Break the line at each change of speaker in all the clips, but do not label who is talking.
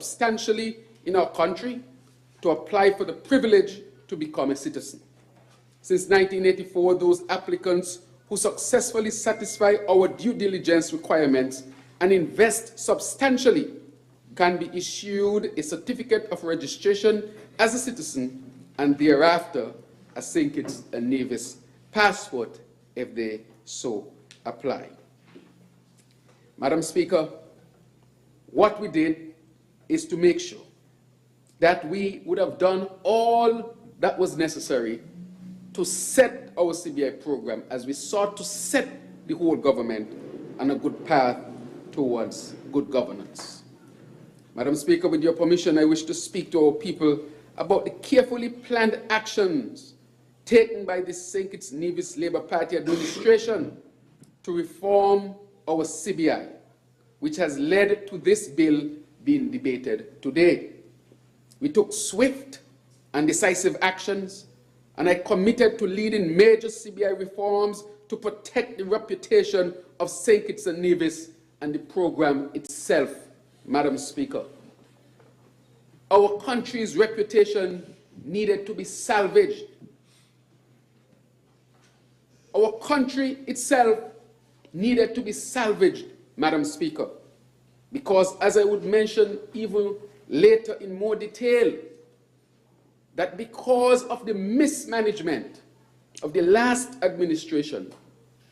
substantially in our country to apply for the privilege to become a citizen. Since 1984, those applicants who successfully satisfy our due diligence requirements and invest substantially can be issued a certificate of registration as a citizen and thereafter a St. Kitts and Nevis passport if they so apply. Madam Speaker, what we did is to make sure that we would have done all that was necessary to set our CBI program as we sought to set the whole government on a good path towards good governance. Madam Speaker, with your permission, I wish to speak to our people about the carefully planned actions taken by the St. Kitts Nevis Labour Party administration to reform our CBI, which has led to this bill being debated today. We took swift and decisive actions, and I committed to leading major CBI reforms to protect the reputation of St. Kitts and Nevis and the program itself, Madam Speaker. Our country's reputation needed to be salvaged. Our country itself needed to be salvaged, Madam Speaker, because as I would mention even later in more detail, that because of the mismanagement of the last administration,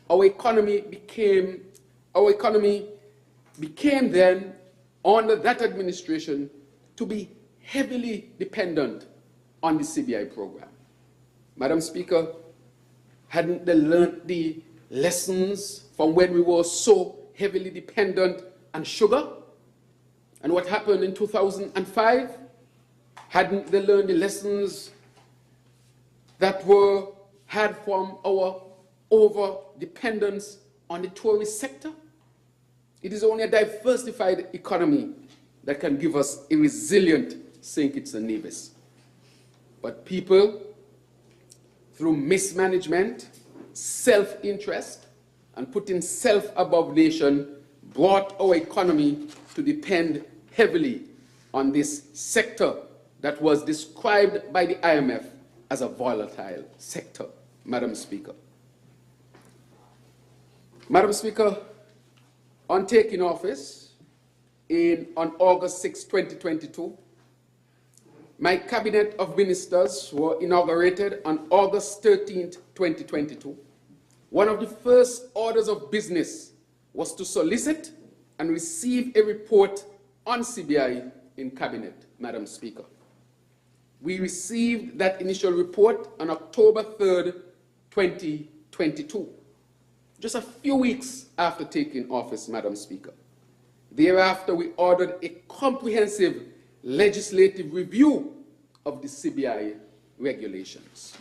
our economy became then, under that administration, to be heavily dependent on the CBI program. Madam Speaker, hadn't they learned the lessons from when we were so heavily dependent on sugar? And what happened in 2005? Hadn't they learned the lessons that were had from our over-dependence on the tourist sector? It is only a diversified economy that can give us a resilient St. Kitts and Nevis. But people, through mismanagement, self-interest, and putting self above nation, brought our economy to depend heavily on this sector that was described by the IMF as a volatile sector, Madam Speaker. Madam Speaker, on taking office on August 6, 2022, my cabinet of ministers were inaugurated on August 13, 2022. One of the first orders of business was to solicit and receive a report on CBI in cabinet, Madam Speaker. We received that initial report on October 3rd, 2022, just a few weeks after taking office, Madam Speaker. Thereafter, we ordered a comprehensive legislative review of the CBI regulations.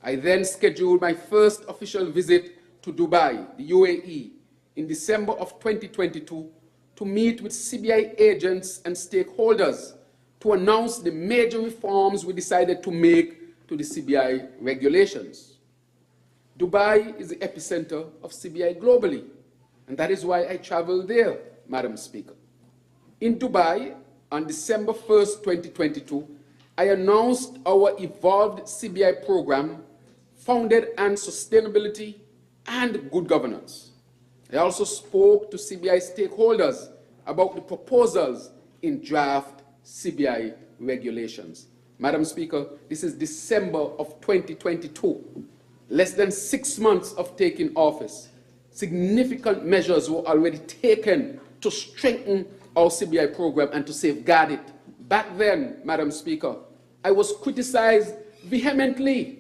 I then scheduled my first official visit to Dubai, the UAE, in December of 2022 to meet with CBI agents and stakeholders to announce the major reforms we decided to make to the CBI regulations. Dubai is the epicenter of CBI globally, and that is why I traveled there, Madam Speaker. In Dubai, on December 1st, 2022, I announced our evolved CBI program founded on sustainability and good governance. I also spoke to CBI stakeholders about the proposals in draft CBI regulations. Madam Speaker, this is December of 2022, less than 6 months of taking office. Significant measures were already taken to strengthen our CBI program and to safeguard it. Back then, Madam Speaker, I was criticized vehemently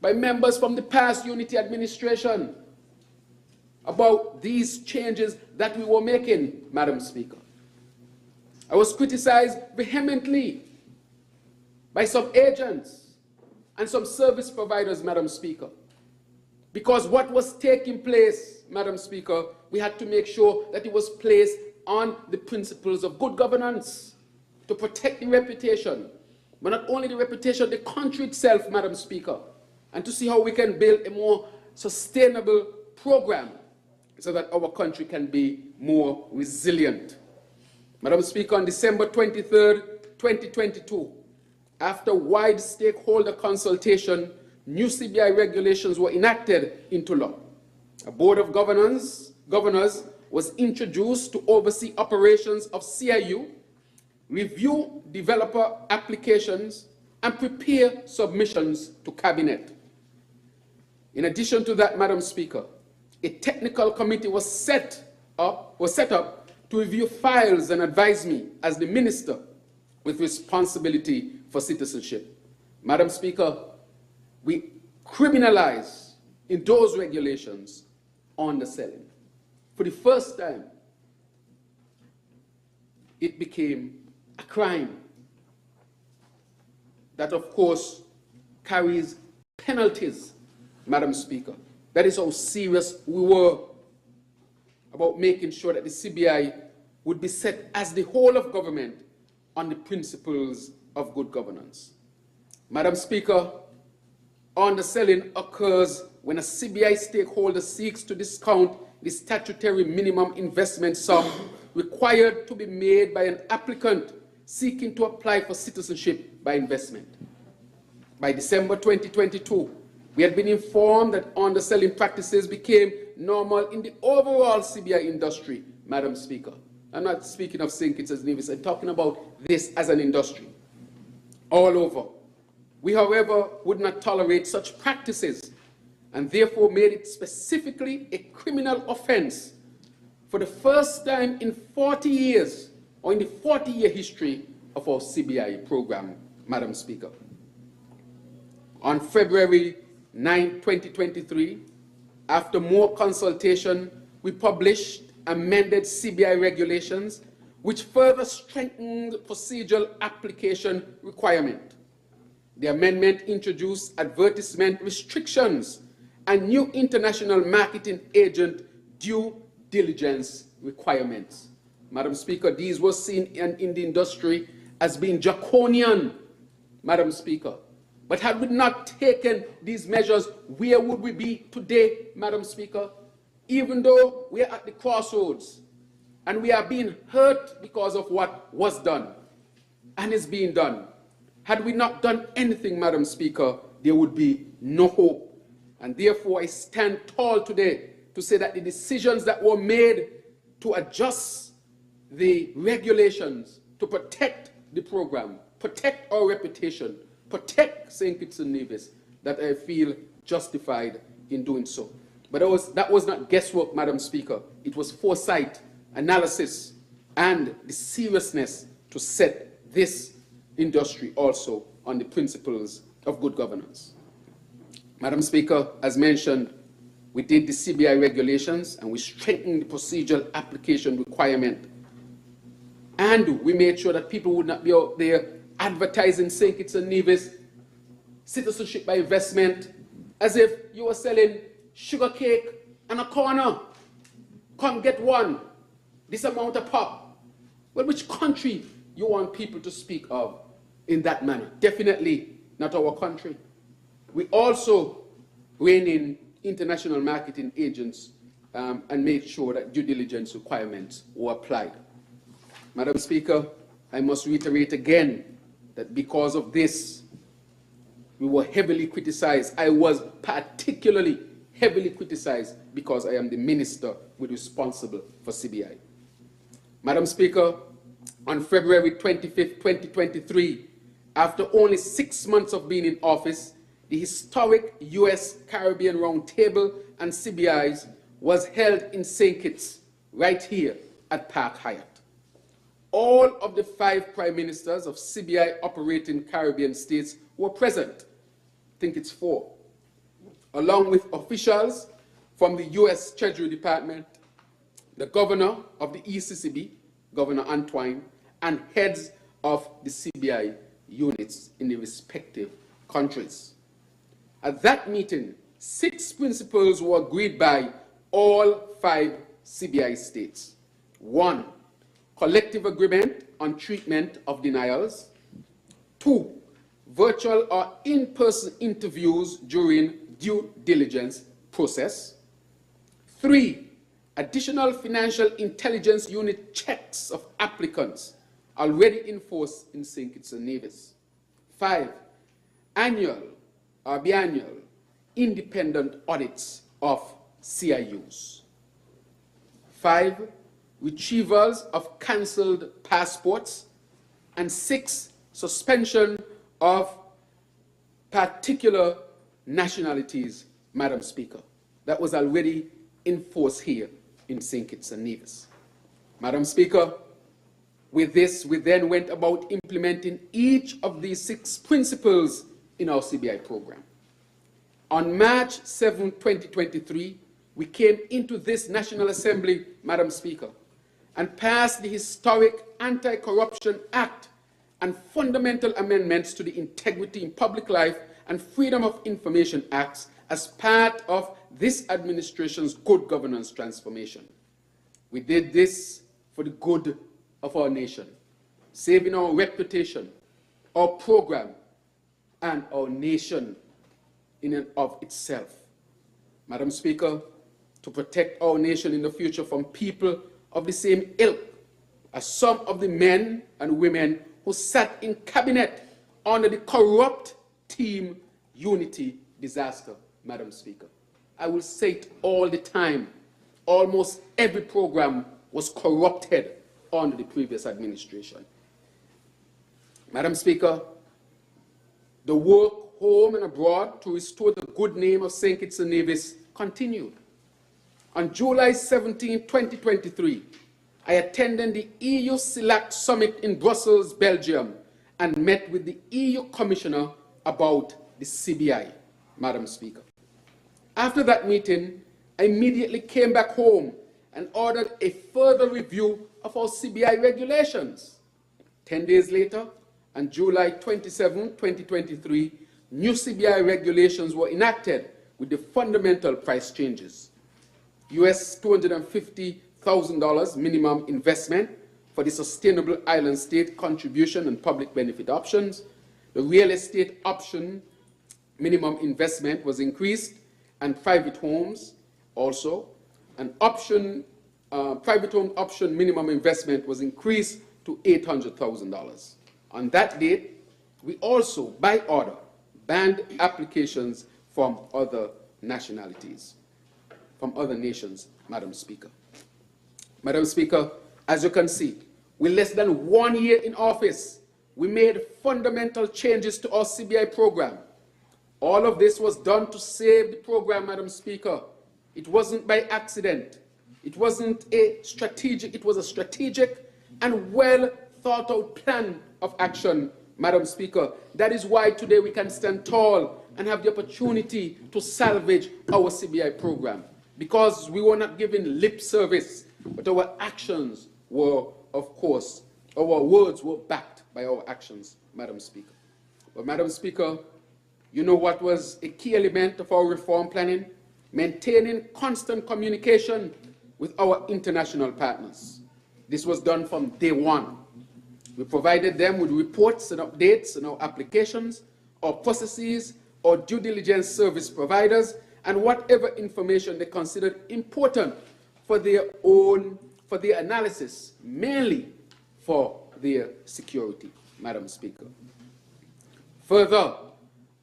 by members from the past unity administration about these changes that we were making, Madam Speaker. I was criticized vehemently by some agents and some service providers, Madam Speaker, because what was taking place, Madam Speaker, we had to make sure that it was placed on the principles of good governance to protect the reputation, but not only the reputation, the country itself, Madam Speaker, and to see how we can build a more sustainable program so that our country can be more resilient. Madam Speaker, on December 23rd, 2022, after wide stakeholder consultation, new CBI regulations were enacted into law. A board of governors was introduced to oversee operations of CIU, review developer applications, and prepare submissions to Cabinet. In addition to that, Madam Speaker, a technical committee was set up to review files and advise me as the minister with responsibility for citizenship. Madam Speaker, we criminalize in those regulations underselling. For the first time, it became a crime that, of course, carries penalties, Madam Speaker. That is how serious we were about making sure that the CBI would be set as the whole of government on the principles of good governance. Madam Speaker, underselling occurs when a CBI stakeholder seeks to discount the statutory minimum investment sum required to be made by an applicant seeking to apply for citizenship by investment. By December 2022, we had been informed that underselling practices became normal in the overall CBI industry, Madam Speaker. I'm not speaking of St. Kitts and Nevis, I'm talking about this as an industry all over. We, however, would not tolerate such practices and therefore made it specifically a criminal offense for the first time in 40 years, or in the 40-year history of our CBI program, Madam Speaker. On February 9, 2023, after more consultation, we published amended CBI regulations which further strengthened procedural application requirement. The amendment introduced advertisement restrictions and new international marketing agent due diligence requirements. Madam Speaker, these were seen in the industry as being draconian, Madam Speaker. But had we not taken these measures, where would we be today, Madam Speaker? Even though we are at the crossroads and we are being hurt because of what was done and is being done. Had we not done anything, Madam Speaker, there would be no hope. And therefore, I stand tall today to say that the decisions that were made to adjust the regulations to protect the program, protect our reputation, protect St. Kitts and Nevis, that I feel justified in doing so. But that was not guesswork, Madam Speaker. It was foresight, analysis, and the seriousness to set this industry also on the principles of good governance. Madam Speaker, as mentioned, we did the CBI regulations and we strengthened the procedural application requirement. And we made sure that people would not be out there advertising St. Kitts and Nevis citizenship by investment as if you were selling sugar cake and a corner. Come get one, this amount of pop. Well, which country you want people to speak of in that manner? Definitely not our country. We also rein in international marketing agents and made sure that due diligence requirements were applied. Madam Speaker, I must reiterate again that because of this, we were heavily criticized. I was particularly heavily criticized because I am the minister responsible for CBI. Madam Speaker, on February 25th, 2023, after only 6 months of being in office, the historic U.S. Caribbean Roundtable and CBIs was held in St. Kitts, right here at Park Hyatt. All of the 5 prime ministers of CBI operating Caribbean states were present. I think it's 4. Along with officials from the U.S. Treasury Department, the governor of the ECCB, Governor Antoine, and heads of the CBI units in the respective countries. At that meeting, 6 principles were agreed by all 5 CBI states. 1, collective agreement on treatment of denials. 2, virtual or in-person interviews during due diligence process. 3, Additional financial intelligence unit checks of applicants already enforced in St. Kitts and Nevis. 5, annual or biannual independent audits of CIUs. 5, retrievals of cancelled passports. And 6, suspension of particular nationalities, Madam Speaker. That was already enforced here in St. Kitts and Nevis. Madam Speaker, with this, we then went about implementing each of these 6 principles in our CBI program. On March 7, 2023, we came into this National Assembly, Madam Speaker, and passed the historic Anti-Corruption Act and fundamental amendments to the Integrity in Public Life and Freedom of Information Acts as part of this administration's good governance transformation. We did this for the good of our nation, saving our reputation, our program, and our nation in and of itself. Madam Speaker, to protect our nation in the future from people of the same ilk as some of the men and women who sat in cabinet under the corrupt Team Unity disaster, Madam Speaker. I will say it all the time. Almost every program was corrupted under the previous administration. Madam Speaker, the work home and abroad to restore the good name of St. Kitts and Nevis continued. On July 17, 2023, I attended the EU CELAC Summit in Brussels, Belgium, and met with the EU Commissioner about the CBI, Madam Speaker. After that meeting, I immediately came back home and ordered a further review of our CBI regulations. 10 days later, on July 27, 2023, new CBI regulations were enacted with the fundamental price changes. US $250,000 minimum investment for the Sustainable Island State Contribution and Public Benefit options. The real estate option minimum investment was increased, and private homes also. An option, private home option minimum investment was increased to $800,000. On that date, we also, by order, banned applications from other nationalities, from other nations, Madam Speaker. Madam Speaker, as you can see, with less than 1 year in office, we made fundamental changes to our CBI program. All of this was done to save the program, Madam Speaker. It wasn't by accident. It wasn't a strategic, it was a strategic and well thought out plan of action, Madam Speaker. That is why today we can stand tall and have the opportunity to salvage our CBI program. Because we were not giving lip service, but our actions were, of course, our words were backed by our actions, Madam Speaker. But Madam Speaker, you know what was a key element of our reform planning? Maintaining constant communication with our international partners. This was done from day one. We provided them with reports and updates on our applications, our processes, our due diligence service providers, and whatever information they considered important for their analysis, mainly for their security, Madam Speaker. Further,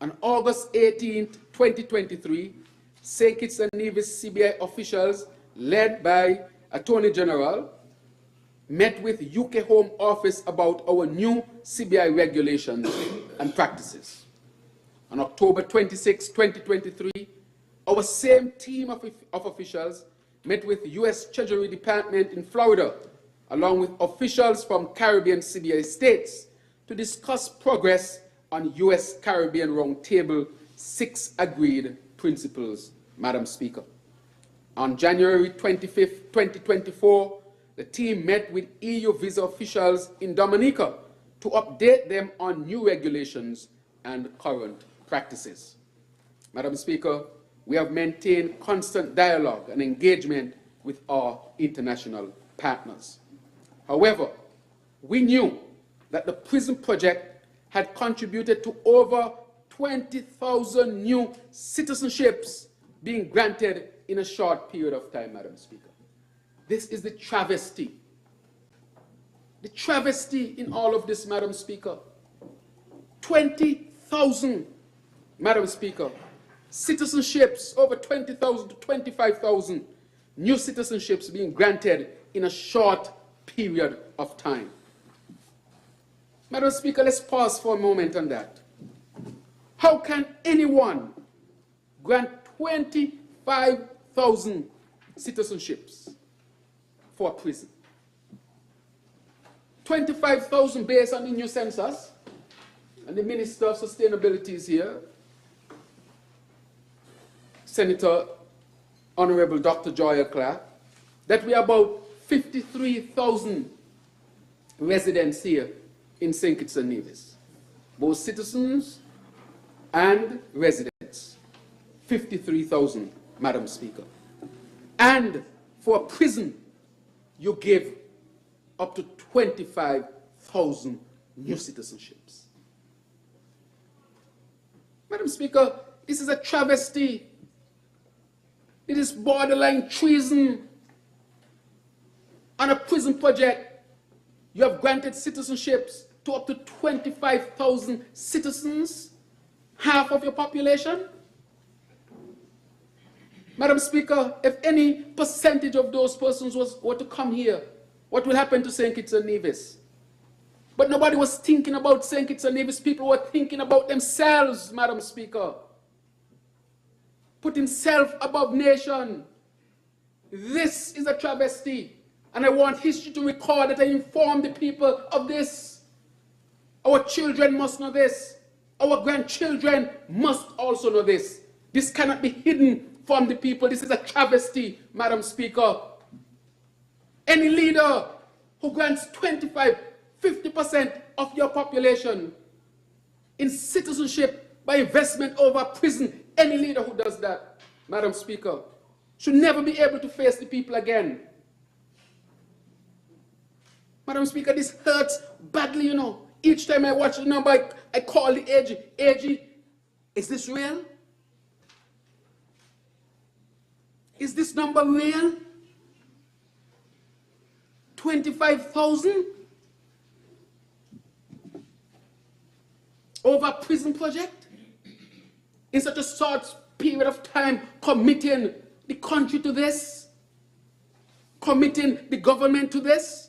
on August 18, 2023, St. Kitts and Nevis CBI officials, led by Attorney General, met with UK Home Office about our new CBI regulations and practices. On October 26, 2023, our same team of officials met with US Treasury Department in Florida, along with officials from Caribbean CBI states, to discuss progress on US Caribbean Roundtable 6 agreed principles, Madam Speaker. On January 25, 2024, the team met with EU visa officials in Dominica to update them on new regulations and current practices. Madam Speaker, we have maintained constant dialogue and engagement with our international partners. However, we knew that the prison project had contributed to over 20,000 new citizenships being granted in a short period of time, Madam Speaker. This is the travesty. The travesty in all of this, Madam Speaker. 20,000, Madam Speaker, citizenships, over 20,000 to 25,000 new citizenships being granted in a short period of time. Madam Speaker, let's pause for a moment on that. How can anyone grant 25,000 citizenships for a prison? 25,000 based on the new census, and the Minister of Sustainability is here, Senator Honorable Dr. Joya Clark, that we are about 53,000 residents here in St. Kitts and Nevis, both citizens and residents. 53,000, Madam Speaker. And for a prison, you give up to 25,000 new citizenships. Madam Speaker, this is a travesty. It is borderline treason. On a prison project, you have granted citizenships to up to 25,000 citizens, half of your population. Madam Speaker, if any percentage of those persons were to come here, what will happen to St. Kitts and Nevis? But nobody was thinking about St. Kitts and Nevis. People were thinking about themselves, Madam Speaker. Putting self above nation. This is a travesty. And I want history to record that I informed the people of this. Our children must know this. Our grandchildren must also know this. This cannot be hidden from the people. This is a travesty, Madam Speaker. Any leader who grants 25, 50% of your population in citizenship by investment over prison, any leader who does that, Madam Speaker, should never be able to face the people again. Madam Speaker, this hurts badly, you know. Each time I watch the number, I call the AG. AG, is this real? Is this number real? 25,000 over a prison project? In such a short period of time, committing the country to this? Committing the government to this?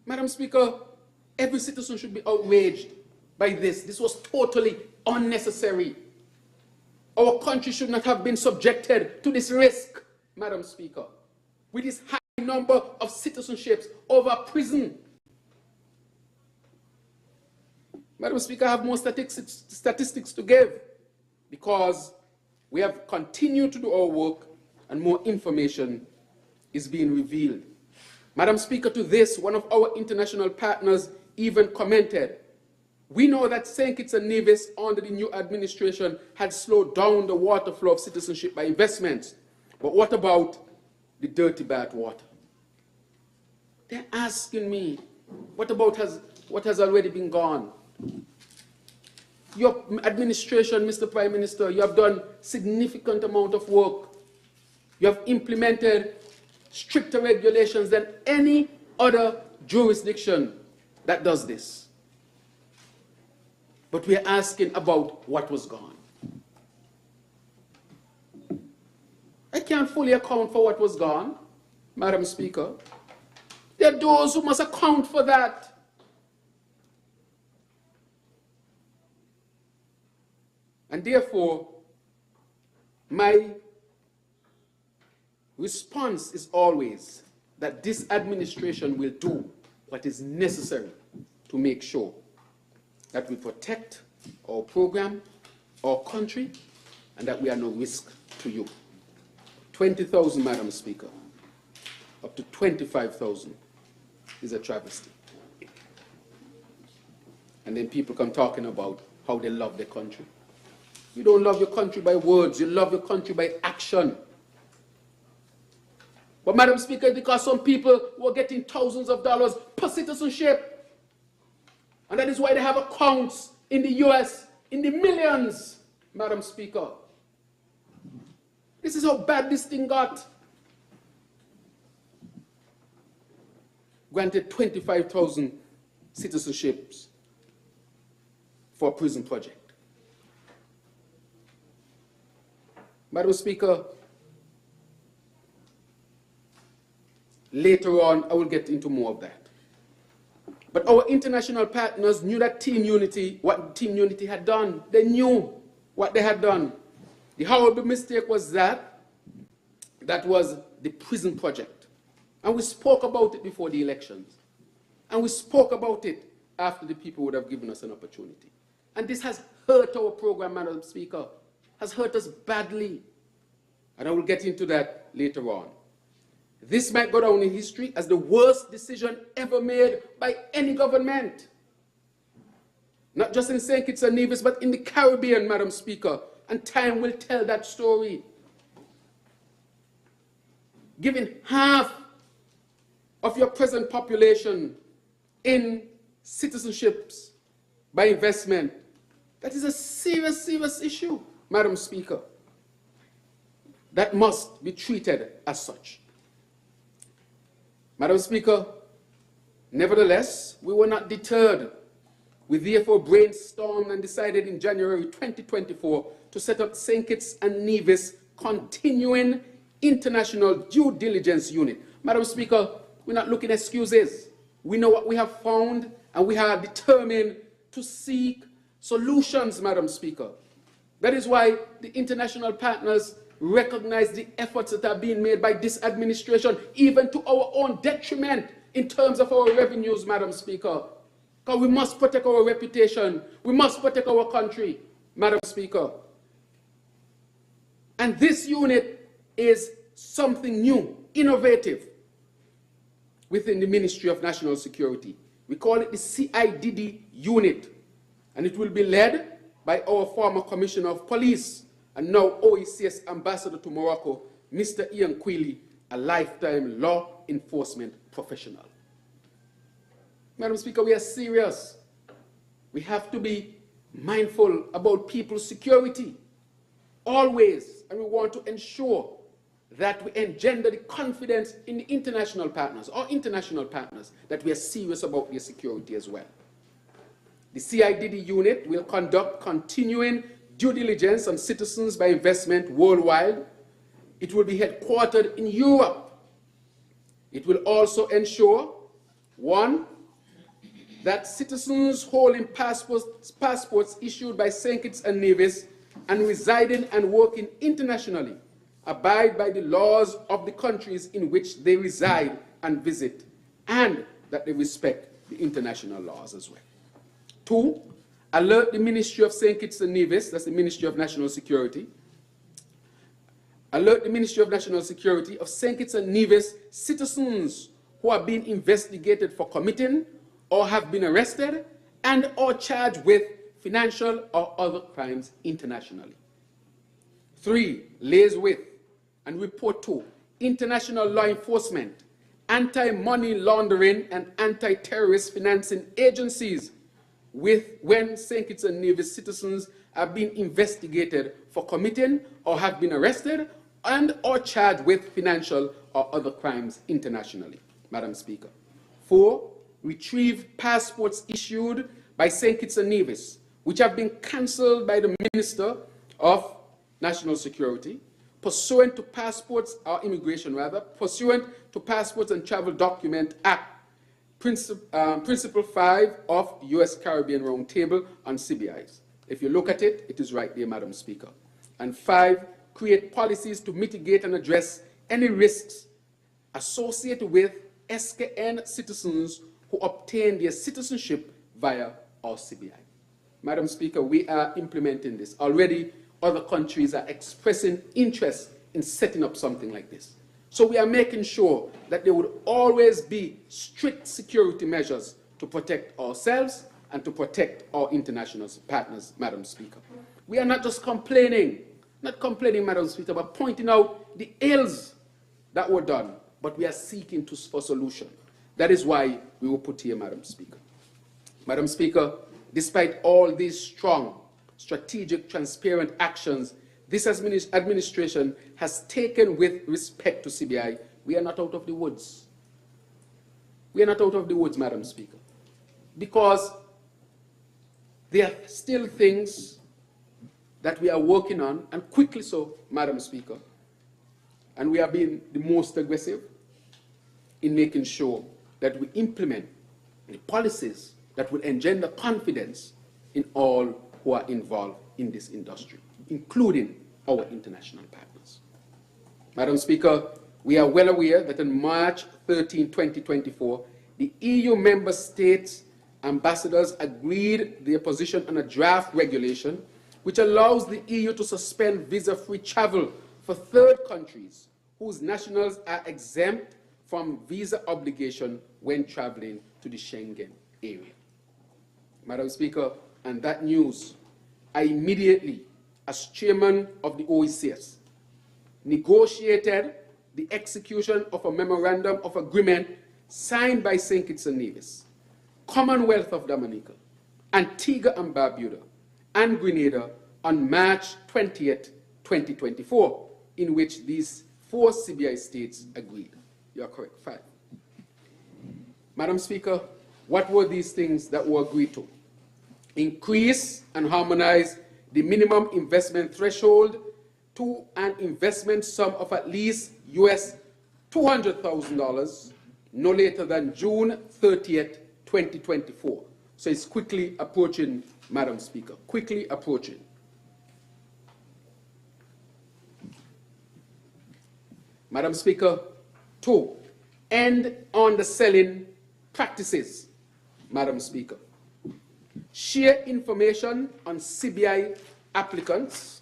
Madam Speaker, every citizen should be outraged by this. This was totally unnecessary. Our country should not have been subjected to this risk, Madam Speaker, with this high number of citizenships over prison. Madam Speaker, I have more statistics to give because we have continued to do our work and more information is being revealed. Madam Speaker, to this, one of our international partners even commented, we know that St. Kitts and Nevis under the new administration had slowed down the water flow of citizenship by investments. But what about the dirty bath water? They're asking me, what about what has already been gone? Your administration, Mr. Prime Minister, you have done significant amount of work. You have implemented stricter regulations than any other jurisdiction that does this. But we are asking about what was gone. I can't fully account for what was gone, Madam Speaker. There are those who must account for that. And therefore, my response is always that this administration will do what is necessary to make sure that we protect our program, our country, and that we are no risk to you. 20,000, Madam Speaker, up to 25,000 is a travesty. And then people come talking about how they love their country. You don't love your country by words, you love your country by action. But Madam Speaker, because some people were getting thousands of dollars per citizenship, and that is why they have accounts in the US in the millions, Madam Speaker. This is how bad this thing got. Granted 25,000 citizenships for a prison project. Madam Speaker, later on I will get into more of that. But our international partners knew that Team Unity, what Team Unity had done. They knew what they had done. The horrible mistake was that was the prison project. And we spoke about it before the elections. And we spoke about it after the people would have given us an opportunity. And this has hurt our program, Madam Speaker, has hurt us badly. And I will get into that later on. This might go down in history as the worst decision ever made by any government. Not just in St. Kitts and Nevis, but in the Caribbean, Madam Speaker. And time will tell that story. Giving half of your present population in citizenships by investment, that is a serious, serious issue, Madam Speaker, that must be treated as such. Madam Speaker, nevertheless, we were not deterred. We therefore brainstormed and decided in January 2024 to set up St. Kitts and Nevis Continuing International Due Diligence Unit. Madam Speaker, we're not looking at excuses. We know what we have found, and we are determined to seek solutions, Madam Speaker. That is why the international partners recognize the efforts that are being made by this administration, even to our own detriment in terms of our revenues, Madam Speaker. Because we must protect our reputation. We must protect our country, Madam Speaker. And this unit is something new, innovative, within the Ministry of National Security. We call it the CIDD unit, and it will be led by our former Commissioner of Police and now OECS Ambassador to Morocco, Mr. Ian Quilly, a lifetime law enforcement professional. Madam Speaker, we are serious. We have to be mindful about people's security, always, and we want to ensure that we engender the confidence in the international partners, or international partners, that we are serious about their security as well. The CIDD unit will conduct continuing due diligence on citizens by investment worldwide. It will be headquartered in Europe. It will also ensure, one, that citizens holding passports issued by St. Kitts and Nevis and residing and working internationally abide by the laws of the countries in which they reside and visit, and that they respect the international laws as well. Two, alert the Ministry of St. Kitts and Nevis, that's the Ministry of National Security, alert the Ministry of National Security of St. Kitts and Nevis citizens who are being investigated for committing or have been arrested and or charged with financial or other crimes internationally. Three, liaise with and report to international law enforcement, anti-money laundering and anti-terrorist financing agencies when St. Kitts and Nevis citizens are being investigated for committing or have been arrested and or charged with financial or other crimes internationally, Madam Speaker. Four, retrieve passports issued by St. Kitts and Nevis, which have been cancelled by the Minister of National Security, pursuant to passports, or immigration rather, pursuant to Passports and Travel Document Act, Principle 5 of the U.S. Caribbean Roundtable on CBIs. If you look at it, it is right there, Madam Speaker. And 5, create policies to mitigate and address any risks associated with SKN citizens who obtain their citizenship via our CBI. Madam Speaker, we are implementing this. Already, other countries are expressing interest in setting up something like this. So we are making sure that there would always be strict security measures to protect ourselves and to protect our international partners, Madam Speaker. We are not just complaining, Madam Speaker, but pointing out the ills that were done, but we are seeking for solution. That is why we were put here, Madam Speaker. Madam Speaker, despite all these strong, strategic, transparent actions this administration has taken with respect to CBI, we are not out of the woods. We are not out of the woods, Madam Speaker, because there are still things that we are working on, and quickly so, Madam Speaker, and we are being the most aggressive in making sure that we implement the policies that will engender confidence in all who are involved in this industry, including our international partners. Madam Speaker, we are well aware that on March 13, 2024, the EU member states ambassadors agreed their position on a draft regulation which allows the EU to suspend visa-free travel for third countries whose nationals are exempt from visa obligation when traveling to the Schengen area. Madam Speaker, on that news, I immediately, as chairman of the OECS, negotiated the execution of a memorandum of agreement signed by St. Kitts and Nevis, Commonwealth of Dominica, Antigua and Barbuda, and Grenada on March 20th, 2024, in which these 4 CBI states agreed. You are correct, 5. Madam Speaker, what were these things that were agreed to? Increase and harmonize the minimum investment threshold to an investment sum of at least US $200,000 no later than June 30th, 2024. So it's quickly approaching, Madam Speaker, quickly approaching. Madam Speaker, 2, end on the selling practices, Madam Speaker. Share information on CBI applicants,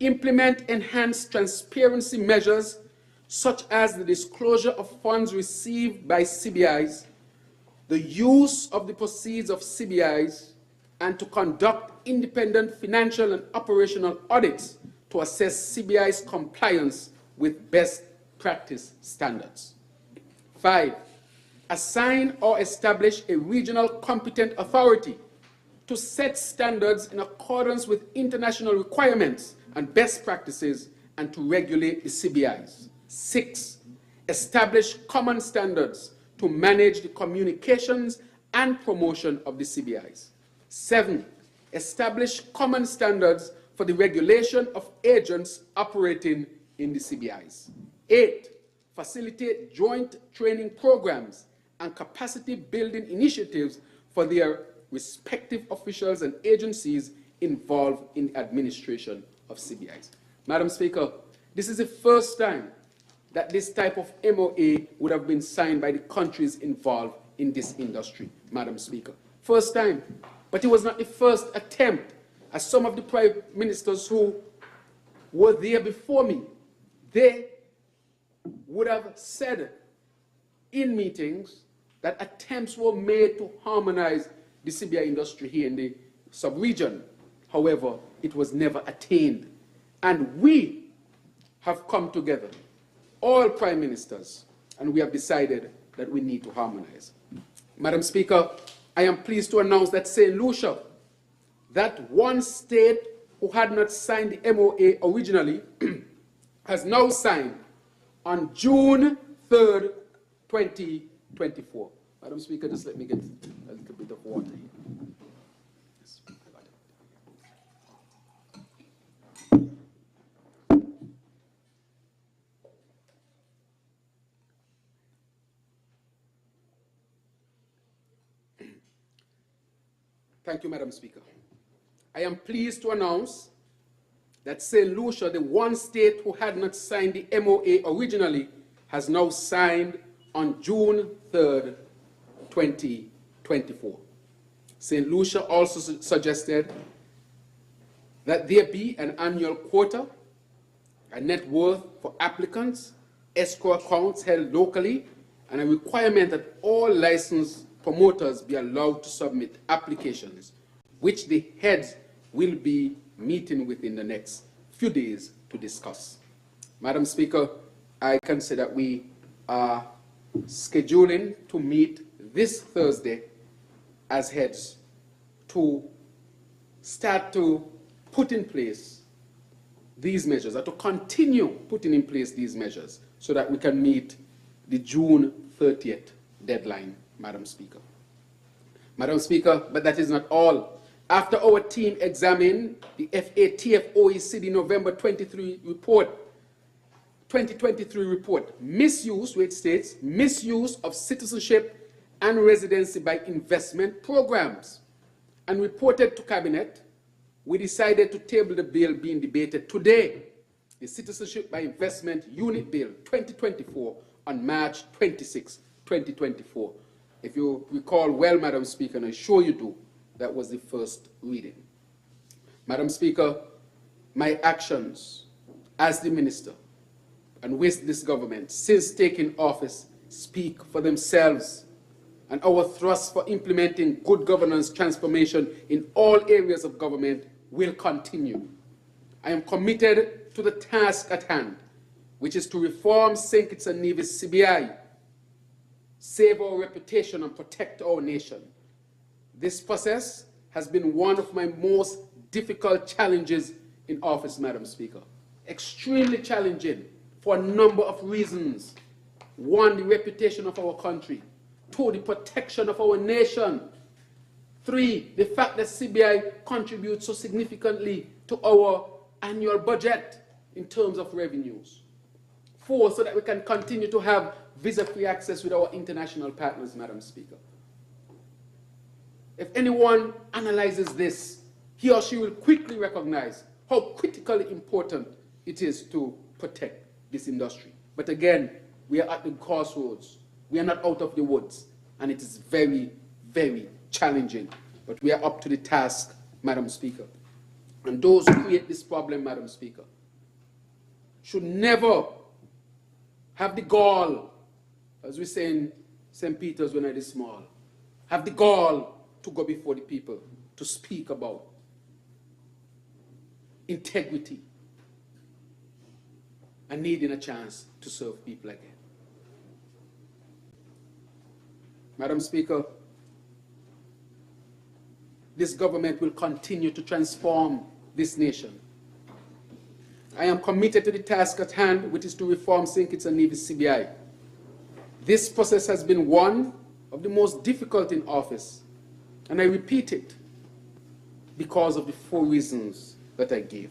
implement enhanced transparency measures such as the disclosure of funds received by CBIs, the use of the proceeds of CBIs, and to conduct independent financial and operational audits to assess CBI's compliance with best practice standards. 5, assign or establish a regional competent authority to set standards in accordance with international requirements and best practices and to regulate the CBIs. 6, establish common standards to manage the communications and promotion of the CBIs. 7, establish common standards for the regulation of agents operating in the CBIs. 8, facilitate joint training programs and capacity building initiatives for their respective officials and agencies involved in the administration of CBIs. Madam Speaker, this is the first time that this type of MOA would have been signed by the countries involved in this industry, Madam Speaker. First time. But it was not the first attempt, as some of the prime ministers who were there before me, they would have said in meetings that attempts were made to harmonize the CBI industry here in the sub-region. However, it was never attained. And we have come together, all prime ministers, and we have decided that we need to harmonize. Madam Speaker, I am pleased to announce that St. Lucia, that one state who had not signed the MOA originally, has now signed on June 3rd, 2024. Madam Speaker, just let me get a little bit of water here. Yes, I got it. Thank you, Madam Speaker. I am pleased to announce that St. Lucia, the one state who had not signed the MOA originally, has now signed on June 3rd, 2024. St. Lucia also suggested that there be an annual quota, a net worth for applicants, escrow accounts held locally, and a requirement that all licensed promoters be allowed to submit applications, which the heads will be meeting within the next few days to discuss. Madam Speaker, I consider that we are scheduling to meet this Thursday as heads to start to put in place these measures, or to continue putting in place these measures so that we can meet the June 30th deadline, Madam Speaker. Madam Speaker, but that is not all. After our team examined the FATF OECD November 2023 report, misuse, where it states, misuse of citizenship and residency by investment programs, and reported to Cabinet, we decided to table the bill being debated today, the Citizenship by Investment Unit Bill 2024, on March 26, 2024. If you recall well, Madam Speaker, and I'm sure you do, that was the first reading. Madam Speaker, my actions as the Minister and with this government since taking office speak for themselves, and our thrust for implementing good governance transformation in all areas of government will continue. I am committed to the task at hand, which is to reform St. Kitts and Nevis CBI, save our reputation and protect our nation. This process has been one of my most difficult challenges in office, Madam Speaker. Extremely challenging for a number of reasons. One, the reputation of our country. Two, the protection of our nation. Three, the fact that CBI contributes so significantly to our annual budget in terms of revenues. Four, so that we can continue to have visa-free access with our international partners, Madam Speaker. If anyone analyzes this, he or she will quickly recognize how critically important it is to protect this industry. But again, we are at the crossroads. We are not out of the woods, and it is very, very challenging. But we are up to the task, Madam Speaker. And those who create this problem, Madam Speaker, should never have the gall, as we say in St. Peter's when I was small, have the gall to go before the people to speak about integrity and needing a chance to serve people again. Madam Speaker, this government will continue to transform this nation. I am committed to the task at hand, which is to reform St. Kitts and Nevis CBI. This process has been one of the most difficult in office, and I repeat it because of the four reasons that I gave.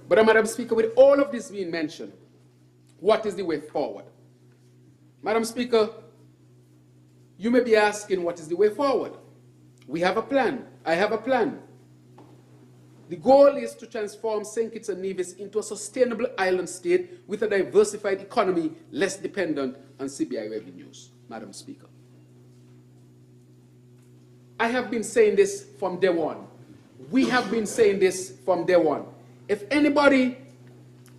But Madam Speaker, with all of this being mentioned, what is the way forward? Madam Speaker, you may be asking, what is the way forward? We have a plan. I have a plan. The goal is to transform St. Kitts and Nevis into a sustainable island state with a diversified economy less dependent on CBI revenues, Madam Speaker. I have been saying this from day one. We have been saying this from day one. If anybody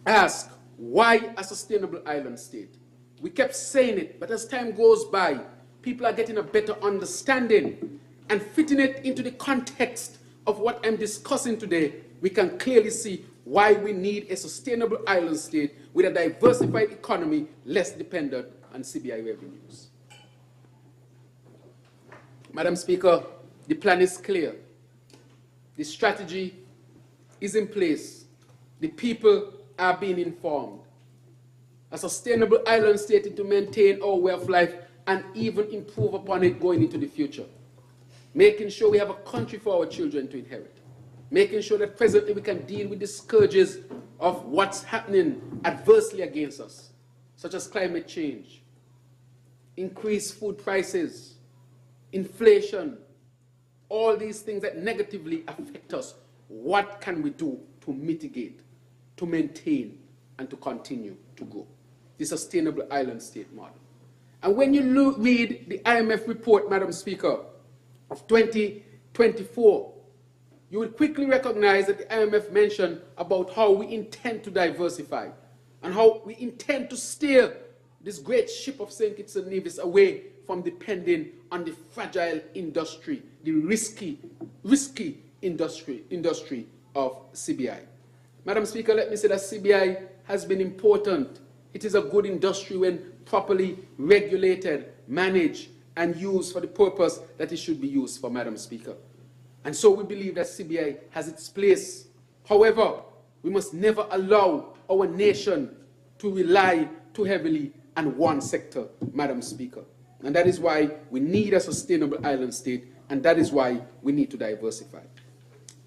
asks why a sustainable island state, we kept saying it, but as time goes by, people are getting a better understanding and fitting it into the context of what I'm discussing today. We can clearly see why we need a sustainable island state with a diversified economy less dependent on CBI revenues. Madam Speaker, the plan is clear. The strategy is in place. The people are being informed. A sustainable island state is to maintain our way of life and even improve upon it going into the future. Making sure we have a country for our children to inherit. Making sure that presently we can deal with the scourges of what's happening adversely against us, such as climate change, increased food prices, inflation, all these things that negatively affect us. What can we do to mitigate, to maintain, and to continue to grow? The sustainable island state model. And when you read the IMF report, Madam Speaker, of 2024, you will quickly recognize that the IMF mentioned about how we intend to diversify and how we intend to steer this great ship of St. Kitts and Nevis away from depending on the fragile industry, the risky industry of CBI. Madam Speaker, let me say that CBI has been important. It is a good industry when properly regulated, managed, and used for the purpose that it should be used for, Madam Speaker. And so we believe that CBI has its place. However, We must never allow our nation to rely too heavily on one sector, Madam Speaker. And that is why we need a sustainable island state, and that is why we need to diversify.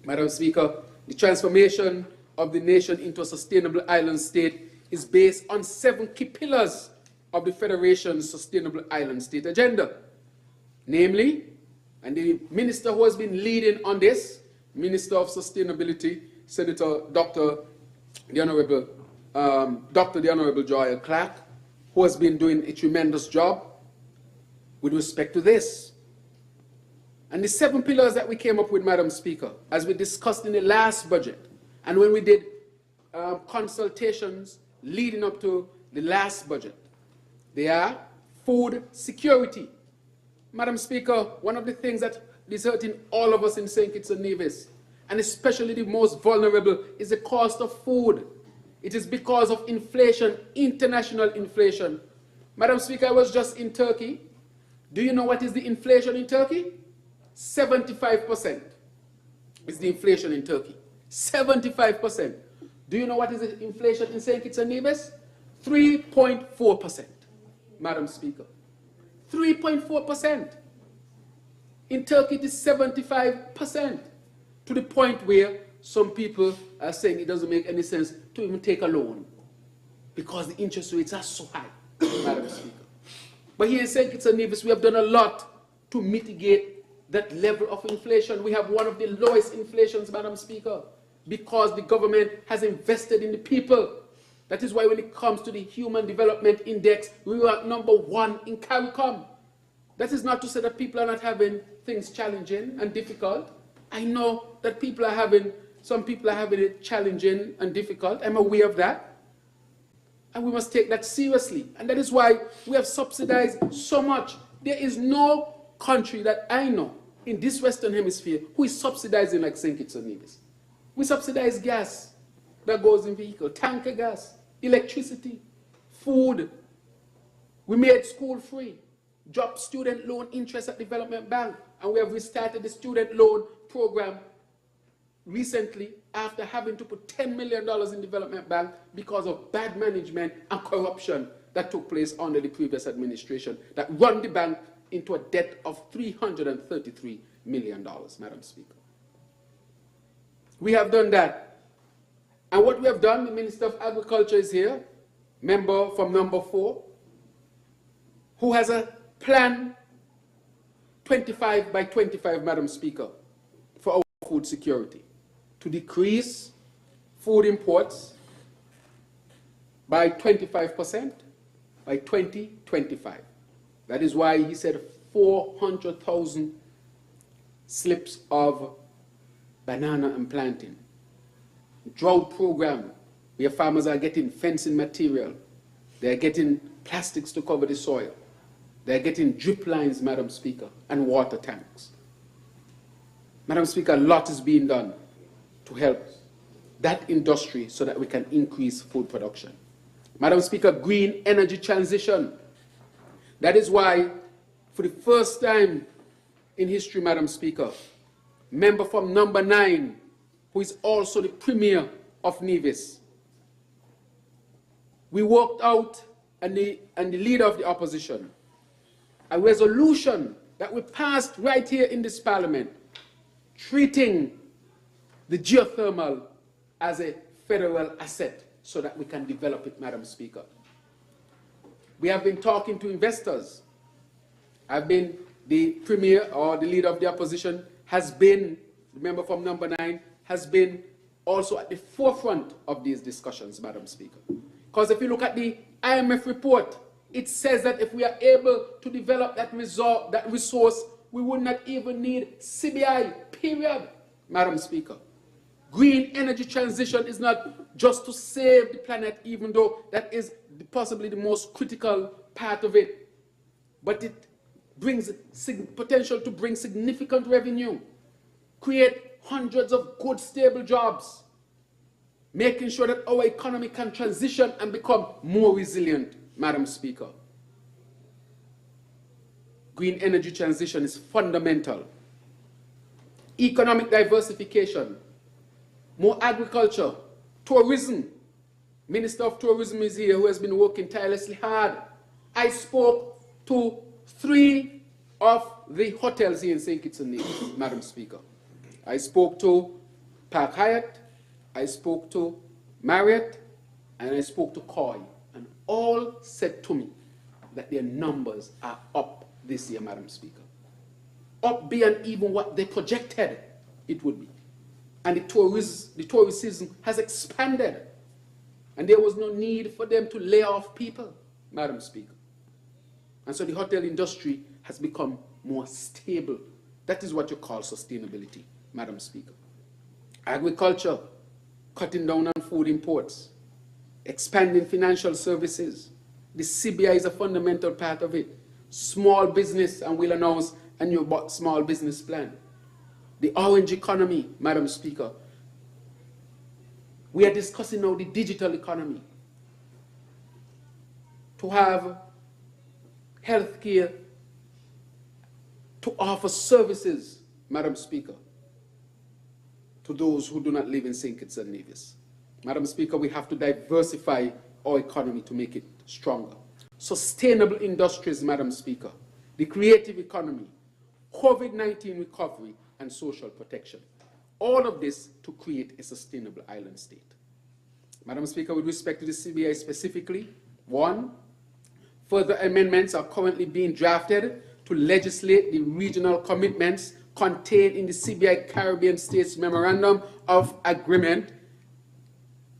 Madam Speaker, the transformation of the nation into a sustainable island state is based on 7 key pillars of the Federation's Sustainable Island State Agenda. Namely, and the minister who has been leading on this, Minister of Sustainability, Senator Dr. the Honorable Joel Clark, who has been doing a tremendous job with respect to this. And the 7 pillars that we came up with, Madam Speaker, as we discussed in the last budget, and when we did consultations leading up to the last budget, they are food security. Madam Speaker, one of the things that is hurting all of us in St. Kitts and Nevis, and especially the most vulnerable, is the cost of food. It is because of inflation, international inflation. Madam Speaker, I was just in Turkey. Do you know what is the inflation in Turkey? 75% is the inflation in Turkey. 75%. Do you know what is the inflation in St. Kitts and Nevis? 3.4%, Madam Speaker. 3.4%. In Turkey, it is 75%, to the point where some people are saying it doesn't make any sense to even take a loan because the interest rates are so high, Madam Speaker. But here in St. Kitts and Nevis, we have done a lot to mitigate that level of inflation. We have one of the lowest inflations, Madam Speaker, because the government has invested in the people. That is why when it comes to the Human Development Index, we were #1 in CARICOM. That is not to say that people are not having things challenging and difficult. I know that some people are having it challenging and difficult. I'm aware of that. And we must take that seriously. And that is why we have subsidized so much. There is no country that I know in this Western Hemisphere who is subsidizing like St. Kitts and Nevis. We subsidize gas that goes in vehicles, tanker gas, electricity, food. We made school free, dropped student loan interest at Development Bank, and we have restarted the student loan program recently after having to put $10 million in Development Bank because of bad management and corruption that took place under the previous administration that run the bank into a debt of $333 million, Madam Speaker. We have done that. And what we have done, the Minister of Agriculture is here, member from number 4, who has a plan 25 by 25, Madam Speaker, for our food security, to decrease food imports by 25% by 2025. That is why he said 400,000 slips of banana and plantain. Drought program, where farmers are getting fencing material. They're getting plastics to cover the soil. They're getting drip lines, Madam Speaker, and water tanks. Madam Speaker, a lot is being done to help that industry so that we can increase food production. Madam Speaker, green energy transition. That is why, for the first time in history, Madam Speaker, member from number 9, who is also the Premier of Nevis, we worked out, and the leader of the opposition, a resolution that we passed right here in this Parliament, treating the geothermal as a federal asset so that we can develop it, Madam Speaker. We have been talking to investors. The Premier or the leader of the opposition has been, the member from number 9, has been also at the forefront of these discussions, Madam Speaker. Because if you look at the IMF report, it says that if we are able to develop that resource, we would not even need CBI, period, Madam Speaker. Green energy transition is not just to save the planet, even though that is possibly the most critical part of it, but it brings potential to bring significant revenue, create hundreds of good, stable jobs, making sure that our economy can transition and become more resilient, Madam Speaker. Green energy transition is fundamental. Economic diversification, more agriculture, Tourism. Minister of Tourism is here, who has been working tirelessly hard. I spoke to 3 of the hotels here in St. Kitts and Nevis, Madam Speaker. I spoke to Park Hyatt, I spoke to Marriott, and I spoke to Koi, and all said to me that their numbers are up this year, Madam Speaker. Up beyond even what they projected it would be. And the tourism has expanded. And there was no need for them to lay off people, Madam Speaker. And so the hotel industry has become more stable. That is what you call sustainability, Madam Speaker. Agriculture, cutting down on food imports, expanding financial services. The CBI is a fundamental part of it. Small business, and we'll announce a new small business plan. The orange economy, Madam Speaker. We are discussing now the digital economy. To have healthcare, to offer services, Madam Speaker, to those who do not live in St. Kitts and Nevis. Madam Speaker, we have to diversify our economy to make it stronger. Sustainable industries, Madam Speaker, the creative economy, COVID-19 recovery, and social protection. All of this to create a sustainable island state. Madam Speaker, with respect to the CBI specifically, 1, further amendments are currently being drafted to legislate the regional commitments contained in the CBI Caribbean States Memorandum of Agreement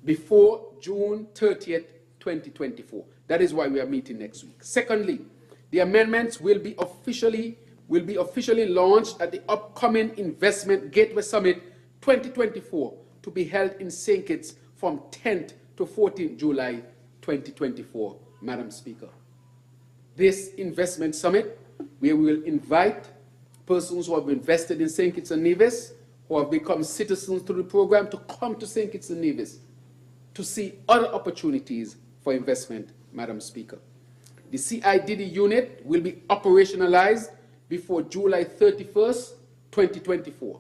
before June 30th, 2024. That is why we are meeting next week. Secondly, the amendments will be officially launched at the upcoming Investment Gateway Summit 2024 to be held in St. Kitts from 10th to 14th July 2024, Madam Speaker. This investment summit, where we will invite persons who have invested in St. Kitts and Nevis, who have become citizens through the program, to come to St. Kitts and Nevis to see other opportunities for investment, Madam Speaker. The CIDD unit will be operationalized before July 31st, 2024.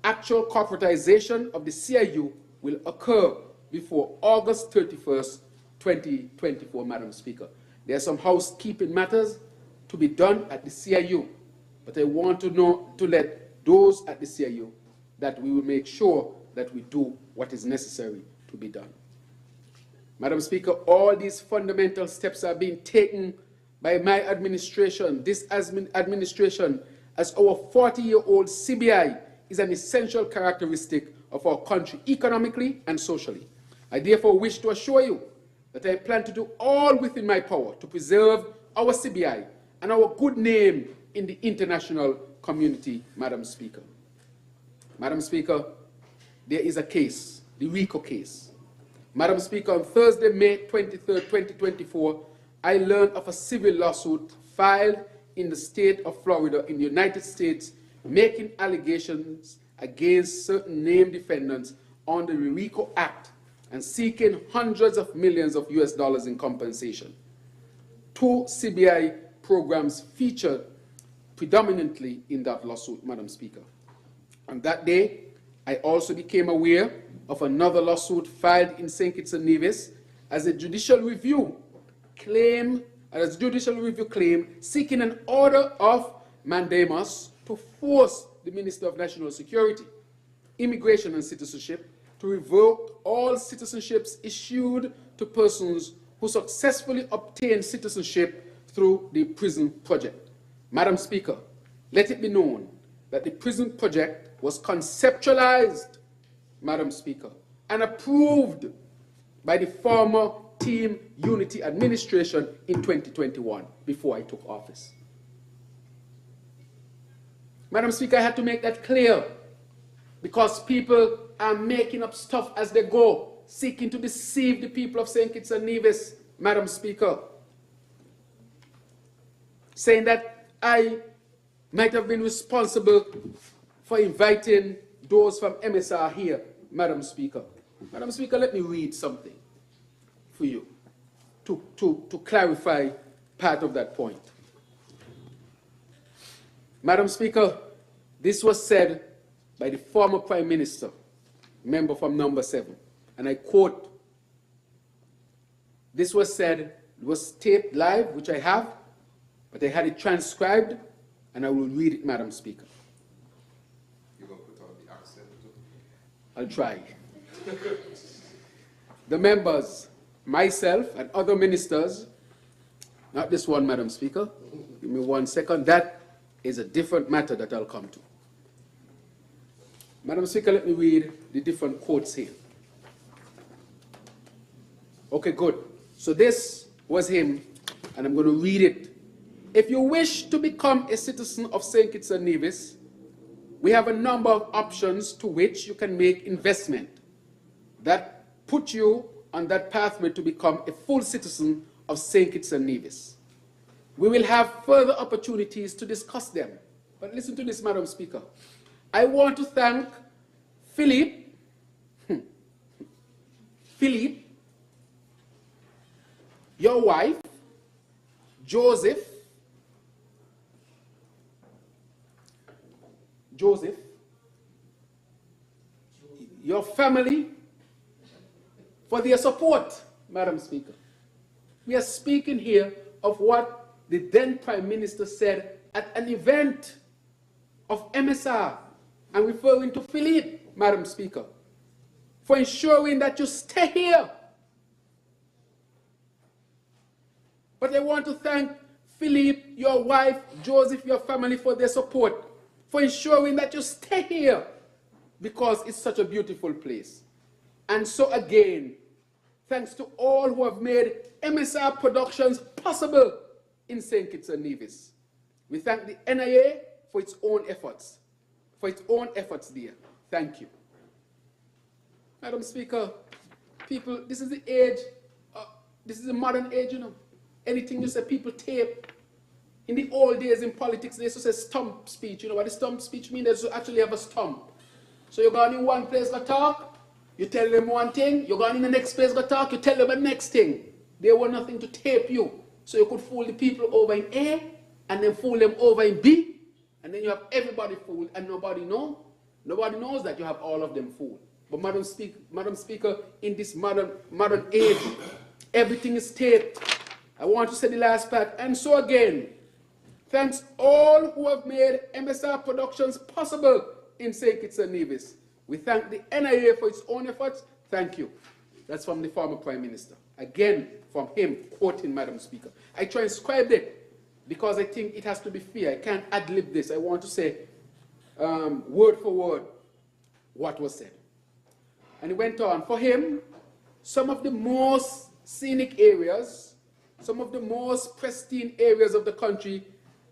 Actual corporatization of the CIU will occur before August 31st, 2024, Madam Speaker. There are some housekeeping matters to be done at the CIU, but I want to let those at the CIU that we will make sure that we do what is necessary to be done. Madam Speaker, all these fundamental steps are being taken by my administration. This administration, as our 40-year-old CBI, is an essential characteristic of our country, economically and socially. I therefore wish to assure you that I plan to do all within my power to preserve our CBI and our good name in the international community, Madam Speaker. Madam Speaker, there is a case, the RICO case. Madam Speaker, on Thursday, May 23rd, 2024, I learned of a civil lawsuit filed in the state of Florida in the United States, making allegations against certain named defendants under the RICO Act and seeking hundreds of millions of US dollars in compensation. 2 CBI programs featured predominantly in that lawsuit, Madam Speaker. On that day, I also became aware of another lawsuit filed in St. Kitts and Nevis as a judicial review claim seeking an order of mandamus to force the Minister of National Security, Immigration and Citizenship to revoke all citizenships issued to persons who successfully obtained citizenship through the prison project. Madam Speaker, let it be known that the prison project was conceptualized, Madam Speaker, and approved by the former Team Unity administration in 2021, before I took office. Madam Speaker, I had to make that clear because people are making up stuff as they go, seeking to deceive the people of St. Kitts and Nevis, Madam Speaker, saying that I might have been responsible for inviting those from MSR here, Madam Speaker. Madam Speaker, let me read something for you to clarify part of that point. Madam Speaker, this was said by the former Prime Minister, member from number 7, and I quote, this was said, it was taped live, which I have, but I had it transcribed, and I will read it, Madam Speaker.
You're going to put on the accent too?
I'll try. The members, myself, and other ministers, not this one, Madam Speaker. Give me 1 second. That is a different matter that I'll come to. Madam Speaker, let me read the different quotes here. Okay, good. So this was him, and I'm going to read it. If you wish to become a citizen of St. Kitts and Nevis, we have a number of options to which you can make investment that put you on that pathway to become a full citizen of St. Kitts and Nevis. We will have further opportunities to discuss them. But listen to this, Madam Speaker. I want to thank Philippe, your wife, Joseph, your family, for their support, Madam Speaker. We are speaking here of what the then Prime Minister said at an event of MSR. I'm referring to Philippe, Madam Speaker, for ensuring that you stay here. But I want to thank Philippe, your wife, Joseph, your family for their support, for ensuring that you stay here because it's such a beautiful place. And so again, thanks to all who have made MSR Productions possible in St. Kitts and Nevis. We thank the NIA for its own efforts, there. Thank you. Madam Speaker, people, this is the age, this is the modern age, you know. Anything you say, people tape. In the old days in politics, they used to say stump speech. You know what the stump speech means? They used to actually have a stump. So you're going in one place to talk, you tell them one thing, you're going in the next place to talk, you tell them the next thing. They want nothing to tape you. So you could fool the people over in A, and then fool them over in B, and then you have everybody fooled, and nobody knows. Nobody knows that you have all of them fooled. But Madam Speaker, in this modern age, everything is taped. I want to say the last part. And so again, thanks all who have made MSR Productions possible in St. Kitts and Nevis. We thank the NIA for its own efforts. Thank you. That's from the former Prime Minister. Again, from him, quoting Madam Speaker. I transcribed it because I think it has to be fair. I can't ad-lib this. I want to say word for word what was said. And he went on. For him, some of the most scenic areas, some of the most pristine areas of the country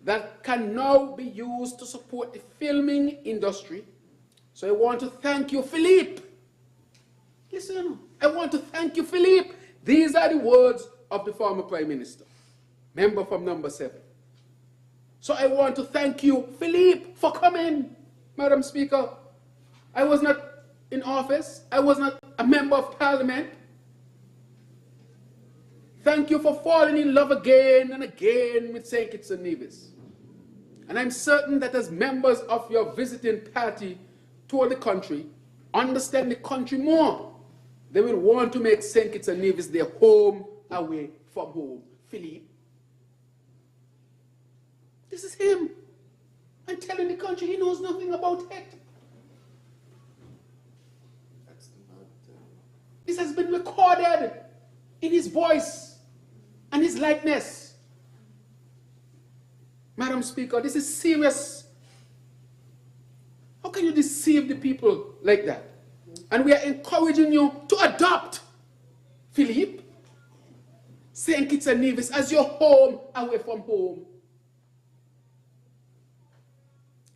that can now be used to support the filming industry. So I want to thank you, Philippe. Listen, I want to thank you, Philippe. These are the words of the former Prime Minister, member from number 7. So I want to thank you, Philippe, for coming, Madam Speaker. I was not in office. I was not a member of Parliament. Thank you for falling in love again and again with St. Kitts and Nevis. And I'm certain that as members of your visiting party toward the country, understand the country more, they will want to make St. Kitts and Nevis their home away from home. Philippe. This is him. I'm telling the country he knows nothing about it. This has been recorded in his voice and his likeness. Madam Speaker, this is serious. How can you deceive the people like that? And we are encouraging you to adopt Philippe, St. Kitts and Nevis as your home away from home.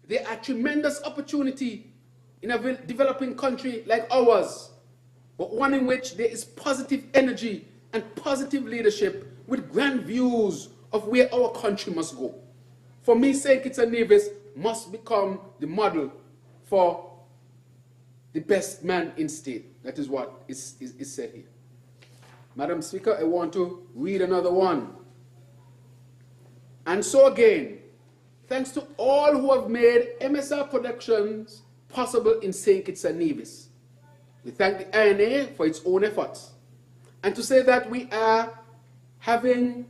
There are tremendous opportunity in a developing country like ours, but one in which there is positive energy and positive leadership with grand views of where our country must go. For me, St. Kitts and Nevis must become the model for the best man in state. That is what is said here. Madam Speaker, I want to read another one. And so again, thanks to all who have made MSR Productions possible in St. Kitts and Nevis. We thank the INA for its own efforts. And to say that we are having,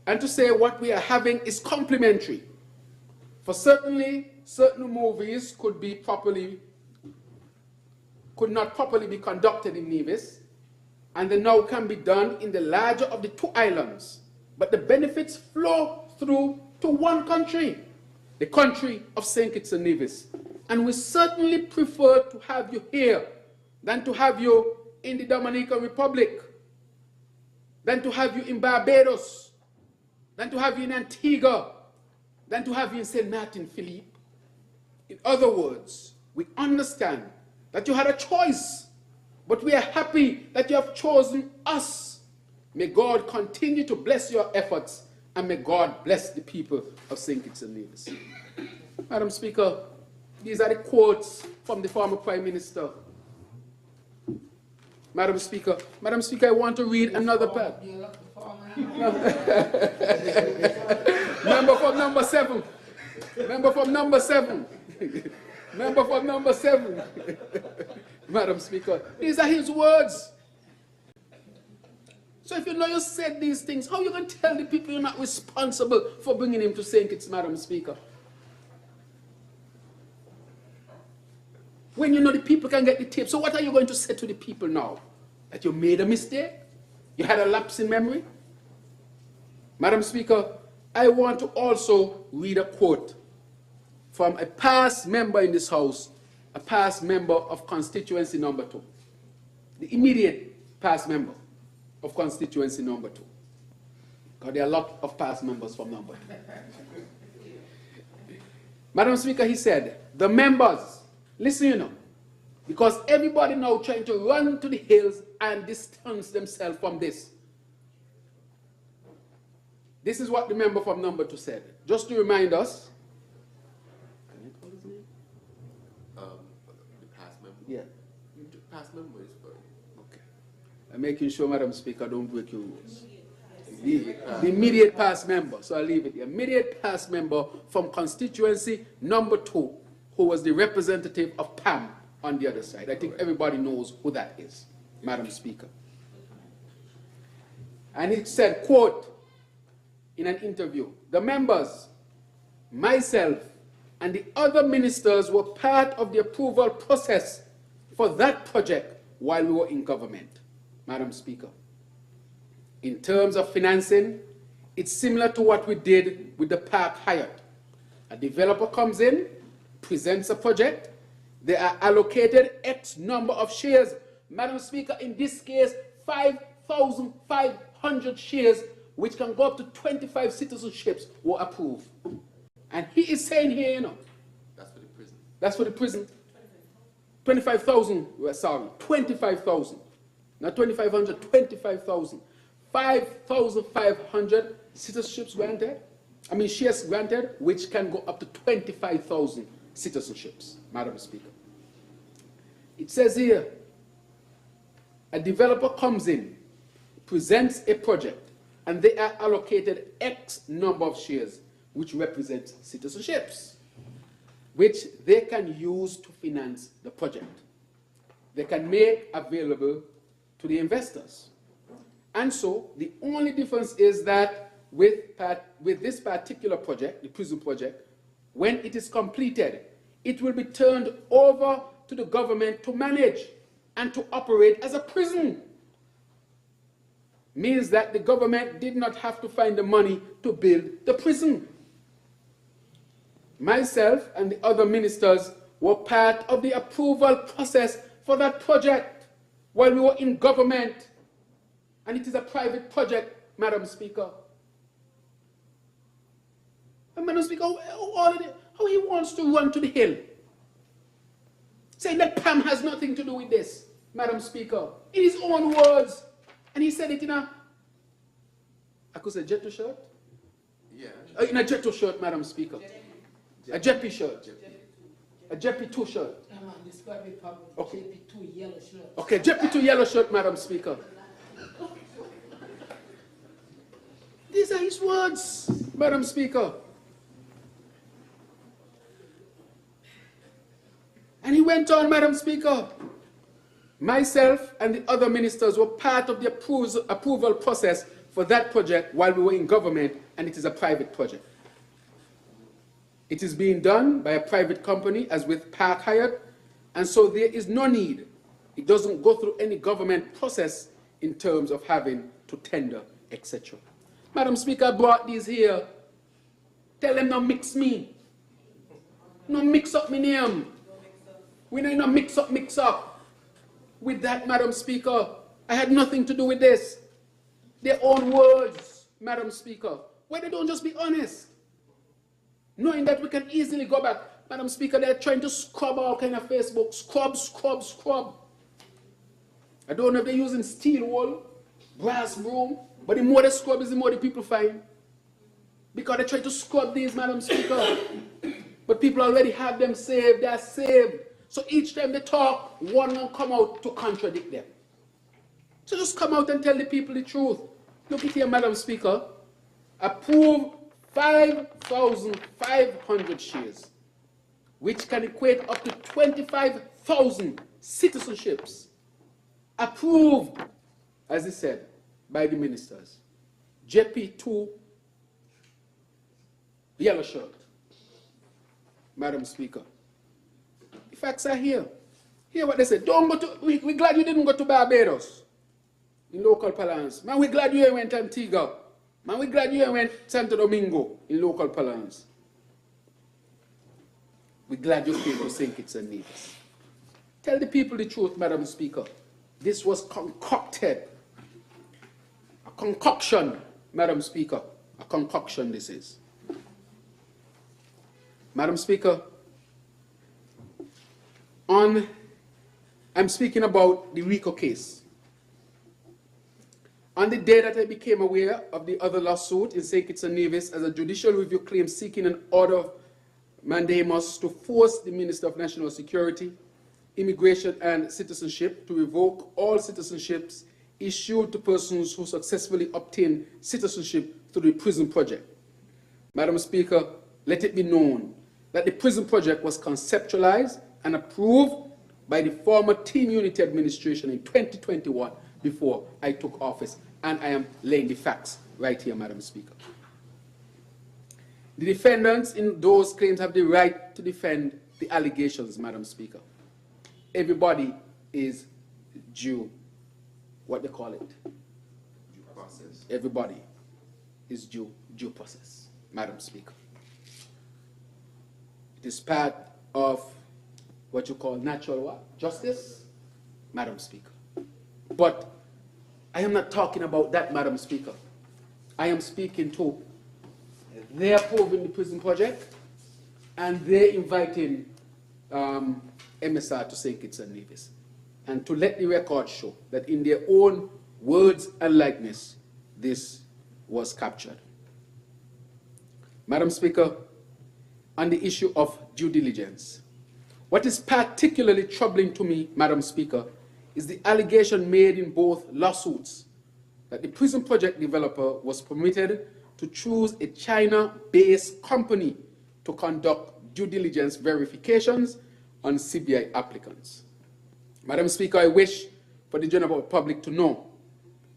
and to say what we are having is complementary. For certainly, certain movies could not properly be conducted in Nevis, and they now can be done in the larger of the two islands. But the benefits flow through to one country, the country of St. Kitts and Nevis. And we certainly prefer to have you here than to have you in the Dominican Republic, than to have you in Barbados, than to have you in Antigua, than to have you in St. Martin, Philippe. In other words, we understand that you had a choice, but we are happy that you have chosen us. May God continue to bless your efforts, and may God bless the people of St. Kitts and Nevis. Madam Speaker, these are the quotes from the former Prime Minister. Madam Speaker, I want to read another part. Member from number 7. Member from number 7. Member from number 7. Madam Speaker, these are his words. So if you know you said these things, how are you going to tell the people you're not responsible for bringing him to St. Kitts, Madam Speaker? When you know the people can get the tape, so what are you going to say to the people now? That you made a mistake? You had a lapse in memory? Madam Speaker, I want to also read a quote from a past member in this House, a past member of constituency number 2, the immediate past member of constituency number 2. Because there are a lot of past members from number 2. Madam Speaker, he said, the members, listen, you know, because everybody now trying to run to the hills and distance themselves from this. This is what the member from number 2 said. Just to remind us. Can I call his name?
The past member?
Yeah.
The past member is fine.
Okay. I'm making sure, Madam Speaker, don't break your rules. The immediate past member, so I'll leave it. The immediate past member from constituency number 2, who was the representative of PAM on the other side. I think everybody knows who that is, Madam Speaker. And it said, quote, in an interview, the members, myself, and the other ministers were part of the approval process for that project while we were in government, Madam Speaker. In terms of financing, it's similar to what we did with the Park Hyatt. A developer comes in, presents a project, they are allocated X number of shares. Madam Speaker, in this case, 5,500 shares, which can go up to 25 citizenships, were approved. And he is saying here, you know.
That's for the prison.
That's for the prison. 25,000, sorry, 25,000. Not 2,500, 25,000. 5,500 citizenships granted. I mean, shares granted, which can go up to 25,000 citizenships, Madam Speaker. It says here, a developer comes in, presents a project, and they are allocated X number of shares, which represent citizenships, which they can use to finance the project. They can make available to the investors. And so the only difference is that with this particular project, the prison project, when it is completed, it will be turned over to the government to manage and to operate as a prison. Means that the government did not have to find the money to build the prison. Myself and the other ministers were part of the approval process for that project while we were in government. And it is a private project, Madam Speaker. And Madam Speaker, how he wants to run to the hill, saying that PAM has nothing to do with this, Madam Speaker, in his own words. And he said it in a, I could say Jetto shirt?
Yeah.
In a Jetto shirt, Madam Speaker. A Jeppy shirt. A Jeppy 2 shirt. Okay.
Jeppy 2 yellow shirt.
Okay, Jeppy 2 yellow shirt, Madam Speaker. These are his words, Madam Speaker. And he went on, Madam Speaker. Myself and the other ministers were part of the approval process for that project while we were in government, and it is a private project. It is being done by a private company, as with Park Hyatt, and so there is no need. It doesn't go through any government process in terms of having to tender, etc. Madam Speaker, I brought these here. Tell them not mix me. No mix up my name. We need no mix up. With that, Madam Speaker, I had nothing to do with this. Their own words, Madam Speaker. Why they don't just be honest? Knowing that we can easily go back. Madam Speaker, they're trying to scrub all kind of Facebook. Scrub. I don't know if they're using steel wool, brass broom, but the more they scrub is the more the people find. Because they try to scrub these, Madam Speaker. But people already have them saved, they're saved. So each time they talk, one will come out to contradict them. So just come out and tell the people the truth. Look at here, Madam Speaker. Approve 5,500 shares, which can equate up to 25,000 citizenships. Approved, as he said, by the ministers. JP2, yellow shirt. Madam Speaker. The facts are here. Hear what they say. Don't go to, we're glad you didn't go to Barbados in local parlance. Man, we're glad you went to Antigua. Man, we're glad you went to Santo Domingo in local parlance. We're glad you came to St. Kitts and Nevis. Tell the people the truth, Madam Speaker. This was concocted. A concoction, Madam Speaker. A concoction this is. Madam Speaker, I'm speaking about the RICO case. On the day that I became aware of the other lawsuit in St. Kitts and Nevis as a judicial review claim seeking an order of mandamus to force the Minister of National Security, Immigration and Citizenship to revoke all citizenships issued to persons who successfully obtained citizenship through the prison project. Madam Speaker, let it be known that the prison project was conceptualized and approved by the former Team Unity administration in 2021 before I took office, and I am laying the facts right here, Madam Speaker. The defendants in those claims have the right to defend the allegations, Madam Speaker. Everybody is due, what they call it?
Due process.
Everybody is due process, Madam Speaker. It is part of what you call natural what? Justice, Madam Speaker. But I am not talking about that, Madam Speaker. I am speaking to they're approving the prison project and they're inviting MSR to St. Kitts and Nevis. And to let the record show that in their own words and likeness, this was captured. Madam Speaker, on the issue of due diligence, what is particularly troubling to me, Madam Speaker, is the allegation made in both lawsuits that the prison project developer was permitted to choose a China-based company to conduct due diligence verifications on CBI applicants. Madam Speaker, I wish for the general public to know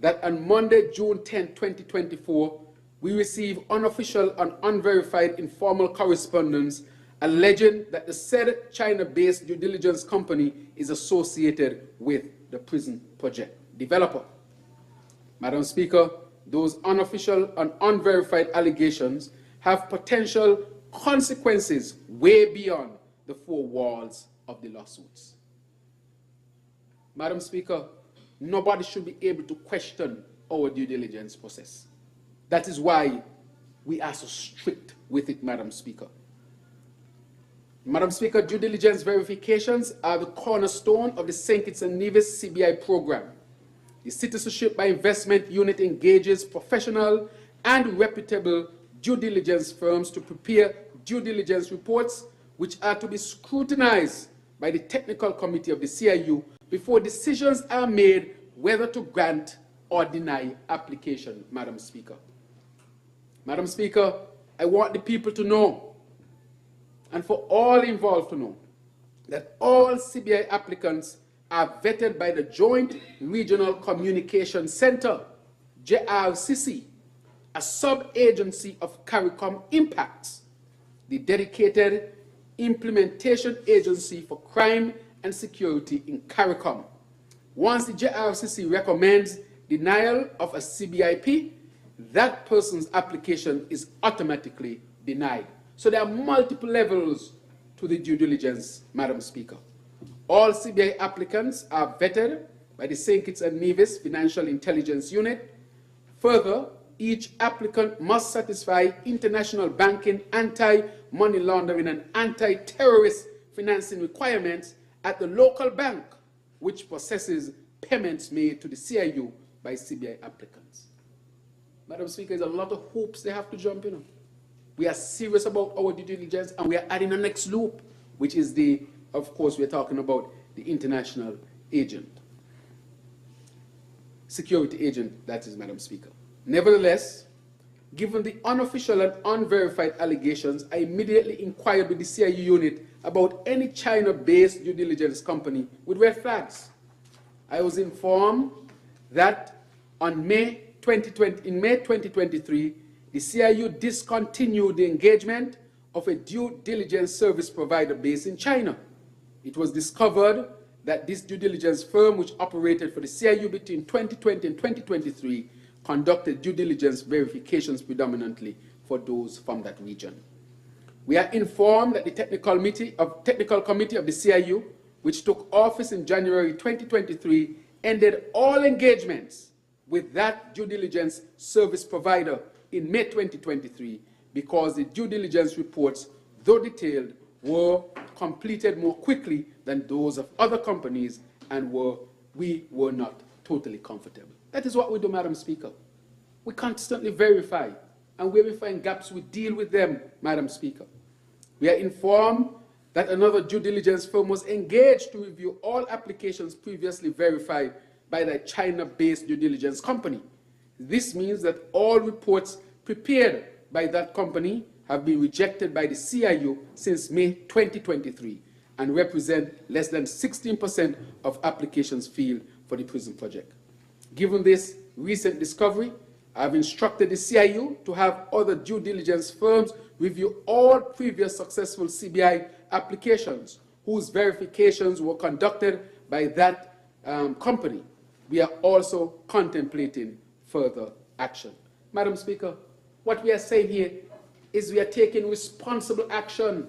that on Monday, June 10, 2024, we received unofficial and unverified informal correspondence alleging that the said China-based due diligence company is associated with the prison project developer. Madam Speaker, those unofficial and unverified allegations have potential consequences way beyond the four walls of the lawsuits. Madam Speaker, nobody should be able to question our due diligence process. That is why we are so strict with it, Madam Speaker. Madam Speaker, due diligence verifications are the cornerstone of the St. Kitts and Nevis CBI program. The Citizenship by Investment Unit engages professional and reputable due diligence firms to prepare due diligence reports, which are to be scrutinized by the technical committee of the CIU before decisions are made whether to grant or deny application, Madam Speaker. Madam Speaker, I want the people to know, and for all involved to know, that all CBI applicants are vetted by the Joint Regional Communication Center, JRCC, a sub-agency of CARICOM Impacts, the dedicated implementation agency for crime and security in CARICOM. Once the JRCC recommends denial of a CBIP, that person's application is automatically denied. So there are multiple levels to the due diligence, Madam Speaker. All CBI applicants are vetted by the St. Kitts and Nevis Financial Intelligence Unit. Further, each applicant must satisfy international banking, anti-money laundering, and anti-terrorist financing requirements at the local bank, which processes payments made to the CIU by CBI applicants. Madam Speaker, there's a lot of hoops they have to jump in. We are serious about our due diligence, and we are adding the next loop, which is the, of course, we're talking about the international agent, security agent, that is, Madam Speaker. Nevertheless, given the unofficial and unverified allegations, I immediately inquired with the CIU unit about any China-based due diligence company with red flags. I was informed that in May 2023, the CIU discontinued the engagement of a due diligence service provider based in China. It was discovered that this due diligence firm, which operated for the CIU between 2020 and 2023, conducted due diligence verifications predominantly for those from that region. We are informed that the technical committee of the CIU, which took office in January 2023, ended all engagements with that due diligence service provider in May 2023 because the due diligence reports, though detailed, were completed more quickly than those of other companies, and we were not totally comfortable. That is what we do, Madam Speaker. We constantly verify, and where we find gaps, we deal with them, Madam Speaker. We are informed that another due diligence firm was engaged to review all applications previously verified by the China-based due diligence company. This means that all reports prepared by that company have been rejected by the CIU since May 2023 and represent less than 16% of applications filed for the prison project. Given this recent discovery, I have instructed the CIU to have other due diligence firms review all previous successful CBI applications whose verifications were conducted by that company. We are also contemplating further action. Madam Speaker, what we are saying here is we are taking responsible action.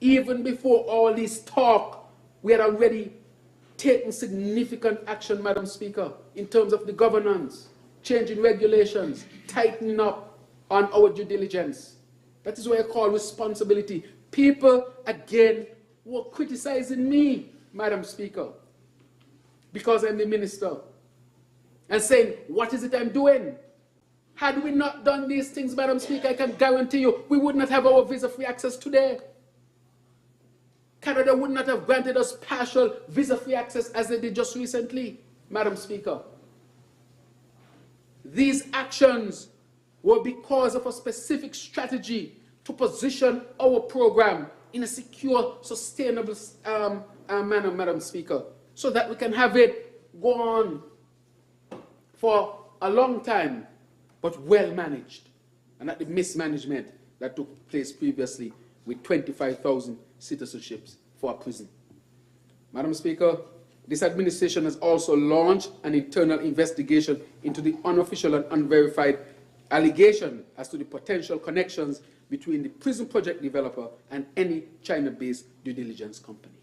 Even before all this talk, we had already taken significant action, Madam Speaker, in terms of the governance, changing regulations, tightening up on our due diligence. That is what I call responsibility. People, again, were criticizing me, Madam Speaker, because I'm the minister, and saying, what is it I'm doing? Had we not done these things, Madam Speaker, I can guarantee you we would not have our visa-free access today. Canada would not have granted us partial visa-free access as they did just recently, Madam Speaker. These actions were because of a specific strategy to position our program in a secure, sustainable manner, Madam Speaker, so that we can have it go on for a long time, but well managed, and not the mismanagement that took place previously with 25,000 citizenships for a prison. Madam Speaker, this administration has also launched an internal investigation into the unofficial and unverified allegation as to the potential connections between the prison project developer and any China-based due diligence company.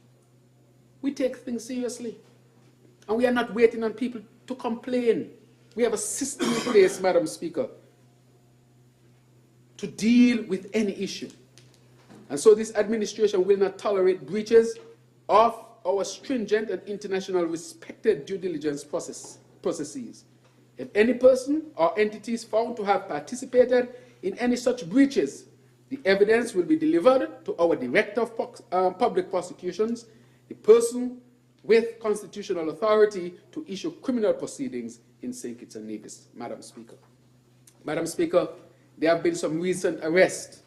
We take things seriously, and we are not waiting on people to complain. We have a system in place, Madam Speaker, to deal with any issue. And so this administration will not tolerate breaches of our stringent and international respected due diligence processes. If any person or entity is found to have participated in any such breaches, the evidence will be delivered to our Director of Public Prosecutions, the person with constitutional authority to issue criminal proceedings in St. Kitts and Nevis, Madam Speaker. Madam Speaker, there have been some recent arrests.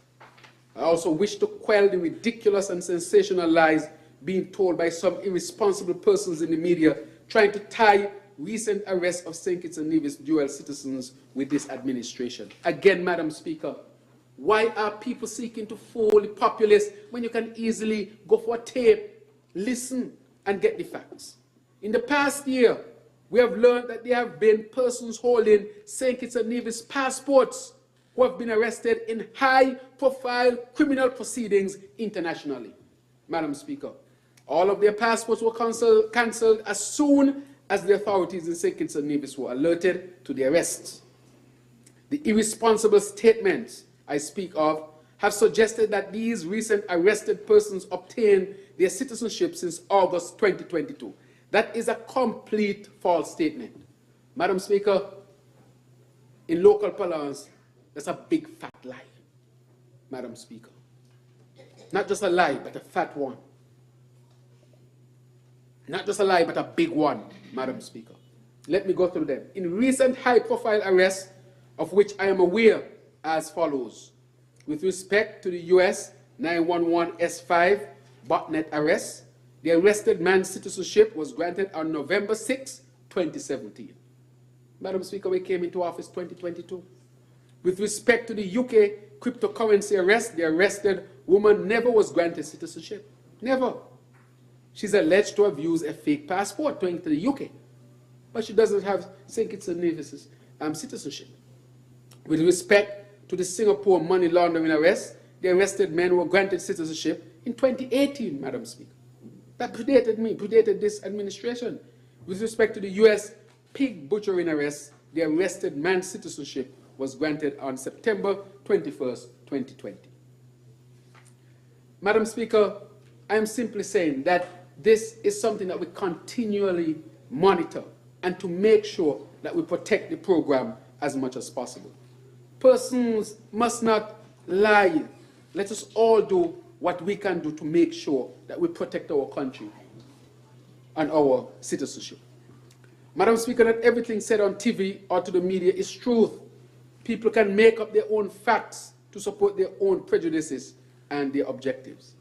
I also wish to quell the ridiculous and sensational lies being told by some irresponsible persons in the media trying to tie recent arrests of St. Kitts and Nevis dual citizens with this administration. Again, Madam Speaker, why are people seeking to fool the populace when you can easily go for a tape, listen, and get the facts? In the past year, we have learned that there have been persons holding St. Kitts and Nevis passports who have been arrested in high-profile criminal proceedings internationally. Madam Speaker, all of their passports were cancelled as soon as the authorities in St. Kitts and Nevis were alerted to the arrests. The irresponsible statements I speak of have suggested that these recent arrested persons obtained their citizenship since August 2022. That is a complete false statement. Madam Speaker, in local parlance, that's a big fat lie, Madam Speaker. Not just a lie, but a fat one. Not just a lie, but a big one, Madam Speaker. Let me go through them. In recent high-profile arrests, of which I am aware as follows. With respect to the US 911 S5 botnet arrest, the arrested man's citizenship was granted on November 6, 2017. Madam Speaker, we came into office 2022. With respect to the UK cryptocurrency arrest, the arrested woman never was granted citizenship. Never. She's alleged to have used a fake passport to enter the UK, but she doesn't have St. Kitts and Nevis' citizenship. With respect to the Singapore money laundering arrest, the arrested men were granted citizenship in 2018, Madam Speaker. That predated me, predated this administration. With respect to the US pig butchering arrest, the arrested man's citizenship was granted on September 21st, 2020. Madam Speaker, I am simply saying that this is something that we continually monitor and to make sure that we protect the program as much as possible. Persons must not lie. Let us all do what we can do to make sure that we protect our country and our citizenship. Madam Speaker, not everything said on TV or to the media is truth. People can make up their own facts to support their own prejudices and their objectives.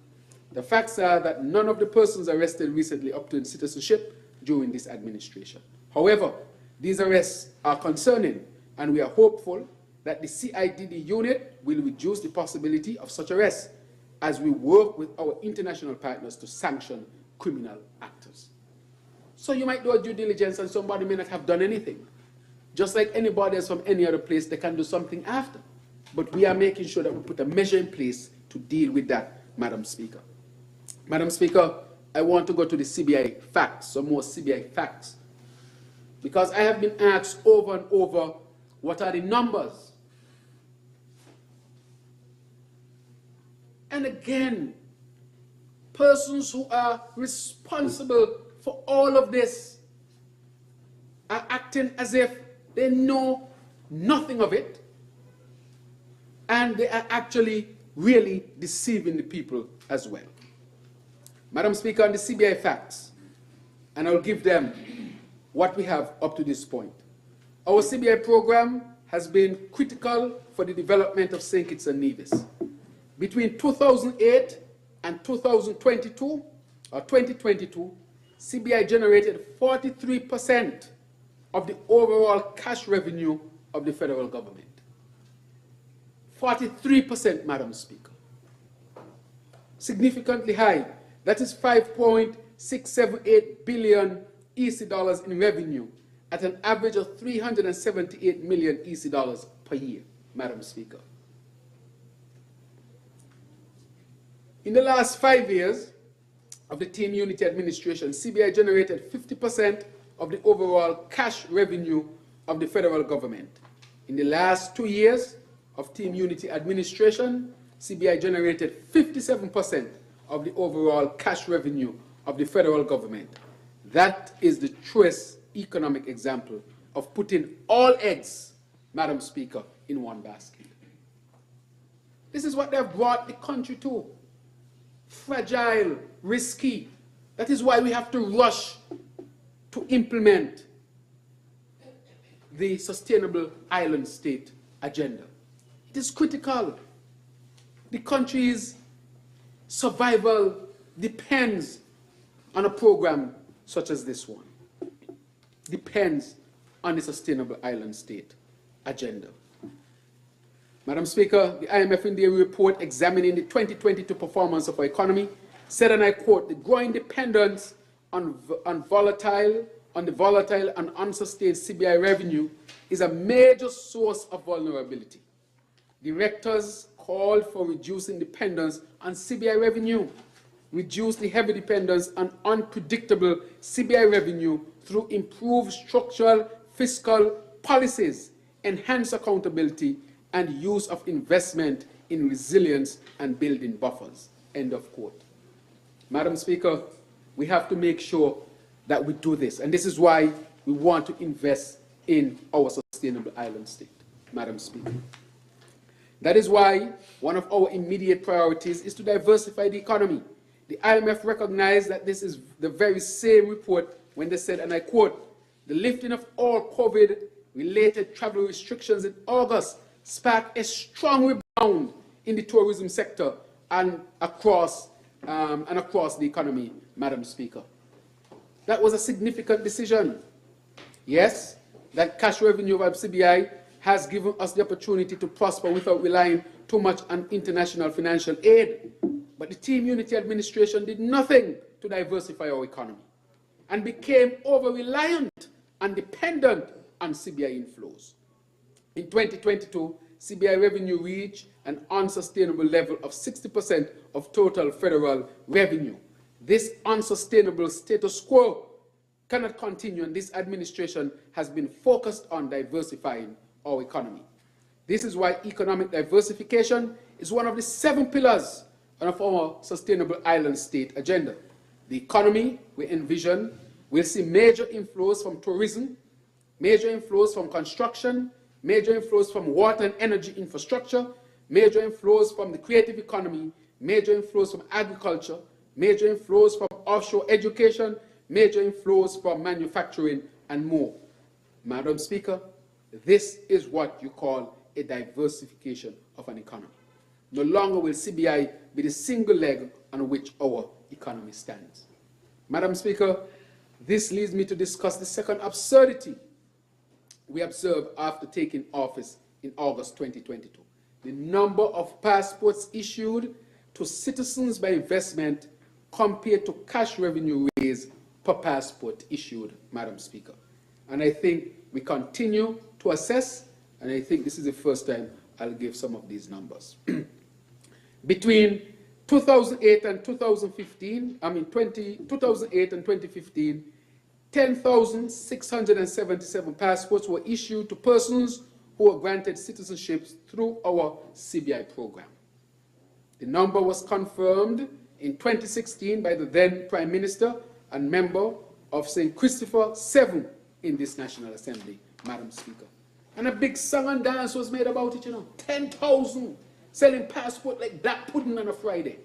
The facts are that none of the persons arrested recently obtained citizenship during this administration. However, these arrests are concerning, and we are hopeful that the CIDD unit will reduce the possibility of such arrests as we work with our international partners to sanction criminal actors. So you might do a due diligence and somebody may not have done anything. Just like anybody else from any other place, they can do something after. But we are making sure that we put a measure in place to deal with that, Madam Speaker. Madam Speaker, I want to go to the CBI facts, some more CBI facts. Because I have been asked over and over, what are the numbers? And again, persons who are responsible for all of this are acting as if they know nothing of it, and they are actually really deceiving the people as well. Madam Speaker, on the CBI facts, and I'll give them what we have up to this point. Our CBI program has been critical for the development of St. Kitts and Nevis. Between 2008 and 2022, or 2022, CBI generated 43% of the overall cash revenue of the federal government. 43%, Madam Speaker. Significantly high. That is 5.678 billion EC dollars in revenue at an average of 378 million EC dollars per year, Madam Speaker. In the last 5 years of the Team Unity administration, CBI generated 50% of the overall cash revenue of the federal government. In the last 2 years of Team Unity administration, CBI generated 57% of the overall cash revenue of the federal government. That is the truest economic example of putting all eggs, Madam Speaker, in one basket. This is what they have brought the country to. Fragile, risky. That is why we have to rush to implement the Sustainable Island State agenda. It is critical. The country's survival depends on a program such as this one depends on the Sustainable Island State agenda. Madam Speaker, the IMF in their report examining the 2022 performance of our economy said, and I quote, "The growing dependence on the volatile and unsustained CBI revenue is a major source of vulnerability. Directors called for reducing dependence on CBI revenue, reduce the heavy dependence on unpredictable CBI revenue through improved structural fiscal policies, enhance accountability, and use of investment in resilience and building buffers." End of quote. Madam Speaker, we have to make sure that we do this, and this is why we want to invest in our Sustainable Island State, Madam Speaker. That is why one of our immediate priorities is to diversify the economy. The IMF recognized that this is the very same report when they said, and I quote, "The lifting of all COVID-related travel restrictions in August sparked a strong rebound in the tourism sector and across the economy, Madam Speaker." That was a significant decision. Yes, that cash revenue of CBI has given us the opportunity to prosper without relying too much on international financial aid. But the Team Unity administration did nothing to diversify our economy and became over-reliant and dependent on CBI inflows. In 2022, CBI revenue reached an unsustainable level of 60% of total federal revenue. This unsustainable status quo cannot continue, and this administration has been focused on diversifying our economy. This is why economic diversification is one of the 7 pillars of our Sustainable Island State agenda. The economy we envision will see major inflows from tourism, major inflows from construction, major inflows from water and energy infrastructure, major inflows from the creative economy, major inflows from agriculture, major inflows from offshore education, major inflows from manufacturing, and more. Madam Speaker, this is what you call a diversification of an economy. No longer will CBI be the single leg on which our economy stands. Madam Speaker, this leads me to discuss the second absurdity we observed after taking office in August 2022. The number of passports issued to citizens by investment compared to cash revenue raised per passport issued, Madam Speaker. And I think we continue to assess, and I think this is the first time I'll give some of these numbers. Between 2008 and 2015, 2008 and 2015, 10,677 passports were issued to persons who were granted citizenships through our CBI program. The number was confirmed in 2016 by the then Prime Minister and member of St. Christopher 7 in this National Assembly, Madam Speaker. And a big song and dance was made about it, 10,000 selling passport like black pudding on a Friday.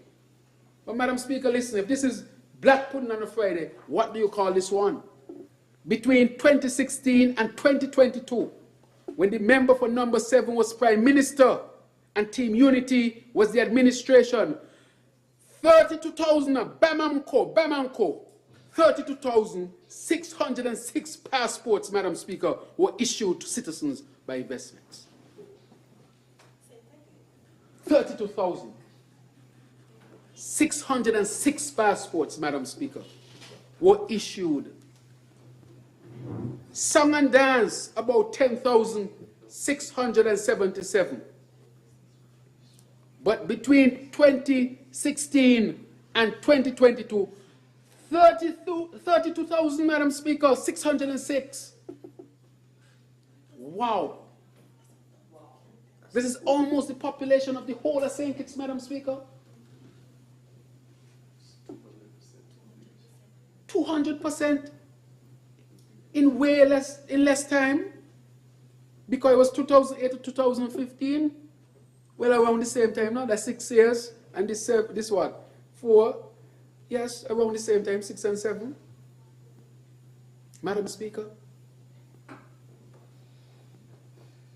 But Madam Speaker, listen, if this is black pudding on a Friday, what do you call this one? Between 2016 and 2022, when the member for number 7 was Prime Minister and Team Unity was the administration, 32,000, Bamamco, 32,606 passports, Madam Speaker, were issued to citizens by investments. 32,606 passports, Madam Speaker, were issued. Song and dance, about 10,677. But between 2016 and 2022, 32,000, Madam Speaker, 606. Wow. This is almost the population of the whole of St. Kitts, Madam Speaker. 200% in less time, because it was 2008 to 2015. Well, around the same time now, that's 6 years, and this what? 4, yes, around the same time, 6 and 7. Madam Speaker,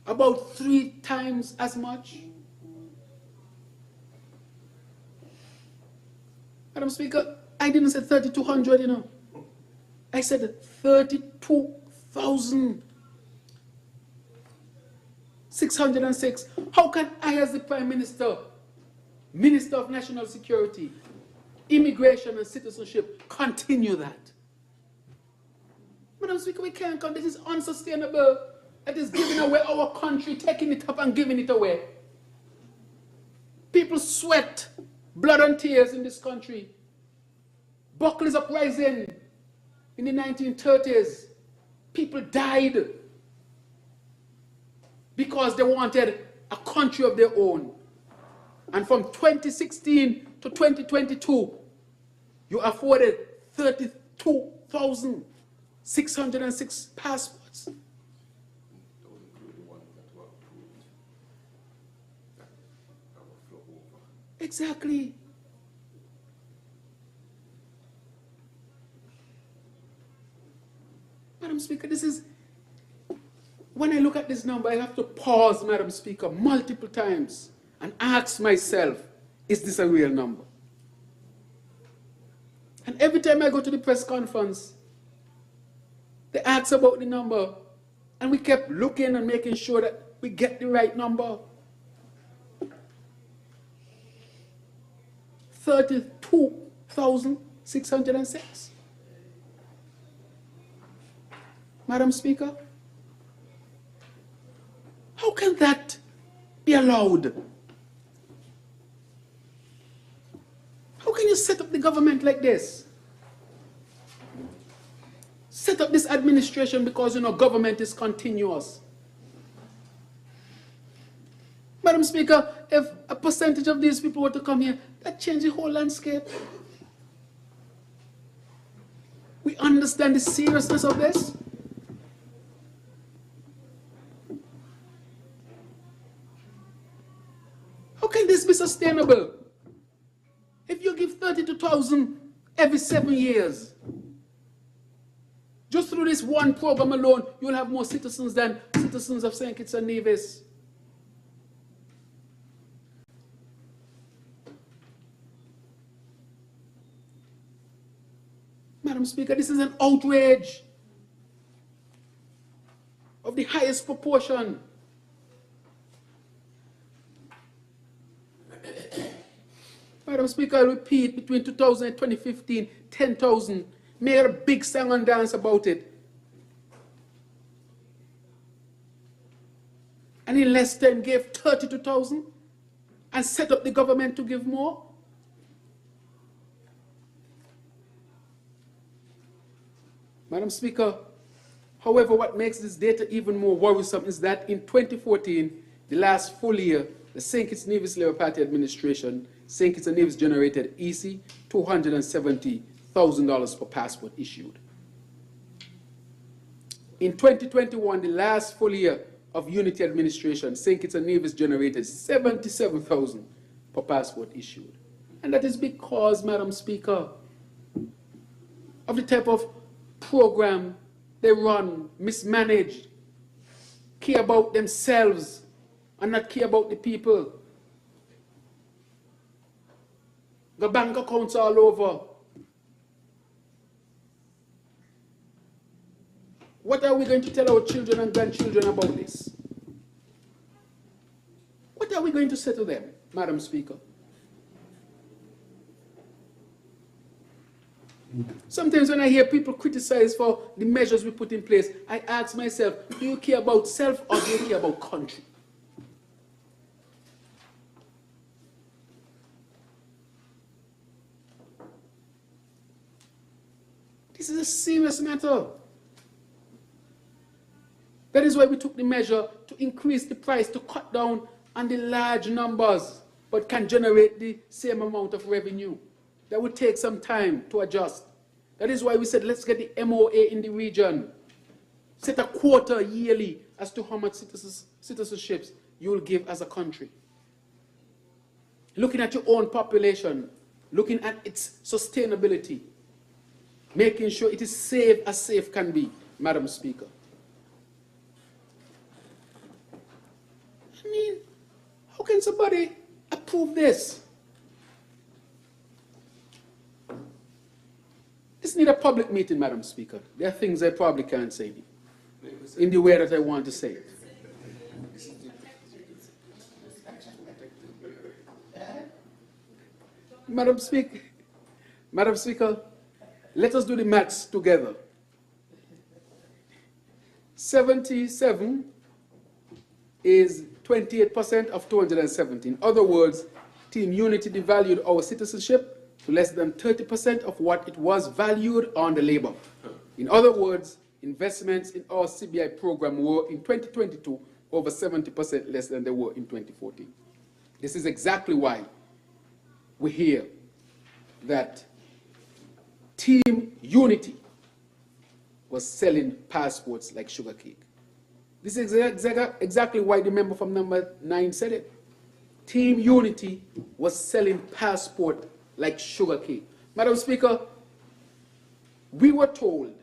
about 3 times as much. Madam Speaker, I didn't say 3,200, you know. I said 32,606. How can I, as the Prime Minister, Minister of National Security, Immigration and Citizenship, continue that? Madam Speaker, we can't come. This is unsustainable. That is giving away our country, taking it up and giving it away. People sweat, blood and tears in this country. Buckley's uprising in the 1930s. People died because they wanted a country of their own. And from 2016 to 2022, you afforded 32,606 passports.
Those include the ones that were approved, that will flow over.
Exactly. Madam Speaker, this is, when I look at this number, I have to pause, Madam Speaker, multiple times and ask myself, is this a real number? And every time I go to the press conference, they ask about the number, and we kept looking and making sure that we get the right number. 32,606. Madam Speaker, how can that be allowed? How can you set up the government like this? Set up this administration because, you know, government is continuous. Madam Speaker, if a percentage of these people were to come here, that change the whole landscape. We understand the seriousness of this. How can this be sustainable? If you give 32,000 every 7 years, just through this one program alone, you'll have more citizens than citizens of St. Kitts and Nevis. Madam Speaker, this is an outrage of the highest proportion. Madam Speaker, I repeat, between 2000 and 2015, 10,000. Made a big song and dance about it. And in less time gave 32,000 and set up the government to give more. Madam Speaker, however, what makes this data even more worrisome is that in 2014, the last full year, the St. Kitts Nevis Labour Party administration, St. Kitts and Nevis generated easy $270,000 per passport issued. In 2021, the last full year of Unity administration, St. Kitts and Nevis generated $77,000 per passport issued. And that is because, Madam Speaker, of the type of program they run, mismanaged, care about themselves and not care about the people. The bank accounts all over. What are we going to tell our children and grandchildren about this? What are we going to say to them, Madam Speaker? Sometimes when I hear people criticize for the measures we put in place, I ask myself, do you care about self or do you care about country? This is a serious matter. That is why we took the measure to increase the price, to cut down on the large numbers, but can generate the same amount of revenue. That would take some time to adjust. That is why we said, let's get the MOA in the region. Set a quota yearly as to how much citizenships you will give as a country. Looking at your own population, looking at its sustainability, making sure it is safe as safe can be, Madam Speaker. I mean, how can somebody approve this? need a public meeting, Madam Speaker. There are things I probably can't say in the way that I want to say it. Madam Speaker, let us do the maths together. 77 is 28% of 270. In other words, Team Unity devalued our citizenship to less than 30% of what it was valued on the labor. In other words, investments in our CBI program were in 2022 over 70% less than they were in 2014. This is exactly why we hear that Team Unity was selling passports like sugar cake. This is exactly why the member from number 9 said it. Team Unity was selling passport like sugar cake. Madam Speaker, we were told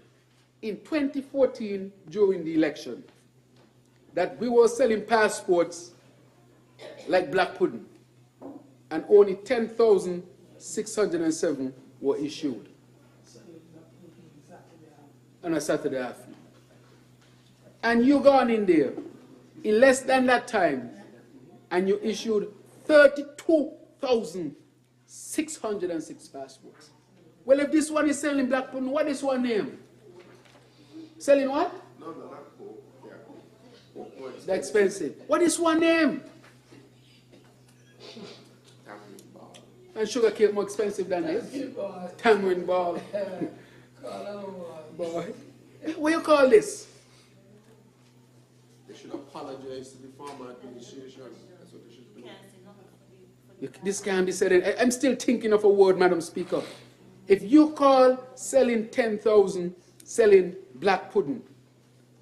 in 2014 during the election that we were selling passports like black pudding, and only 10,607 were issued on a Saturday afternoon. And you gone in there in less than that time and you issued 32,606 passports. Well, if this one is selling black pudding, what is one name? Selling what?
No, not Coke. Yeah.
They're expensive. What is one name?
Tamarind ball.
And sugar cake more expensive than this? Tamarind ball. Boy. What you call this?
They should apologize to the former administration. That's what they should do.
This can't be said. I'm still thinking of a word, Madam Speaker. If you call selling 10,000 selling black pudding,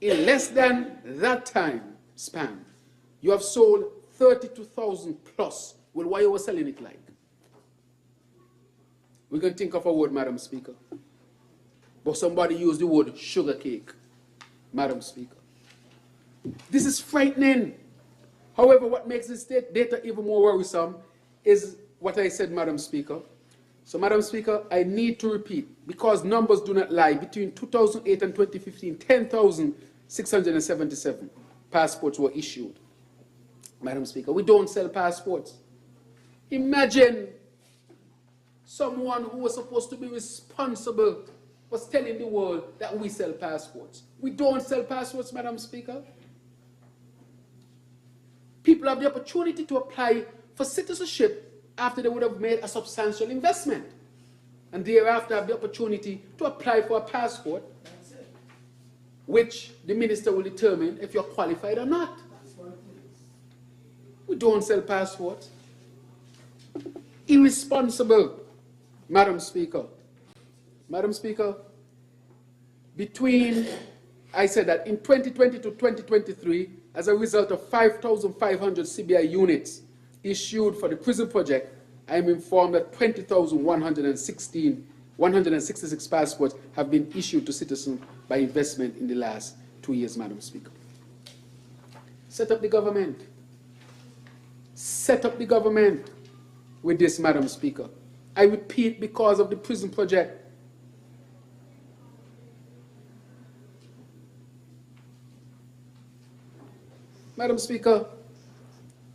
in less than that time span, you have sold 32,000 plus. Well, why you were selling it like? We can think of a word, Madam Speaker. But somebody used the word sugar cake, Madam Speaker. This is frightening. However, what makes this data even more worrisome is what I said, Madam Speaker. So, Madam Speaker, I need to repeat, because numbers do not lie, between 2008 and 2015, 10,677 passports were issued. Madam Speaker, we don't sell passports. Imagine someone who was supposed to be responsible was telling the world that we sell passports. We don't sell passports, Madam Speaker. People have the opportunity to apply for citizenship after they would have made a substantial investment, and thereafter have the opportunity to apply for a passport, which the minister will determine if you're qualified or not. We don't sell passports. Irresponsible, Madam Speaker. Madam Speaker, I said that in 2020 to 2023, as a result of 5,500 CBI units issued for the prison project, I am informed that 166 passports have been issued to citizens by investment in the last 2 years, Madam Speaker. Set up the government. Set up the government with this, Madam Speaker. I repeat, because of the prison project. Madam Speaker,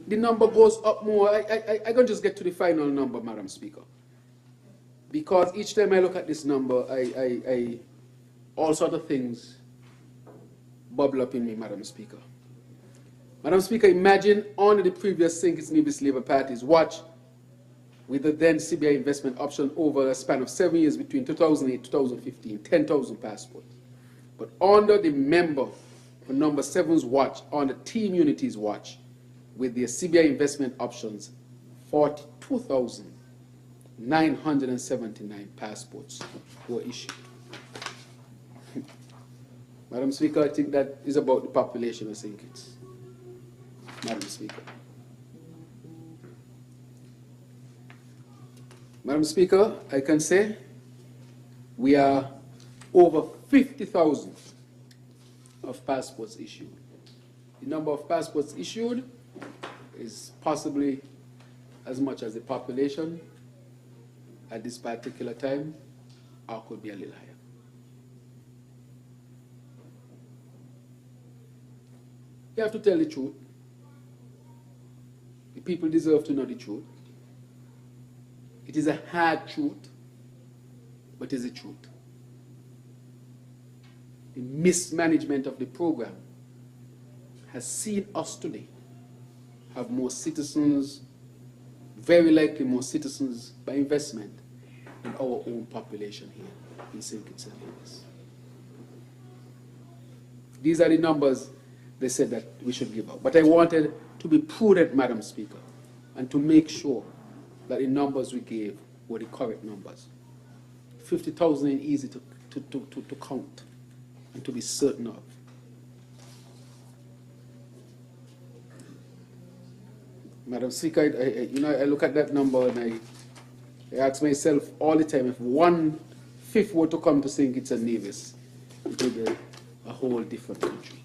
the number goes up more. I can just get to the final number, Madam Speaker. Because each time I look at this number, all sort of things bubble up in me, Madam Speaker. Madam Speaker, imagine only the previous Nevis Labour Party's watch with the then CBI investment option over a span of 7 years between 2008 and 2015, 10,000 passports. But under the member for number 7's watch, on the Team Unity's watch, with their CBI investment options, 42,979 passports were issued. Madam Speaker, I think that is about the population of St. Kitts. Madam Speaker. Madam Speaker, I can say we are over 50,000 of passports issued. The number of passports issued is possibly as much as the population at this particular time, or could be a little higher. You have to tell the truth. The people deserve to know the truth. It is a hard truth, but it is the truth. The mismanagement of the program has seen us today have more citizens, very likely more citizens by investment in our own population here in St. Kitts and Nevis. These are the numbers they said that we should give out. But I wanted to be prudent, Madam Speaker, and to make sure that the numbers we gave were the correct numbers. 50,000 is easy to count and to be certain of. Madam Speaker, I look at that number and I ask myself all the time, if 1/5 were to come to St. Kitts and Nevis, it would be a whole different country.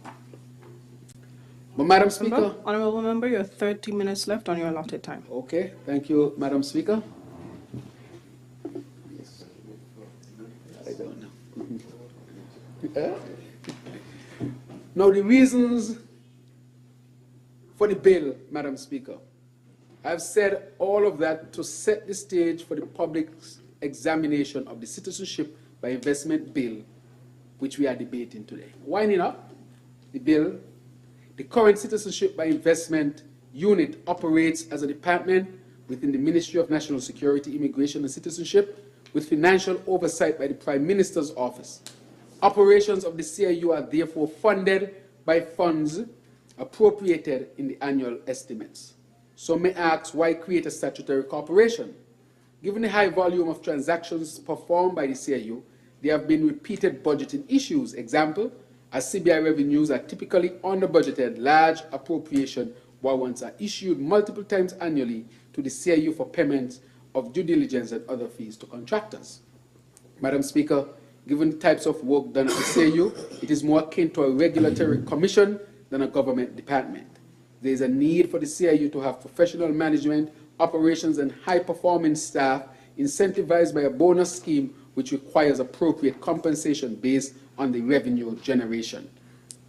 But Madam Speaker...
Honourable Member, you have 30 minutes left on your allotted time.
Okay, thank you, Madam Speaker. I don't know. Now, the reasons for the bill, Madam Speaker. I've said all of that to set the stage for the public's examination of the Citizenship by Investment Bill, which we are debating today. Winding up the bill, the current Citizenship by Investment Unit operates as a department within the Ministry of National Security, Immigration and Citizenship, with financial oversight by the Prime Minister's Office. Operations of the CIU are therefore funded by funds appropriated in the annual estimates. Some may ask, why create a statutory corporation? Given the high volume of transactions performed by the CIU, there have been repeated budgeting issues. Example, as CBI revenues are typically under-budgeted, large appropriation warrants are issued multiple times annually to the CIU for payments of due diligence and other fees to contractors. Madam Speaker, given the types of work done at the CIU, it is more akin to a regulatory commission than a government department. There is a need for the CIU to have professional management, operations, and high-performing staff incentivized by a bonus scheme which requires appropriate compensation based on the revenue generation.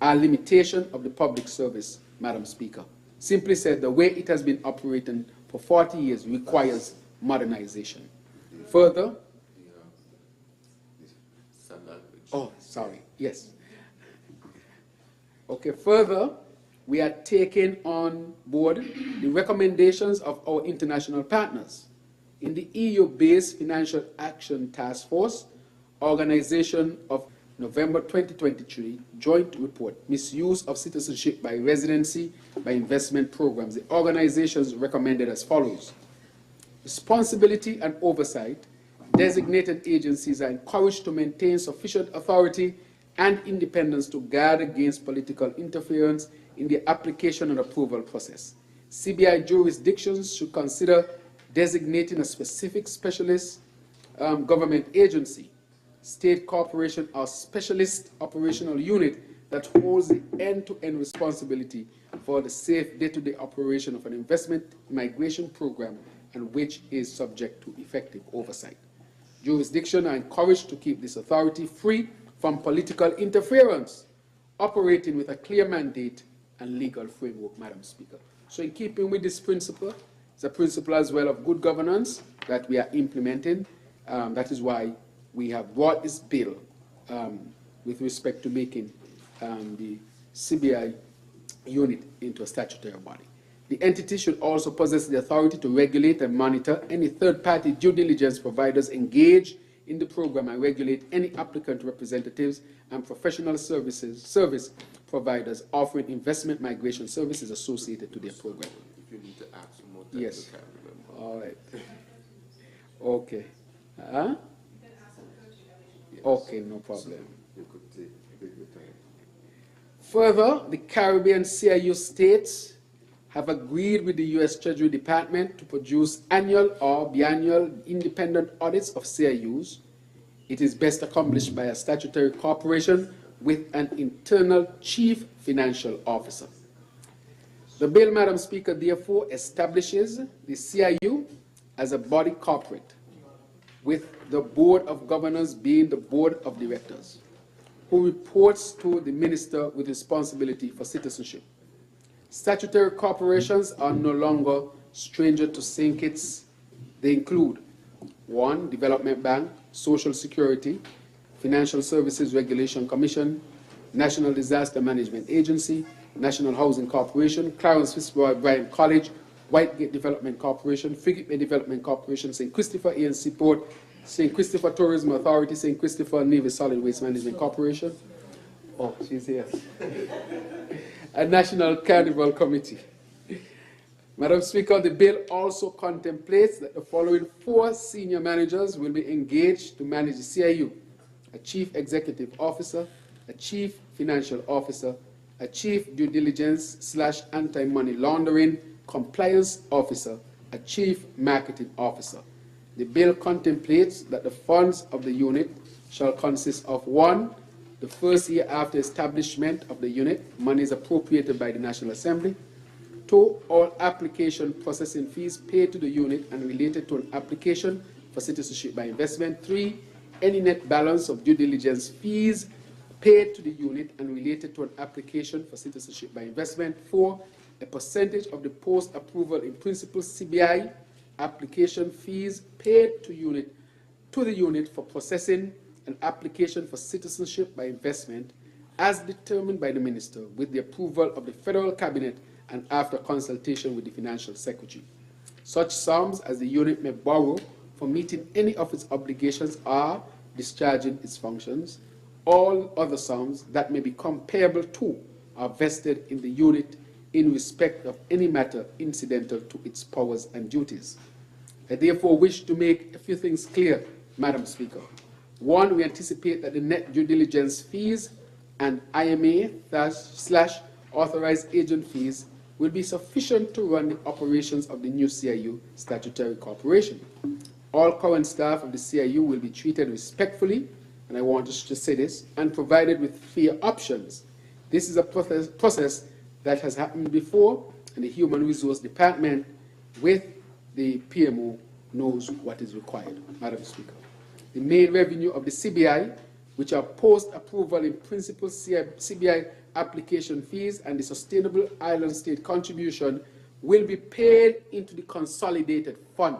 Our limitation of the public service, Madam Speaker. Simply said, the way it has been operating for 40 years requires modernization. Further, oh, sorry, yes. Okay, further, we are taking on board the recommendations of our international partners. In the EU-based Financial Action Task Force, Organization of November 2023 Joint Report, Misuse of Citizenship by Residency by Investment Programs, the organizations recommended as follows. Responsibility and oversight. Designated agencies are encouraged to maintain sufficient authority and independence to guard against political interference in the application and approval process. CBI jurisdictions should consider designating a specific specialist government agency, state corporation, or specialist operational unit that holds the end-to-end responsibility for the safe day-to-day operation of an investment migration program and which is subject to effective oversight. Jurisdictions are encouraged to keep this authority free from political interference, operating with a clear mandate and legal framework, Madam Speaker. So in keeping with this principle, it's a principle as well of good governance that we are implementing. That is why we have brought this bill with respect to making the CBI unit into a statutory body. The entity should also possess the authority to regulate and monitor any third-party due diligence providers engaged in the program and regulate any applicant representatives and professional service providers offering investment migration services associated to their program.
If you need to add some more time,
yes.
you can remember.
All right. Okay. Huh?
Yes.
Okay, no problem.
So you could take your time.
Further, the Caribbean CIU states have agreed with the U.S. Treasury Department to produce annual or biannual independent audits of CIUs. It is best accomplished by a statutory corporation with an internal chief financial officer. The bill, Madam Speaker, therefore establishes the CIU as a body corporate, with the Board of Governors being the Board of Directors, who reports to the Minister with responsibility for citizenship. Statutory corporations are no longer stranger to St. Kitts. They include 1. Development Bank, Social Security, Financial Services Regulation Commission, National Disaster Management Agency, National Housing Corporation, Clarence Fitzroy Bryan College, Whitegate Development Corporation, Frigate Bay Development Corporation, St. Christopher ANC Port, St. Christopher Tourism Authority, St. Christopher Nevis Solid Waste Management Corporation. Oh, she's here. A National Carnival Committee. Madam Speaker, the bill also contemplates that the following 4 senior managers will be engaged to manage the CIU: a Chief Executive Officer, a Chief Financial Officer, a Chief Due Diligence / Anti-Money Laundering Compliance Officer, a Chief Marketing Officer. The bill contemplates that the funds of the unit shall consist of 1. The first year after establishment of the unit, money is appropriated by the National Assembly. 2. All application processing fees paid to the unit and related to an application for citizenship by investment. 3. Any net balance of due diligence fees paid to the unit and related to an application for citizenship by investment. 4. A percentage of the post-approval in principle CBI application fees paid to the unit for processing an application for citizenship by investment as determined by the Minister with the approval of the Federal Cabinet and after consultation with the Financial Secretary. Such sums as the unit may borrow for meeting any of its obligations or discharging its functions. All other sums that may be comparable to are vested in the unit in respect of any matter incidental to its powers and duties. I therefore wish to make a few things clear, Madam Speaker. 1, we anticipate that the net due diligence fees and IMA / authorized agent fees will be sufficient to run the operations of the new CIU statutory corporation. All current staff of the CIU will be treated respectfully, and I want to say this, and provided with fair options. This is a process that has happened before, and the Human Resource Department with the PMO knows what is required, Madam Speaker. The main revenue of the CBI, which are post-approval in principle CBI application fees and the Sustainable Island State contribution, will be paid into the consolidated fund.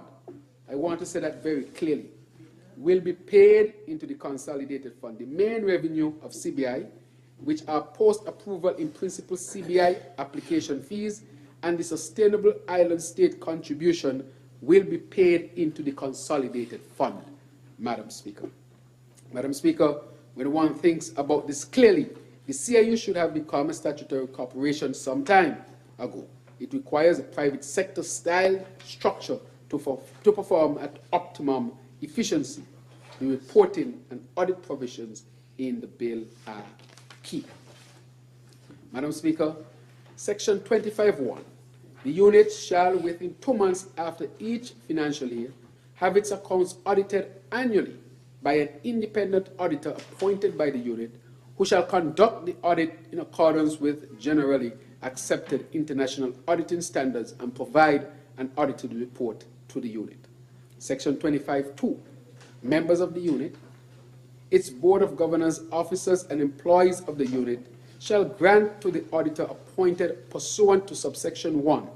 I want to say that very clearly. Will be paid into the consolidated fund. The main revenue of CBI, which are post-approval in principle CBI application fees and the Sustainable Island State contribution, will be paid into the consolidated fund, Madam Speaker. Madam Speaker, when one thinks about this clearly, the CIU should have become a statutory corporation some time ago. It requires a private sector style structure to perform at optimum efficiency. The reporting and audit provisions in the bill are key. Madam Speaker, Section 25(1). The unit shall, within 2 months after each financial year, have its accounts audited annually by an independent auditor appointed by the unit, who shall conduct the audit in accordance with generally accepted international auditing standards and provide an audited report to the unit. Section 25(2). Members of the unit, its Board of Governors, officers, and employees of the unit shall grant to the auditor appointed pursuant to subsection 1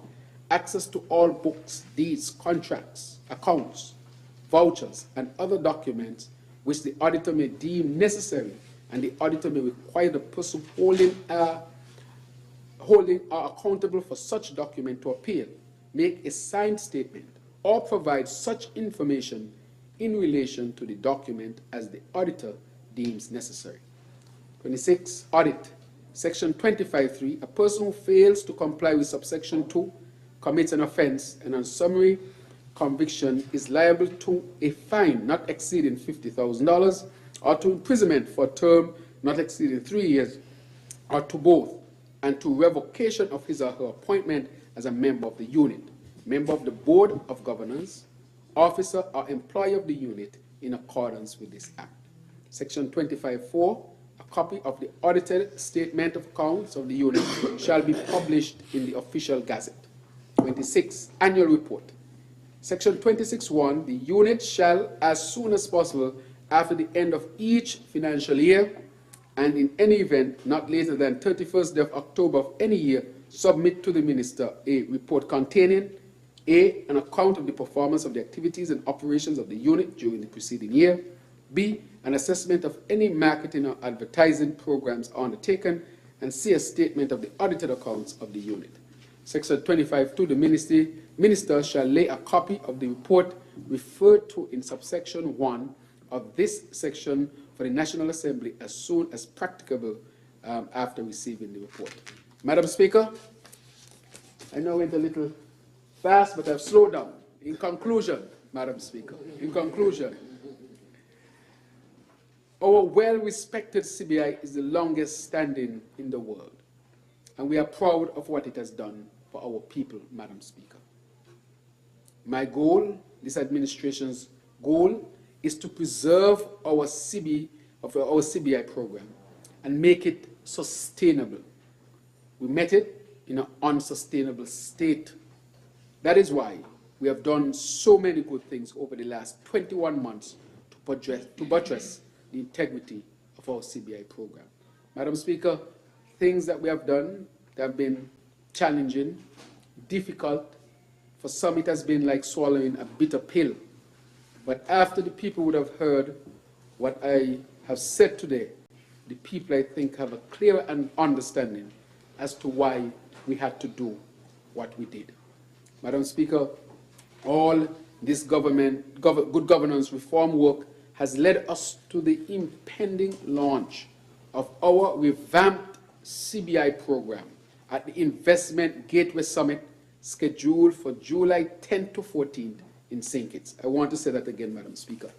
access to all books, deeds, contracts, accounts, vouchers, and other documents which the auditor may deem necessary, and the auditor may require the person holding or accountable for such document to appear, make a signed statement, or provide such information in relation to the document as the auditor deems necessary. 26. Audit. Section 25(3). A person who fails to comply with subsection 2 commits an offense, and on summary conviction is liable to a fine not exceeding $50,000 or to imprisonment for a term not exceeding 3 years, or to both, and to revocation of his or her appointment as a member of the unit, member of the Board of Governors, officer or employee of the unit in accordance with this Act. Section 25(4). A copy of the audited statement of accounts of the unit shall be published in the official gazette. 26. Annual report. Section 26(1). The unit shall, as soon as possible after the end of each financial year, and in any event not later than 31st day of October of any year submit to the Minister a report containing A, an account of the performance of the activities and operations of the unit during the preceding year, B, an assessment of any marketing or advertising programs undertaken, and C, a statement of the audited accounts of the unit. Section 25(2), the Minister shall lay a copy of the report referred to in subsection 1 of this section for the National Assembly as soon as practicable after receiving the report. Madam Speaker, I know I went a little fast, but I've slowed down. In conclusion, Madam Speaker, in conclusion, our well-respected CBI is the longest standing in the world, and we are proud of what it has done for our people, Madam Speaker. My goal, this administration's goal, is to preserve our CBI program and make it sustainable. We met it in an unsustainable state. That is why we have done so many good things over the last 21 months to buttress the integrity of our CBI program. Madam Speaker, things that we have done that have been challenging, difficult. For some, it has been like swallowing a bitter pill. But after the people would have heard what I have said today, the people, I think, have a clearer understanding as to why we had to do what we did. Madam Speaker, all this good governance reform work has led us to the impending launch of our revamped CBI program at the Investment Gateway Summit scheduled for July 10th to 14th in St. Kitts. I want to say that again, Madam Speaker.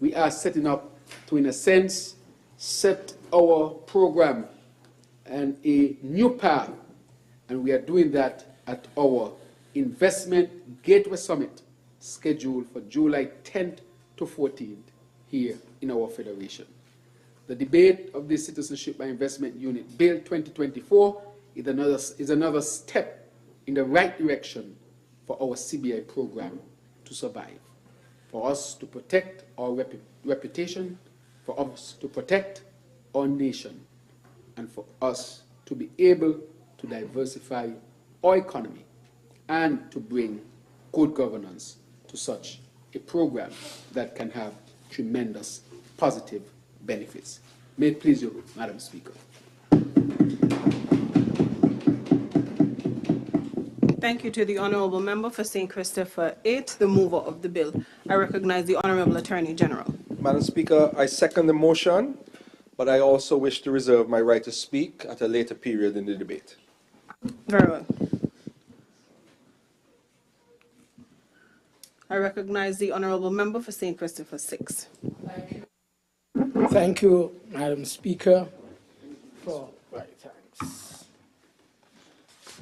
We are setting up to, in a sense, set our program and a new path, and we are doing that at our Investment Gateway Summit scheduled for July 10th to 14th here in our federation. The debate of the Citizenship by Investment Unit Bill 2024 is another step in the right direction for our CBI program to survive, for us to protect our reputation, for us to protect our nation, and for us to be able to diversify our economy and to bring good governance to such a program that can have tremendous positive benefits. May it please you, Madam Speaker.
Thank you to the Honourable Member for St. Christopher 8, the mover of the bill. I recognize the Honourable Attorney General.
Madam Speaker, I second the motion, but I also wish to reserve my right to speak at a later period in the debate.
Very well. I recognize the Honourable Member for St. Christopher 6.
Thank you, Madam Speaker,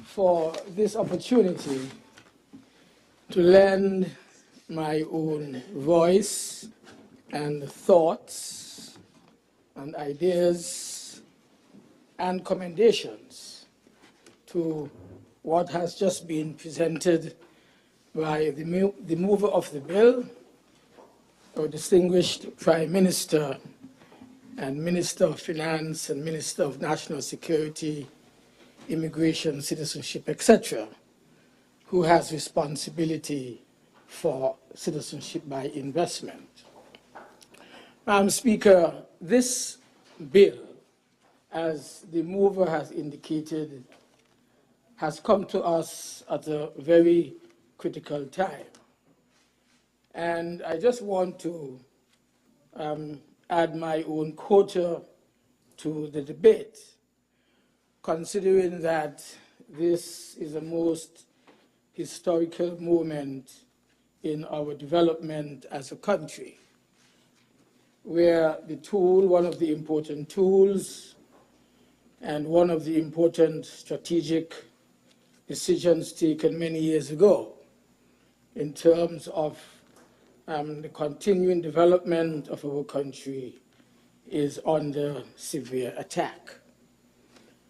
for this opportunity to lend my own voice and thoughts and ideas and commendations to what has just been presented by the mover of the bill, our distinguished Prime Minister and Minister of Finance and Minister of National Security, Immigration, Citizenship, etc., who has responsibility for citizenship by investment. Madam Speaker, this bill, as the mover has indicated, has come to us at a very critical time. And I just want to add my own quota to the debate, considering that this is a most historical moment in our development as a country, where the tool, one of the important tools, and one of the important strategic decisions taken many years ago in terms of the continuing development of our country is under severe attack.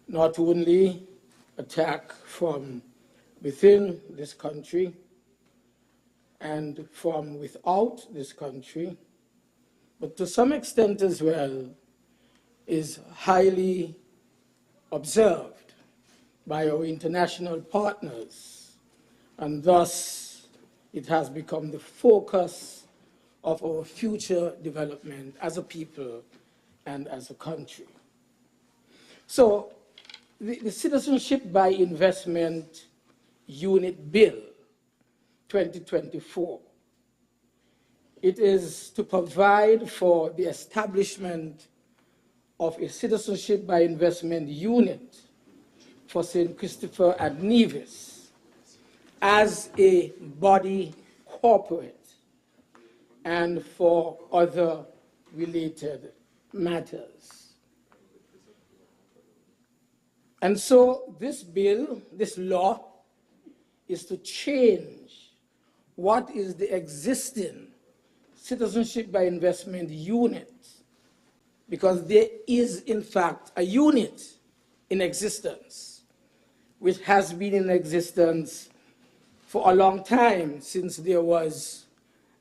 Not only attack from within this country and from without this country, but to some extent as well is highly observed by our international partners, and thus it has become the focus of our future development as a people and as a country. So the Citizenship by Investment Unit Bill 2024, it is to provide for the establishment of a Citizenship by Investment Unit for St. Christopher and Nevis as a body corporate and for other related matters. And so this bill, this law, is to change what is the existing Citizenship by Investment Unit, because there is, in fact, a unit in existence, which has been in existence for a long time, since there was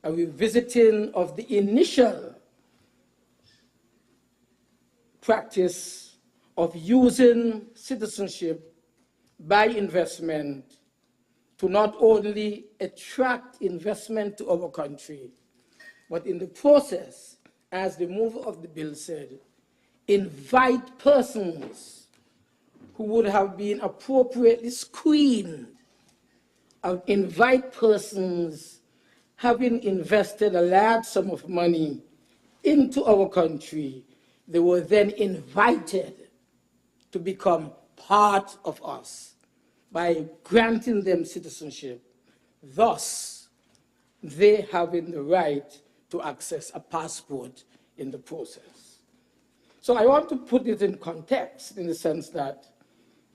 a revisiting of the initial practice of using citizenship by investment to not only attract investment to our country, but in the process, as the mover of the bill said, invite persons who would have been appropriately screened, invite persons having invested a large sum of money into our country. They were then invited to become part of us by granting them citizenship, thus they having the right to access a passport in the process. So I want to put it in context in the sense that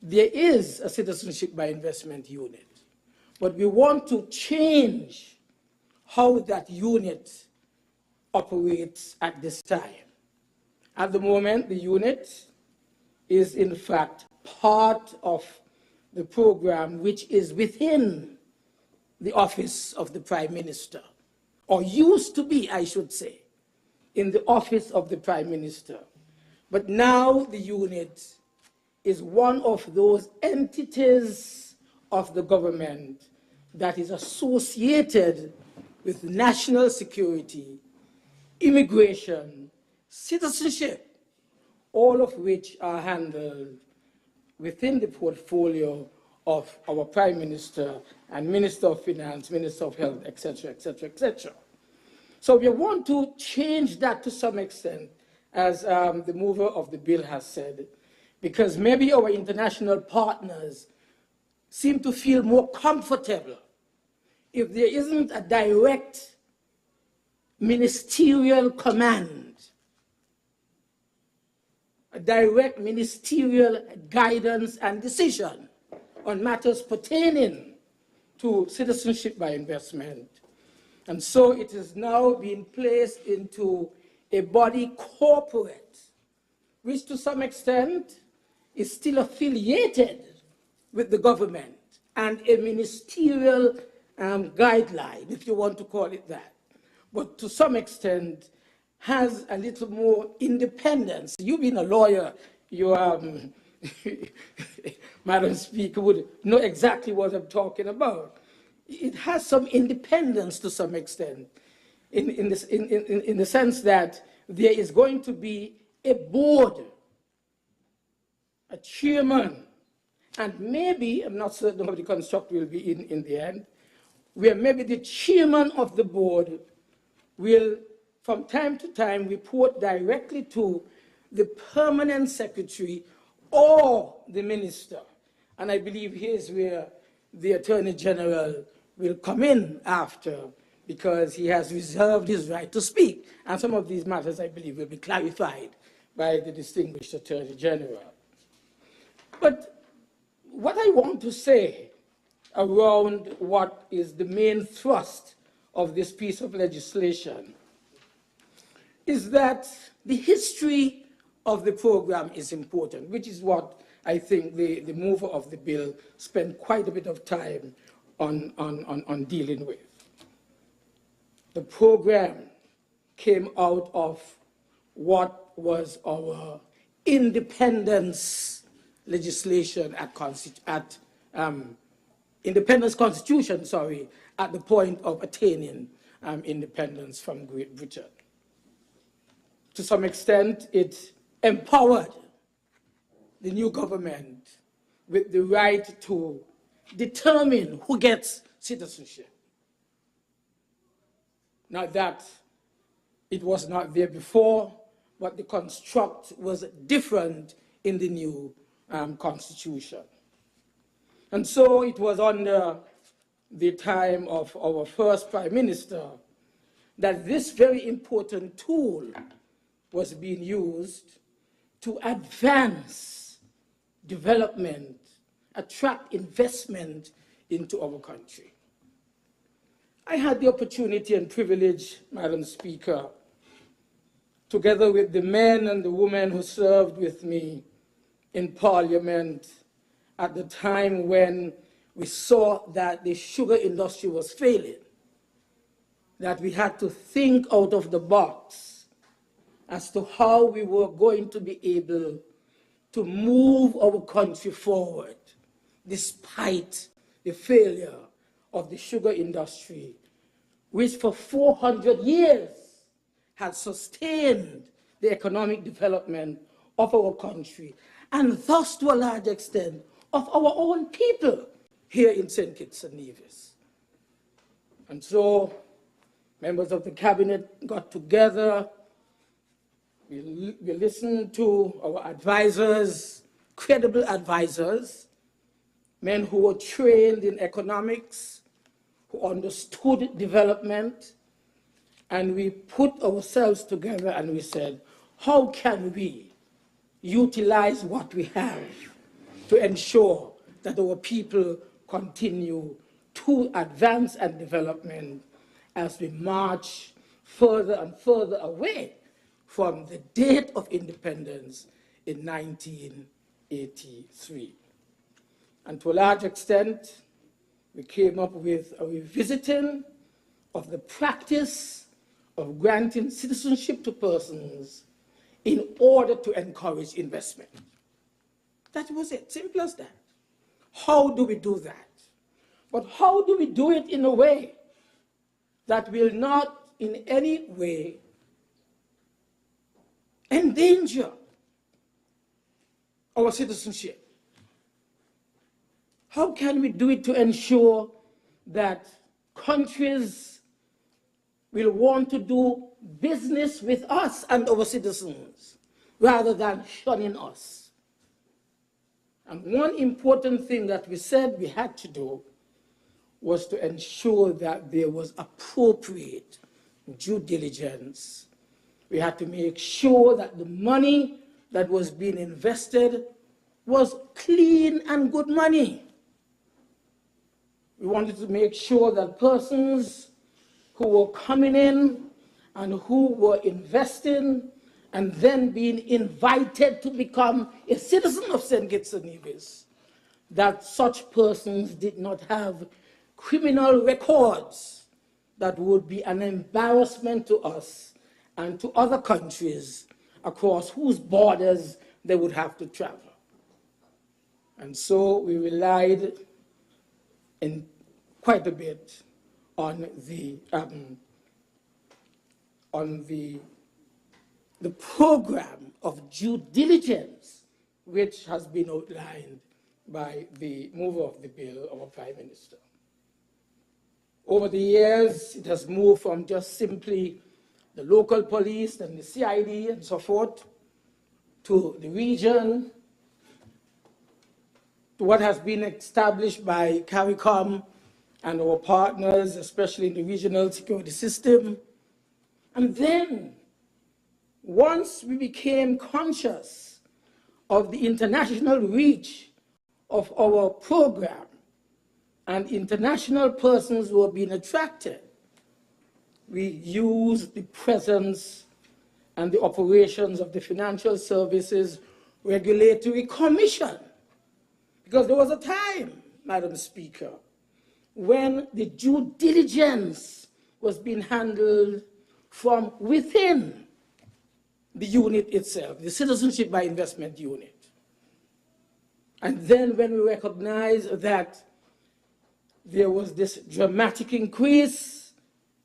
there is a Citizenship by Investment Unit, but we want to change how that unit operates at this time. At the moment, the unit is in fact part of the program which is within the office of the Prime Minister, or used to be, I should say, in the office of the Prime Minister. But now the unit is one of those entities of the government that is associated with national security, immigration, citizenship, all of which are handled within the portfolio of our Prime Minister and Minister of Finance, Minister of Health, etc., etc., etc. So we want to change that to some extent, as the mover of the bill has said, because maybe our international partners seem to feel more comfortable if there isn't a direct ministerial command, a direct ministerial guidance and decision on matters pertaining to citizenship by investment. And so it is now being placed into a body corporate, which to some extent is still affiliated with the government, and a ministerial guideline, if you want to call it that, but to some extent has a little more independence. You being a lawyer, you Madam Speaker, would know exactly what I'm talking about. It has some independence to some extent, in the sense that there is going to be a board, a chairman, and maybe, I'm not certain how the construct will be in the end, where maybe the chairman of the board will, from time to time, report directly to the permanent secretary or the minister. And I believe here's where the Attorney General will come in after, because he has reserved his right to speak. And some of these matters, I believe, will be clarified by the distinguished Attorney General. But what I want to say around what is the main thrust of this piece of legislation is that the history of the program is important, which is what I think the mover of the bill spent quite a bit of time on dealing with. The program came out of what was our independence legislation at independence constitution, at the point of attaining independence from Great Britain. To some extent, it empowered the new government with the right to determine who gets citizenship. Not that it was not there before, but the construct was different in the new constitution. And so it was under the time of our first Prime Minister that this very important tool was being used to advance development, attract investment into our country. I had the opportunity and privilege, Madam Speaker, together with the men and the women who served with me in Parliament at the time when we saw that the sugar industry was failing, that we had to think out of the box as to how we were going to be able to move our country forward despite the failure of the sugar industry, which for 400 years had sustained the economic development of our country, and thus, to a large extent, of our own people here in St. Kitts and Nevis. And so, members of the cabinet got together, we listened to our advisors, credible advisors, men who were trained in economics, who understood development, and we put ourselves together and we said, how can we utilize what we have to ensure that our people continue to advance and development as we march further and further away from the date of independence in 1983. And to a large extent, we came up with a revisiting of the practice of granting citizenship to persons in order to encourage investment. That was it, simple as that. How do we do that? But how do we do it in a way that will not in any way endanger our citizenship? How can we do it to ensure that countries will want to do business with us and our citizens rather than shunning us? And one important thing that we said we had to do was to ensure that there was appropriate due diligence. We had to make sure that the money that was being invested was clean and good money. We wanted to make sure that persons who were coming in and who were investing and then being invited to become a citizen of St. Kitts and Nevis, that such persons did not have criminal records that would be an embarrassment to us and to other countries across whose borders they would have to travel. And so we relied in quite a bit on the program of due diligence, which has been outlined by the mover of the bill, our Prime Minister. Over the years, it has moved from just simply the local police and the CID and so forth to the region, to what has been established by CARICOM and our partners, especially in the regional security system. And then, once we became conscious of the international reach of our program and international persons were being attracted, we used the presence and the operations of the Financial Services Regulatory Commission. Because there was a time, Madam Speaker, when the due diligence was being handled from within the unit itself, the Citizenship by Investment Unit. And then when we recognized that there was this dramatic increase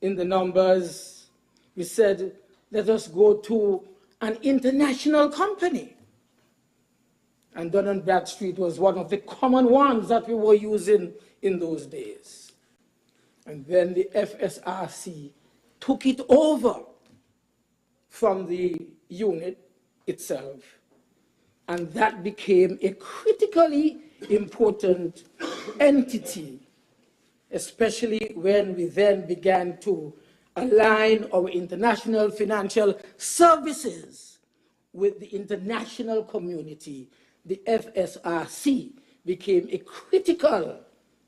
in the numbers, we said, let us go to an international company. And Dun & Bradstreet was one of the common ones that we were using in those days. And then the FSRC took it over from the unit itself. And that became a critically important entity, especially when we then began to align our international financial services with the international community. The FSRC became a critical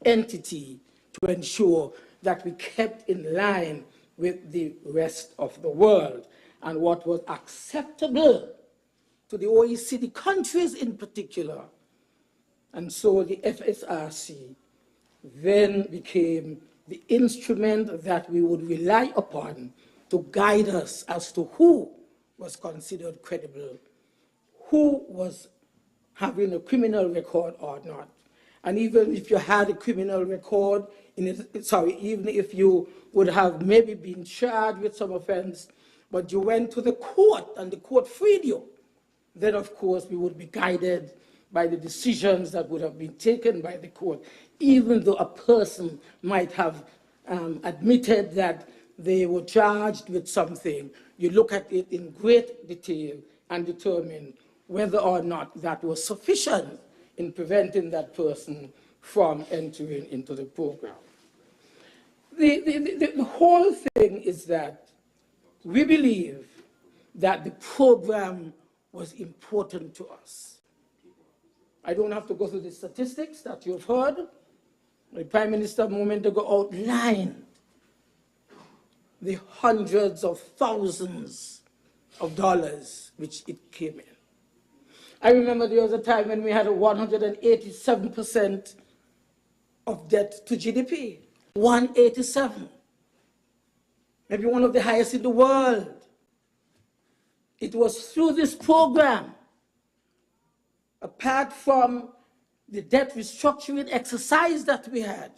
entity to ensure that we kept in line with the rest of the world and what was acceptable to the OECD countries in particular. And so the FSRC then became the instrument that we would rely upon to guide us as to who was considered credible, who was having a criminal record or not. And even if you had a criminal record, even if you would have maybe been charged with some offense, but you went to the court and the court freed you, then of course we would be guided by the decisions that would have been taken by the court, even though a person might have admitted that they were charged with something. You look at it in great detail and determine whether or not that was sufficient in preventing that person from entering into the program. The whole thing is that we believe that the program was important to us. I don't have to go through the statistics that you've heard. The Prime Minister a moment ago outlined the hundreds of thousands of dollars which it came in. I remember there was a time when we had a 187% of debt to GDP. 187. Maybe one of the highest in the world. It was through this program, apart from the debt restructuring exercise that we had,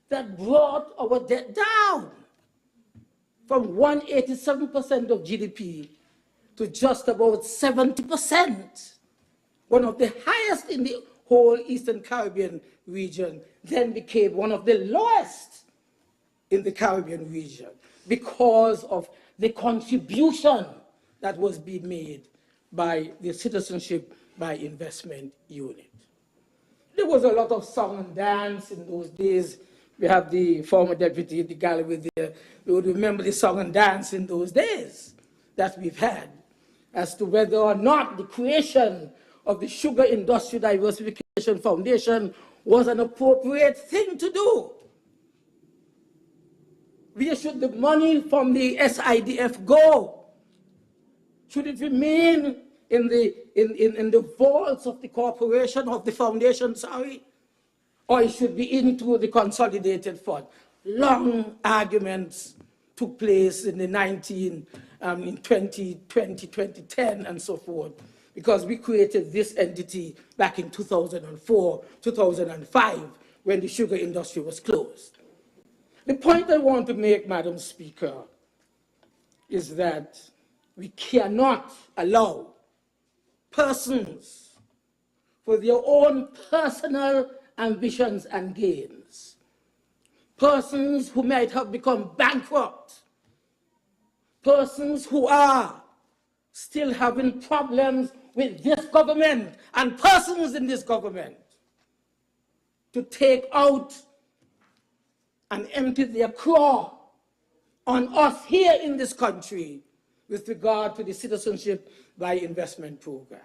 that brought our debt down from 187% of GDP to just about 70%, one of the highest in the whole Eastern Caribbean region, then became one of the lowest in the Caribbean region because of the contribution that was being made by the Citizenship by Investment Unit. There was a lot of song and dance in those days. We have the former deputy in the gallery there. We would remember the song and dance in those days that we've had as to whether or not the creation of the Sugar Industry Diversification Foundation was an appropriate thing to do. Where should the money from the SIDF go? Should it remain in the vaults of the corporation, of the foundation, sorry? Or it should be into the consolidated fund? Long arguments took place in the 2020, 2010, and so forth, because we created this entity back in 2004, 2005, when the sugar industry was closed. The point I want to make, Madam Speaker, is that we cannot allow persons for their own personal ambitions and gains, persons who might have become bankrupt, persons who are still having problems with this government and persons in this government, to take out and empty their claw on us here in this country with regard to the Citizenship by Investment program.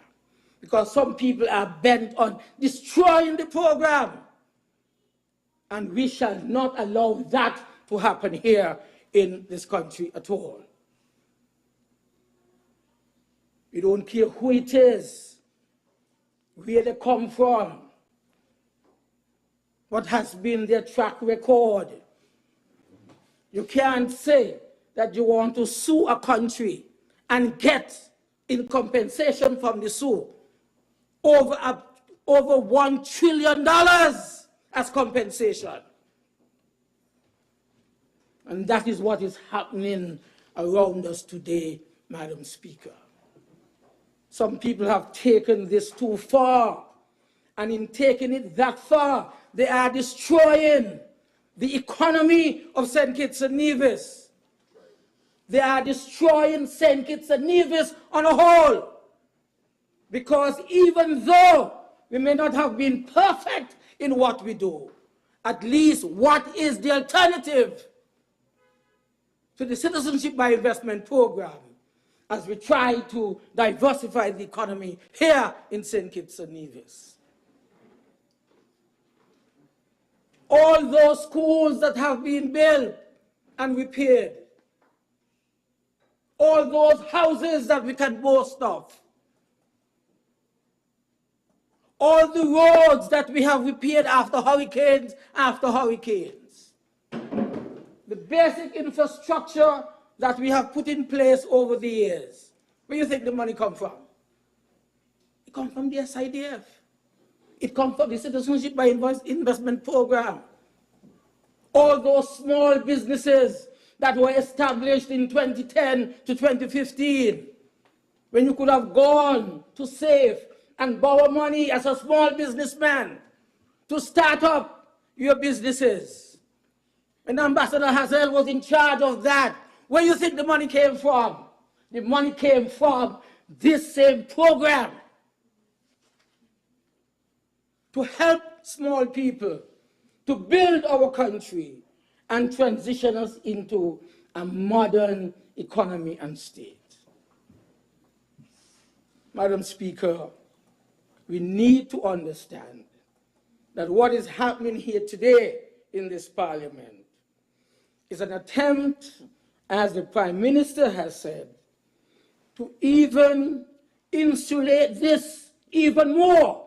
Because some people are bent on destroying the program. And we shall not allow that to happen here in this country at all. We don't care who it is, where they come from, what has been their track record. You can't say that you want to sue a country and get in compensation from the sue over over $1 trillion as compensation. And that is what is happening around us today, Madam Speaker. Some people have taken this too far, and in taking it that far, they are destroying the economy of St. Kitts and Nevis. They are destroying St. Kitts and Nevis on a whole. Because even though we may not have been perfect in what we do, at least what is the alternative to the Citizenship by Investment program as we try to diversify the economy here in St. Kitts and Nevis? All those schools that have been built and repaired, all those houses that we can boast of, all the roads that we have repaired after hurricanes, the basic infrastructure that we have put in place over the years. Where do you think the money come from? It comes from the SIDF. It comes from the Citizenship by Investment program. All those small businesses that were established in 2010 to 2015, when you could have gone to save and borrow money as a small businessman to start up your businesses. When Ambassador Hazel was in charge of that, where do you think the money came from? The money came from this same program to help small people to build our country and transition us into a modern economy and state. Madam Speaker, we need to understand that what is happening here today in this parliament is an attempt, as the Prime Minister has said, to even insulate this even more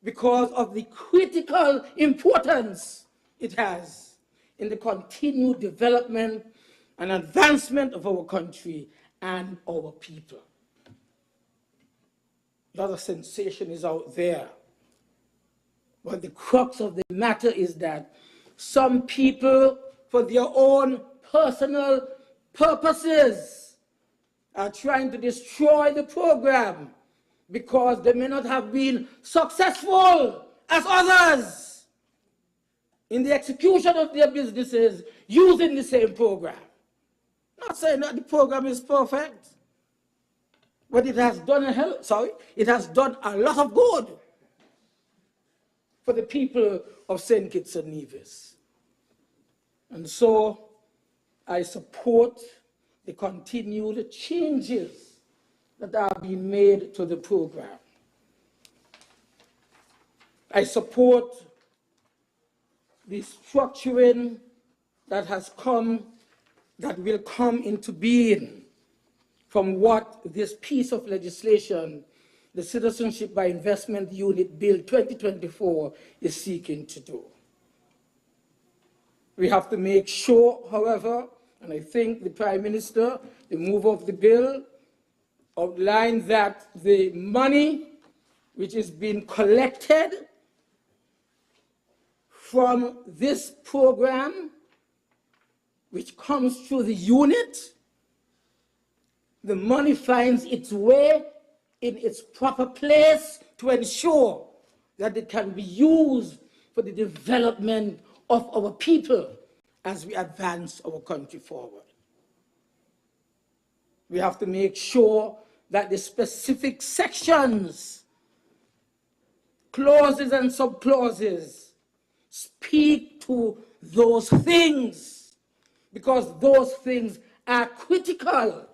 because of the critical importance it has in the continued development and advancement of our country and our people. A lot of sensation is out there, but the crux of the matter is that some people, for their own personal purposes, are trying to destroy the program because they may not have been successful as others in the execution of their businesses using the same program. Not saying that the program is perfect, but it has done it has done a lot of good for the people of St. Kitts and Nevis. And so I support the continued changes that are being made to the program. I support the structuring that will come into being from what this piece of legislation, the Citizenship by Investment Unit Bill 2024, is seeking to do. We have to make sure, however, and I think the Prime Minister, the mover of the bill, outlined that the money which is being collected from this program, which comes through the unit, the money finds its way in its proper place to ensure that it can be used for the development of our people as we advance our country forward. We have to make sure that the specific sections, clauses and subclauses, speak to those things, because those things are critical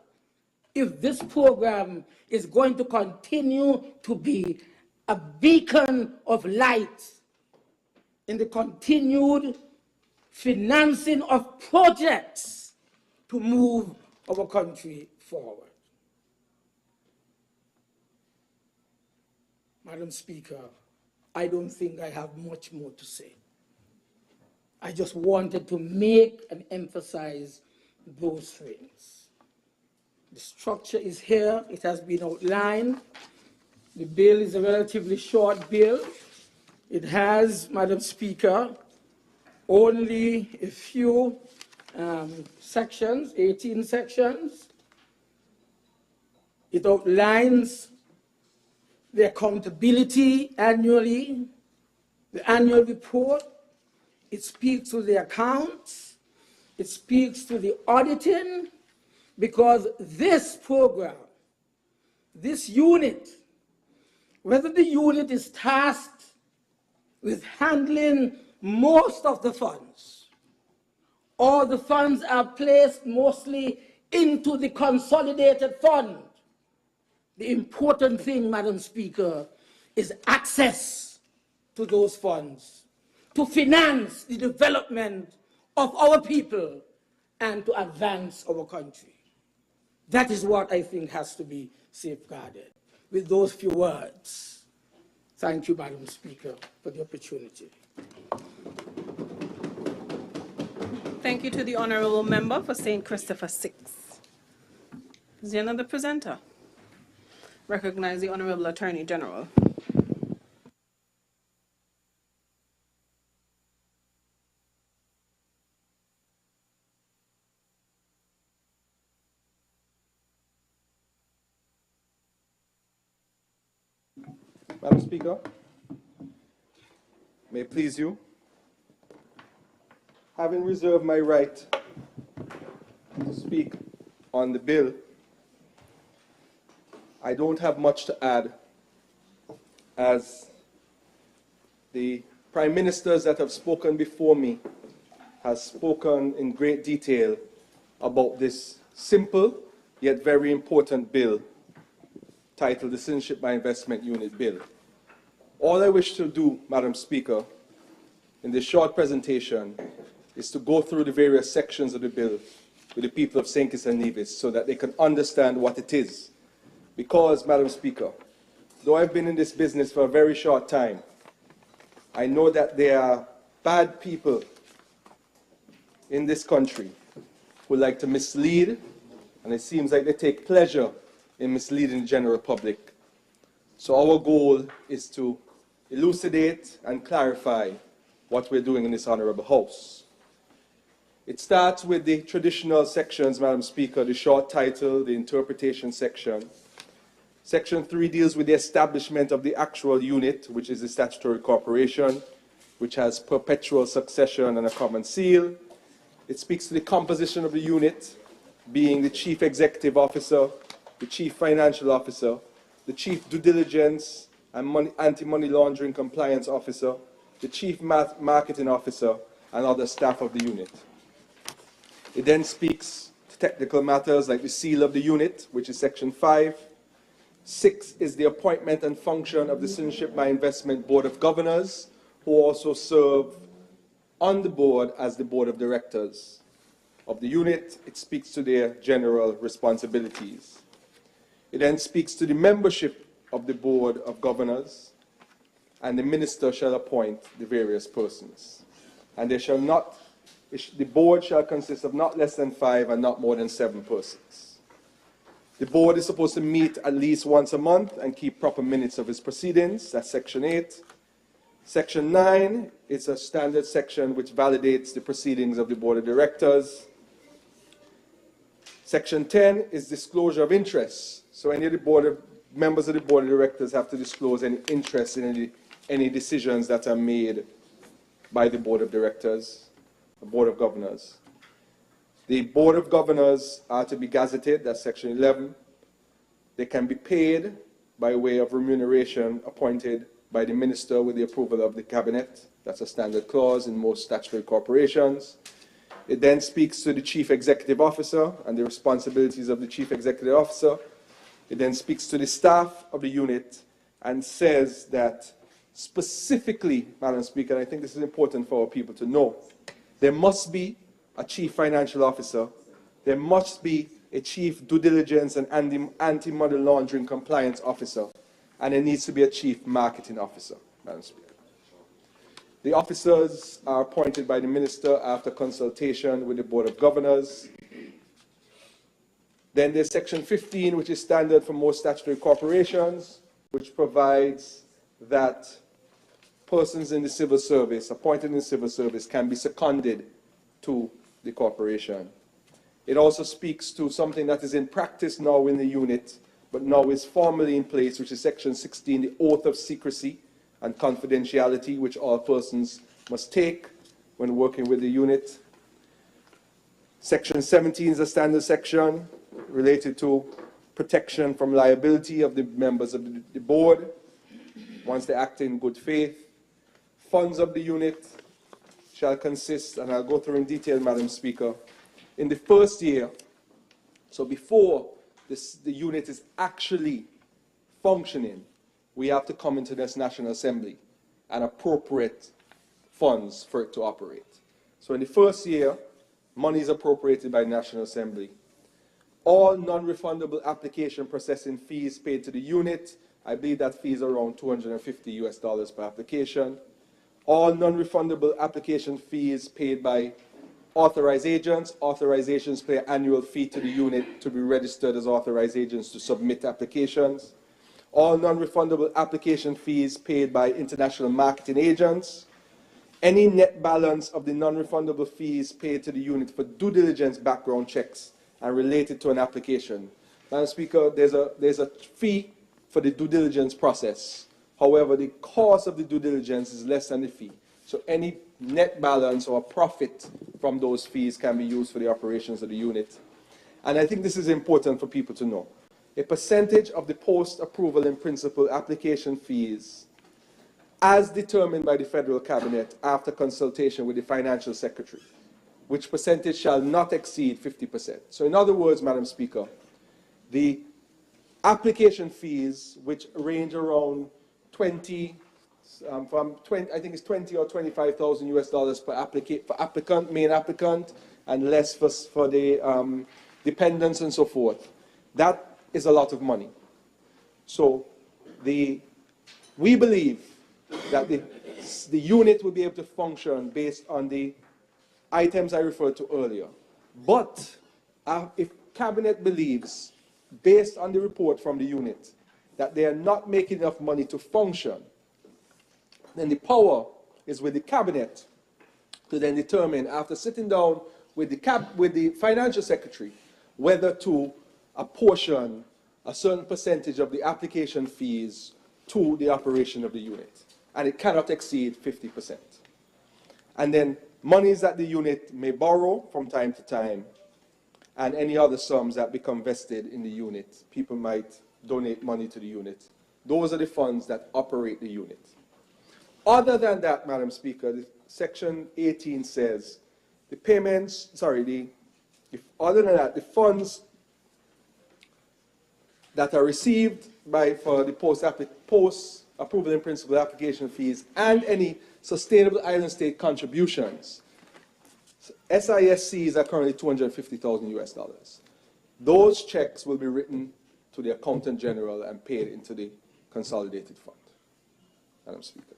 if this program is going to continue to be a beacon of light in the continued financing of projects to move our country forward. Madam Speaker, I don't think I have much more to say. I just wanted to make and emphasize those things. The structure is here, it has been outlined. The bill is a relatively short bill. It has, Madam Speaker, only a few sections, 18 sections. It outlines the accountability annually, the annual report. It speaks to the accounts. It speaks to the auditing, because this program, this unit, whether the unit is tasked with handling most of the funds, or the funds are placed mostly into the consolidated fund, the important thing, Madam Speaker, is access to those funds to finance the development of our people and to advance our country. That is what I think has to be safeguarded. With those few words, thank you, Madam Speaker, for the opportunity.
Thank you to the honourable member for St. Christopher 6. Is there another presenter? Recognize the Honourable Attorney General.
Madam Speaker, may it please you, having reserved my right to speak on the bill, I don't have much to add, as the Prime Ministers that have spoken before me has spoken in great detail about this simple yet very important bill titled the Citizenship by Investment Unit Bill. All I wish to do, Madam Speaker, in this short presentation is to go through the various sections of the bill with the people of St. Kitts and Nevis so that they can understand what it is. Because, Madam Speaker, though I've been in this business for a very short time, I know that there are bad people in this country who like to mislead, and it seems like they take pleasure in misleading the general public. So our goal is to elucidate and clarify what we're doing in this honourable House. It starts with the traditional sections, Madam Speaker, the short title, the interpretation section. Section 3 deals with the establishment of the actual unit, which is the statutory corporation, which has perpetual succession and a common seal. It speaks to the composition of the unit, being the chief executive officer, the chief financial officer, the chief due diligence and anti-money laundering compliance officer, the chief marketing officer, and other staff of the unit. It then speaks to technical matters like the seal of the unit, which is section 5. 6 is the appointment and function of the Citizenship by Investment Board of Governors, who also serve on the board as the board of directors of the unit. It speaks to their general responsibilities. It then speaks to the membership of the Board of Governors, and the minister shall appoint the various persons. And they shall not, the board shall consist of not less than 5 and not more than 7 persons. The board is supposed to meet at least once a month and keep proper minutes of its proceedings. That's section 8. Section 9 is a standard section which validates the proceedings of the board of directors. Section 10 is disclosure of interests. So any of the members of the board of directors have to disclose any interest in any decisions that are made by the board of directors, the board of governors. The board of governors are to be gazetted, that's section 11. They can be paid by way of remuneration appointed by the minister with the approval of the cabinet. That's a standard clause in most statutory corporations. It then speaks to the chief executive officer and the responsibilities of the chief executive officer. It then speaks to the staff of the unit and says that specifically, Madam Speaker, and I think this is important for our people to know, there must be a chief financial officer, there must be a chief due diligence and anti-money laundering compliance officer, and there needs to be a chief marketing officer, Madam Speaker. The officers are appointed by the minister after consultation with the Board of Governors. Then there's section 15, which is standard for most statutory corporations, which provides that persons in the civil service, appointed in the civil service, can be seconded to the corporation. It also speaks to something that is in practice now in the unit, but now is formally in place, which is Section 16, the oath of secrecy and confidentiality, which all persons must take when working with the unit. Section 17 is a standard section related to protection from liability of the members of the board once they act in good faith. Funds of the unit shall consist, and I'll go through in detail, Madam Speaker, in the first year, so before the unit is actually functioning, we have to come into this National Assembly and appropriate funds for it to operate. So in the first year, money is appropriated by the National Assembly. All non-refundable application processing fees paid to the unit, I believe that fee is around $250 per application. All non-refundable application fees paid by authorized agents. Authorizations pay an annual fee to the unit to be registered as authorized agents to submit applications. All non-refundable application fees paid by international marketing agents. Any net balance of the non-refundable fees paid to the unit for due diligence background checks and related to an application. Madam Speaker, there's a fee for the due diligence process. However, the cost of the due diligence is less than the fee. So any net balance or profit from those fees can be used for the operations of the unit. And I think this is important for people to know. A percentage of the post-approval in principle application fees, as determined by the Federal Cabinet after consultation with the Financial Secretary, which percentage shall not exceed 50%. So in other words, Madam Speaker, the application fees, which range around I think it's 20 or 25,000 US dollars per applicant, main applicant, and less for the dependents and so forth. That is a lot of money. So we believe that the unit will be able to function based on the items I referred to earlier. But if Cabinet believes, based on the report from the unit, that they are not making enough money to function, then the power is with the Cabinet to then determine, after sitting down with the Financial Secretary, whether to apportion a certain percentage of the application fees to the operation of the unit. And it cannot exceed 50%. And then monies that the unit may borrow from time to time, and any other sums that become vested in the unit. People might donate money to the unit. Those are the funds that operate the unit. Other than that, Madam Speaker, Section 18 says the payments, other than that, the funds that are received for the post-approval in principle application fees and any sustainable island state contributions, SISCs are currently 250,000 US dollars. Those checks will be written to the Accountant General and paid into the consolidated fund. Madam Speaker.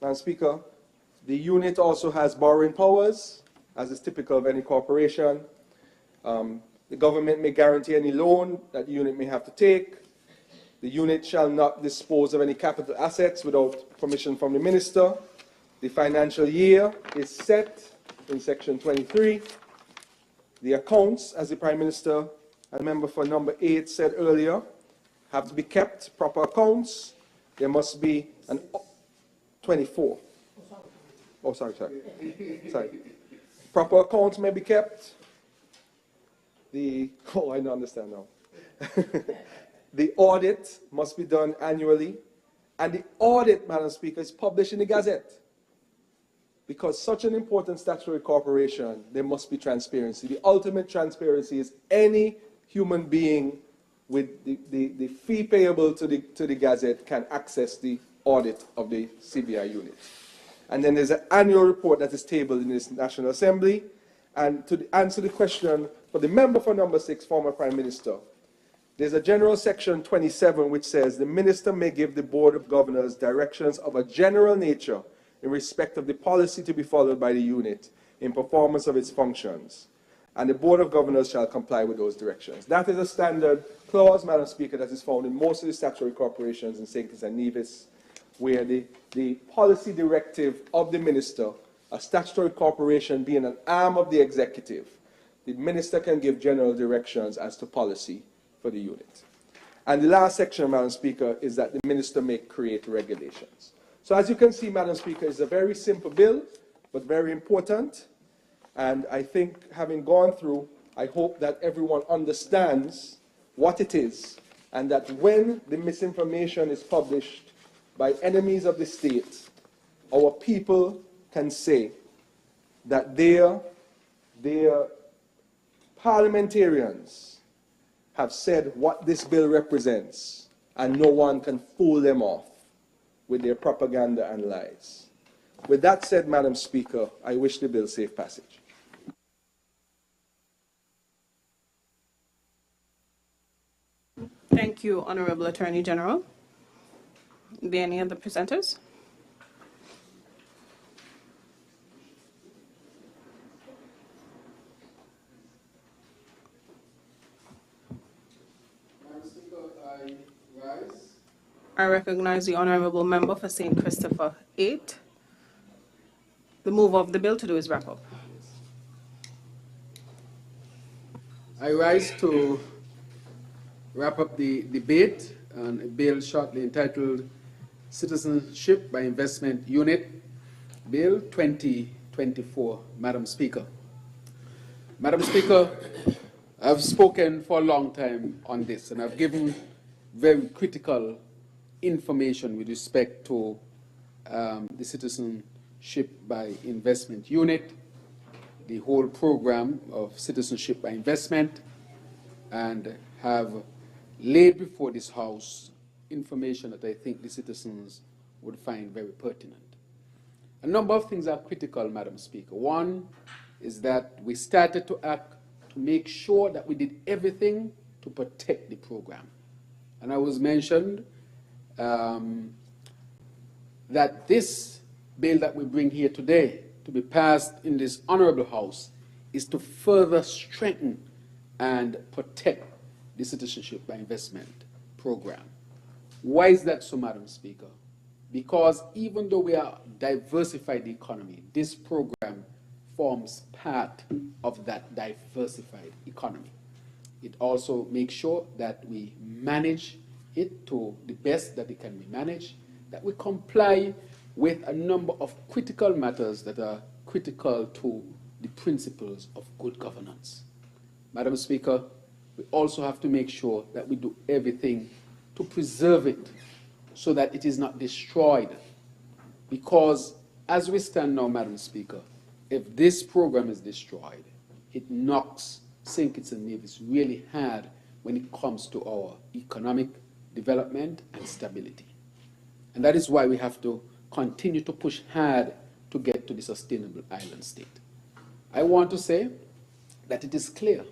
Madam Speaker, the unit also has borrowing powers, as is typical of any corporation. The government may guarantee any loan that the unit may have to take. The unit shall not dispose of any capital assets without permission from the minister. The financial year is set in Section 23. The accounts, as the Prime Minister and member for number 8 said earlier, have to be kept, proper accounts. There must be an 24. Oh, sorry. Proper accounts may be kept. I don't understand now. The audit must be done annually. And the audit, Madam Speaker, is published in the Gazette. Because such an important statutory corporation, there must be transparency. The ultimate transparency is any human being with the fee payable to the Gazette can access the audit of the CBI unit. And then there's an annual report that is tabled in this National Assembly. And to answer the question for the member for number 6, former Prime Minister, there's a general section 27 which says the minister may give the Board of Governors directions of a general nature in respect of the policy to be followed by the unit in performance of its functions. and the Board of Governors shall comply with those directions. That is a standard clause, Madam Speaker, that is found in most of the statutory corporations in St. Kitts and Nevis, where the policy directive of the minister, a statutory corporation being an arm of the executive, the minister can give general directions as to policy for the unit. And the last section, Madam Speaker, is that the minister may create regulations. So as you can see, Madam Speaker, it's a very simple bill, but very important. And I think, having gone through, I hope that everyone understands what it is, and that when the misinformation is published by enemies of the state, our people can say that their parliamentarians have said what this bill represents, and no one can fool them off with their propaganda and lies. With that said, Madam Speaker, I wish the bill safe passage.
Thank you, Honorable Attorney General. Are there any other presenters?
Madam Speaker, I rise.
I recognize the Honorable Member for St. Christopher 8. The move of the bill to do is wrap up.
I rise to wrap up the debate on a bill shortly entitled Citizenship by Investment Unit, Bill 2024, Madam Speaker. Madam Speaker, I've spoken for a long time on this, and I've given very critical information with respect to the Citizenship by Investment Unit, the whole program of Citizenship by Investment, and have laid before this House information that I think the citizens would find very pertinent. A number of things are critical, Madam Speaker. One is that we started to act to make sure that we did everything to protect the program. And I was mentioned that this bill that we bring here today to be passed in this honorable House is to further strengthen and protect the Citizenship by Investment program. Why is that so, Madam Speaker? Because even though we are diversified economy, this program forms part of that diversified economy. It also makes sure that we manage it to the best that it can be managed, that we comply with a number of critical matters that are critical to the principles of good governance. Madam Speaker, we also have to make sure that we do everything to preserve it so that it is not destroyed. Because as we stand now, Madam Speaker, if this program is destroyed, it knocks St. Kitts and Nevis really hard when it comes to our economic development and stability. And that is why we have to continue to push hard to get to the sustainable island state. I want to say that it is clear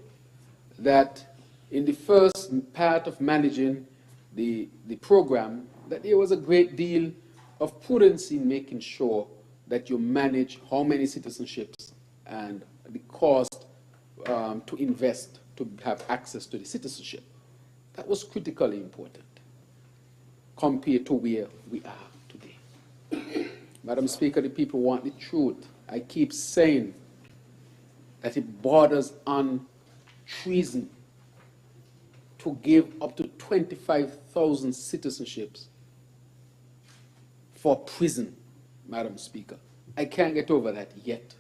that in the first part of managing the program, that there was a great deal of prudence in making sure that you manage how many citizenships and the cost to invest to have access to the citizenship. That was critically important compared to where we are today. Madam Speaker, the people want the truth. I keep saying that it borders on treason to give up to 25,000 citizenships for prison, Madam Speaker. I can't get over that yet.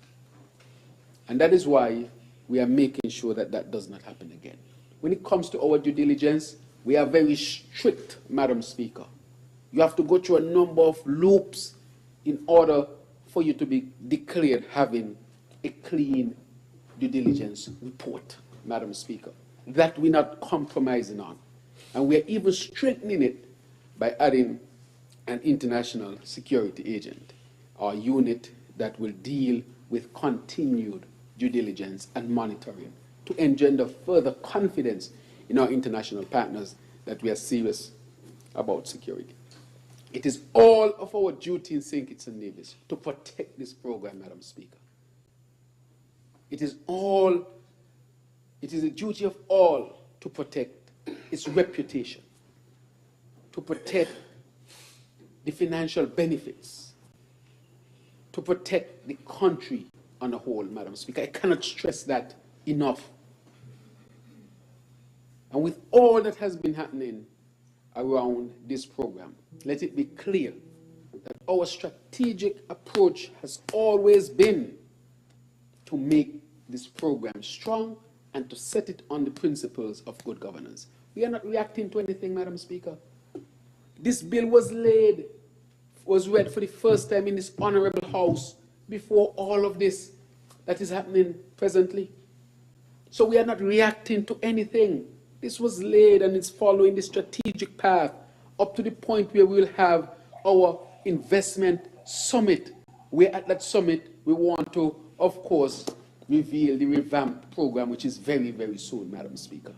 And that is why we are making sure that that does not happen again. When it comes to our due diligence, we are very strict, Madam Speaker. You have to go through a number of loops in order for you to be declared having a clean due diligence report, Madam Speaker, that we're not compromising on. And we're even strengthening it by adding an international security agent, or unit that will deal with continued due diligence and monitoring to engender further confidence in our international partners that we are serious about security. It is all of our duty in St. Kitts and Nevis to protect this program, Madam Speaker. It is all it is the duty of all to protect its reputation, to protect the financial benefits, to protect the country on the whole, Madam Speaker. I cannot stress that enough. And with all that has been happening around this program, let it be clear that our strategic approach has always been to make this program strong and to set it on the principles of good governance. We are not reacting to anything, Madam Speaker. This bill was read for the first time in this honorable House before all of this that is happening presently. So we are not reacting to anything. This was laid and it's following the strategic path up to the point where we will have our investment summit, where at that summit we want to, of course, reveal the revamped program, which is very, very soon, Madam Speaker.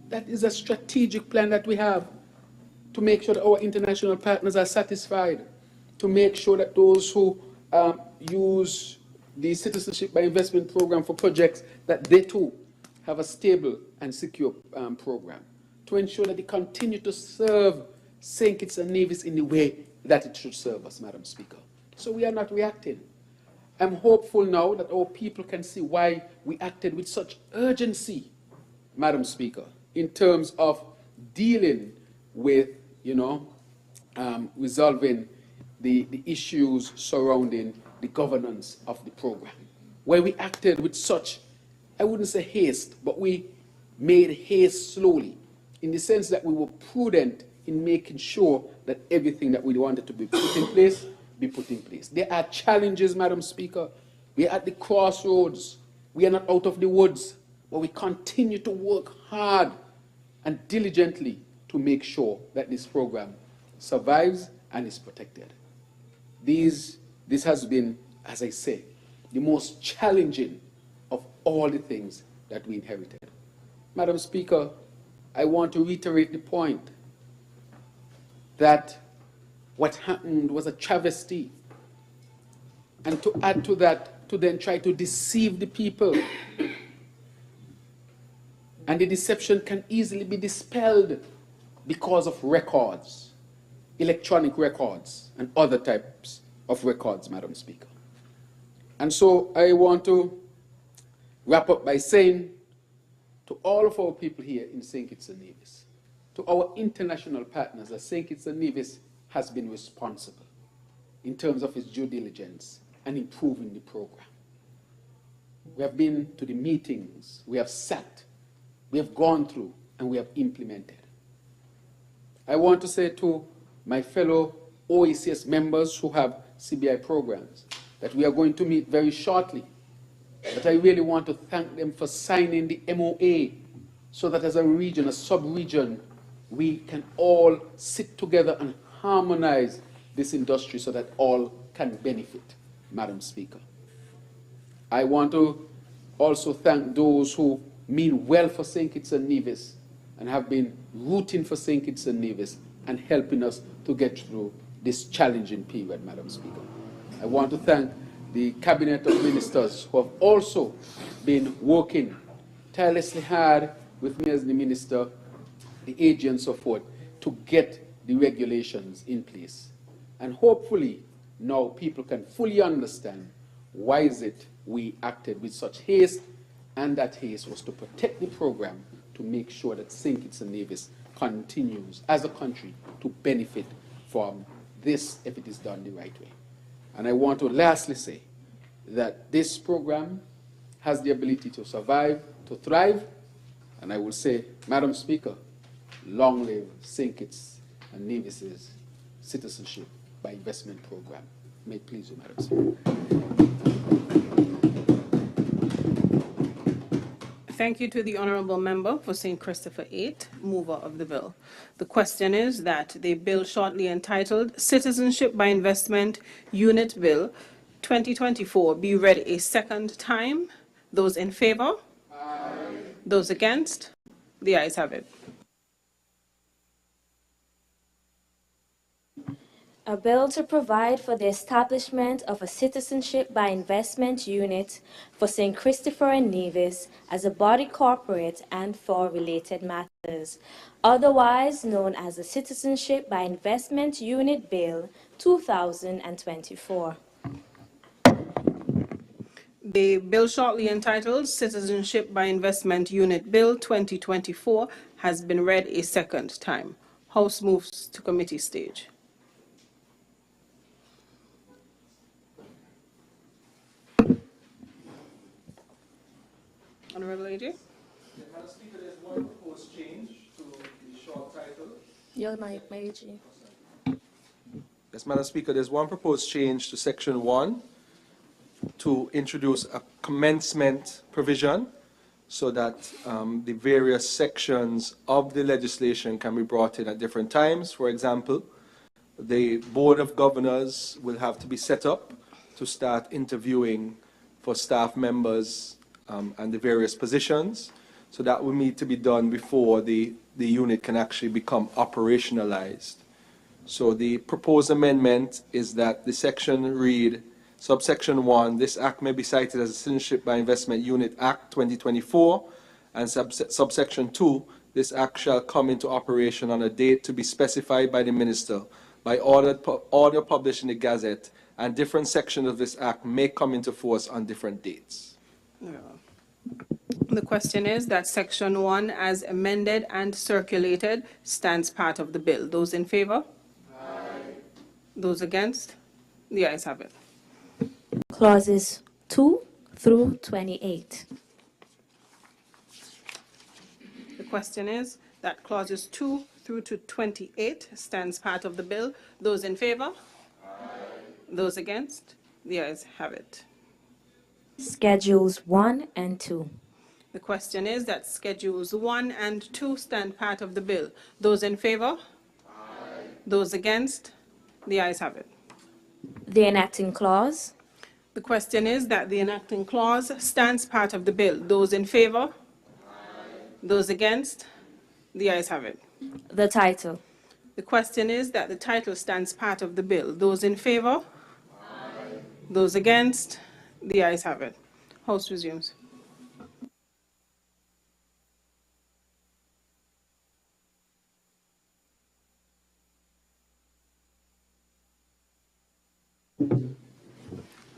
That is a strategic plan that we have to make sure that our international partners are satisfied, to make sure that those who use the Citizenship by Investment program for projects, that they too have a stable and secure program, to ensure that they continue to serve St. Kitts and Nevis in the way that it should serve us, Madam Speaker. So we are not reacting. I'm hopeful now that our people can see why we acted with such urgency, Madam Speaker, in terms of dealing with, resolving the issues surrounding the governance of the program, where we acted with such, I wouldn't say haste, but we made haste slowly, in the sense that we were prudent in making sure that everything that we wanted to be put in place, be put in place. There are challenges, Madam Speaker. We are at the crossroads. We are not out of the woods, but we continue to work hard and diligently to make sure that this program survives and is protected. This has been, as I say, the most challenging of all the things that we inherited. Madam Speaker, I want to reiterate the point that what happened was a travesty. And to add to that, to then try to deceive the people. And the deception can easily be dispelled because of records, electronic records, and other types of records, Madam Speaker. And so I want to wrap up by saying to all of our people here in St. Kitts and Nevis, to our international partners, that St. Kitts and Nevis has been responsible in terms of its due diligence and improving the program. We have been to the meetings, we have sat, we have gone through, and we have implemented. I want to say to my fellow OECS members who have CBI programs that we are going to meet very shortly, but I really want to thank them for signing the MOA so that as a region, a sub-region, we can all sit together and harmonize this industry so that all can benefit, Madam Speaker. I want to also thank those who mean well for St. Kitts and Nevis and have been rooting for St. Kitts and Nevis and helping us to get through this challenging period, Madam Speaker. I want to thank the Cabinet of Ministers who have also been working tirelessly hard with me as the Minister, the AG and so forth, to get the regulations in place. And hopefully now people can fully understand why is it we acted with such haste, and that haste was to protect the program, to make sure that St. Kitts and Nevis continues as a country to benefit from this if it is done the right way. And I want to lastly say that this program has the ability to survive, to thrive, and I will say, Madam Speaker, long live St. Kitts and Nevis's Citizenship by Investment program. May it please you, Madam Speaker.
Thank you to the Honourable Member for St. Christopher 8, mover of the bill. The question is that the bill shortly entitled Citizenship by Investment Unit Bill 2024 be read a second time. Those in favour? Aye. Those against? The ayes have it.
A bill to provide for the establishment of a citizenship by investment unit for St. Christopher and Nevis as a body corporate and for related matters, otherwise known as the Citizenship by Investment Unit Bill 2024.
The bill shortly entitled Citizenship by Investment Unit Bill 2024 has been read a second time. House moves to committee stage. Honorable AJ.
Madam Speaker, there's one proposed change to the short title.
Your mic, AG.
Yes, Madam Speaker, there's one proposed change to Section 1 to introduce a commencement provision so that the various sections of the legislation can be brought in at different times. For example, the Board of Governors will have to be set up to start interviewing for staff members and the various positions. So that will need to be done before the unit can actually become operationalized. So the proposed amendment is that the section read, subsection 1, this act may be cited as a Citizenship by Investment Unit Act 2024, and subsection 2, this act shall come into operation on a date to be specified by the minister by order published in the Gazette, and different sections of this act may come into force on different dates.
Yeah. The question is that Section 1, as amended and circulated, stands part of the bill. Those in favor? Aye. Those against? The ayes have it.
Clauses 2 through 28.
The question is that clauses 2 through to 28 stands part of the bill. Those in favor? Aye. Those against? The ayes have it.
Schedules 1 and 2.
The question is that Schedules 1 and 2 stand part of the bill. Those in favor? Aye. Those against? The ayes have it.
The enacting clause.
The question is that the enacting clause stands part of the bill. Those in favor? Aye. Those against? The ayes have it.
The title.
The question is that the title stands part of the bill. Those in favor? Aye. Those against? The ayes have it. House resumes.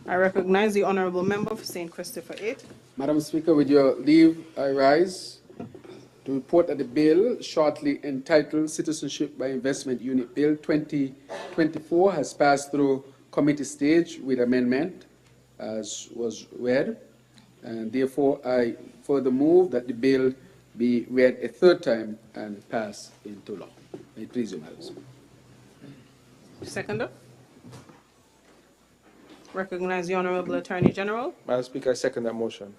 I recognize the honourable member for St. Christopher 8.
Madam Speaker, with your leave, I rise to report that the bill shortly entitled Citizenship by Investment Unit Bill 2024 has passed through committee stage with amendment, as was read, and therefore I further move that the bill be read a third time and pass into law. May it please you, Madam Speaker.
Seconder. Recognize the Honourable Attorney General.
Madam Speaker, I second that motion.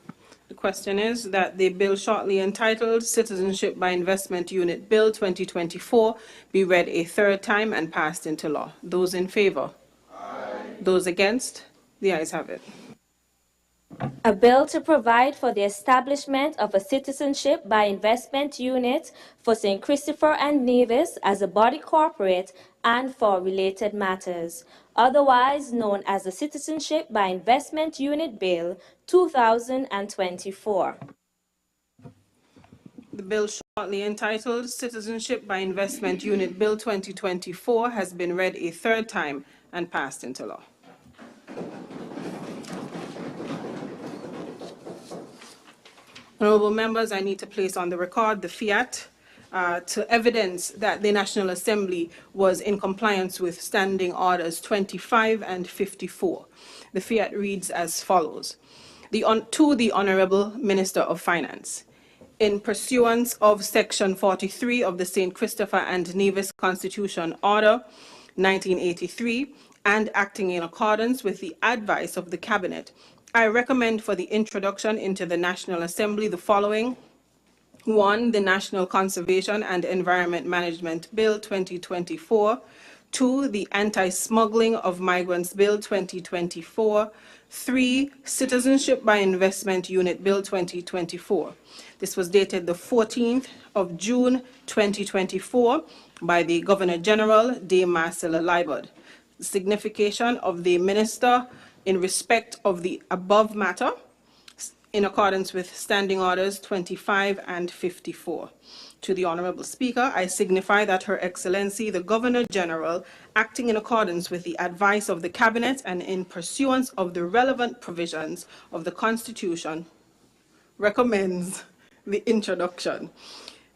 The question is that the bill shortly entitled Citizenship by Investment Unit Bill 2024 be read a third time and passed into law. Those in favour? Aye. Those against? The ayes have it.
A bill to provide for the establishment of a citizenship by investment unit for St. Christopher and Nevis as a body corporate and for related matters, otherwise known as the Citizenship by Investment Unit Bill 2024.
The bill shortly entitled Citizenship by Investment Unit Bill 2024 has been read a third time and passed into law. Honourable members, I need to place on the record the fiat to evidence that the National Assembly was in compliance with Standing Orders 25 and 54. The fiat reads as follows. To the Honourable Minister of Finance. In pursuance of Section 43 of the St. Christopher and Nevis Constitution Order 1983 and acting in accordance with the advice of the Cabinet, I recommend for the introduction into the National Assembly the following. 1. The National Conservation and Environment Management Bill 2024. 2. The Anti-Smuggling of Migrants Bill 2024. 3. Citizenship by Investment Unit Bill 2024. This was dated the 14th of June 2024 by the Governor General, Dame Marcella Liebert. signification of the minister in respect of the above matter in accordance with Standing Orders 25 and 54. To the Honourable Speaker, I signify that Her Excellency the Governor-General, acting in accordance with the advice of the Cabinet and in pursuance of the relevant provisions of the Constitution, recommends the introduction.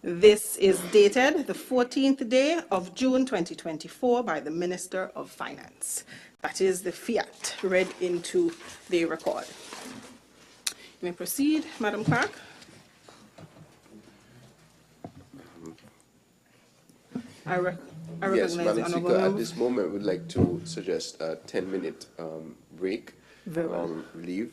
This is dated the 14th day of June 2024 by the Minister of Finance. That is the fiat read into the record. You may proceed, Madam Clerk. I recognize
Yes, Madam
the Honourable
Speaker, at
Member.
this moment, we'd like to suggest a 10-minute break,
Very well.
leave,